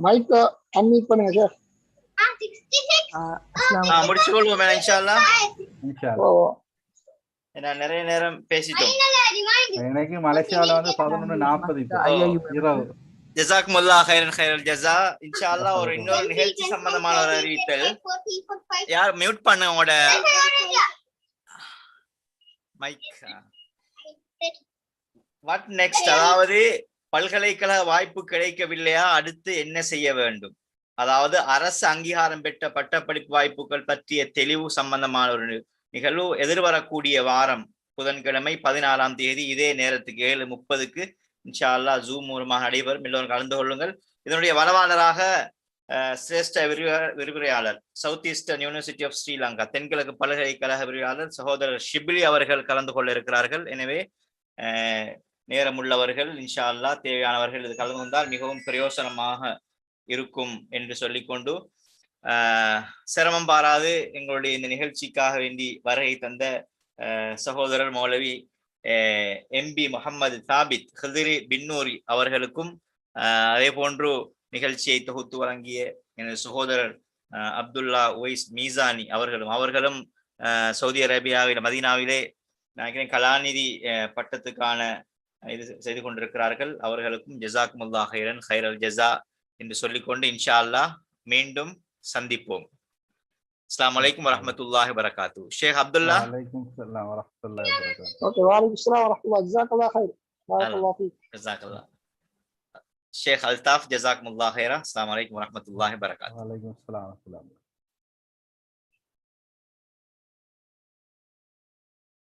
மைக் அன்மியூட் பண்ணுங்க சார். முடிச்சு கொள்வோம் இன்ஷாஅல்லாஹ். ஏன்னா நிறைய நேரம் பேசிட்டோம். எனக்கு மலேசியாவில் வந்து 11:40 ஜஸாக்குமுல்லாஹ் கைரல் ஜஸா. இன்ஷாஅல்லாஹ் ஒரு இன்னொரு நிகழ்ச்சி சம்பந்தமான ஒரு அறிவித்தல். யார் மியூட் பண்ண உங்களோட மைக். வாட் நெக்ஸ்ட், அதாவது பல்கலைக்கழக வாய்ப்பு கிடைக்கவில்லையா, அடுத்து என்ன செய்ய வேண்டும், அதாவது அரசு அங்கீகாரம் பெற்ற பட்டப்படிப்பு வாய்ப்புகள் பற்றிய தெளிவு சம்பந்தமான ஒரு நிகழ்வு எதிர்வரக்கூடிய வாரம் புதன்கிழமை 14ஆம் தேதி இதே நேரத்துக்கு 7:30 இன்ஷா அல்லாஹ் ஜூம் மூலமாக நடைபெறும். எல்லோரும் கலந்து கொள்ளுங்கள். இதனுடைய வரவாளராக சிரேஷ்ட விரிவுரையாளர் South Eastern University of Sri Lanka தென்கிழக்கு பல்கலைக்கழக விரிவுரையாளர் சகோதரர் ஷிப்லி அவர்கள் கலந்து கொள்ள இருக்கிறார்கள். எனவே நேரம் உள்ளவர்கள் இன்ஷா அல்லாஹ் தேவையானவர்கள் இது கலந்து கொண்டால் மிகவும் பிரயோசனமாக இருக்கும் என்று சொல்லிக்கொண்டு சிரமம் பாராது எங்களுடைய இந்த நிகழ்ச்சிக்காக வேண்டி வருகை தந்த சகோதரர் மௌலவி MB முகமது தாபித் ஹிதிரி பின்னூரி அவர்களுக்கும் அதே போன்று நிகழ்ச்சியை தொகுத்து வழங்கிய எனது சகோதரர் அப்துல்லா ஒய்ஸ் மீசானி அவர்களும் சவுதி அரேபியாவில் மதீனாவிலே நினைக்கிறேன் கலாநிதி பட்டத்துக்கான இது செய்து கொண்டிருக்கிறார்கள். அவர்களுக்கும் ஜஸாக்குமுல்லாஹ் கைரன் கைரல் ஜஸா என்று சொல்லிக்கொண்டு இன்ஷா அல்லாஹ் மீண்டும் சந்திப்போம். அஸ்ஸலாமு அலைக்கும் வரஹ்மத்துல்லாஹி வபரகாத்துஹு. ஷேக் அப்துல்லா. வலைக்கும் ஸலாம் வரஹ்மத்துல்லாஹி வபரகாத்துஹு. ஓகே, வலைக்கும் ஸலாம் வரஹ்மத்துல்லாஹி ஜஸாக்கல்லாஹ் கைர். பாரக்கல்லாஹு ஃபீக். ஜஸாக்கல்லாஹ். ஷேக் அல்தாஃப் ஜஸாக்குமுல்லாஹ் கைரா. அஸ்ஸலாமு அலைக்கும் வரஹ்மத்துல்லாஹி வபரகாத்துஹு. வலைக்கும் ஸலாம் வரஹ்மத்துல்லாஹி.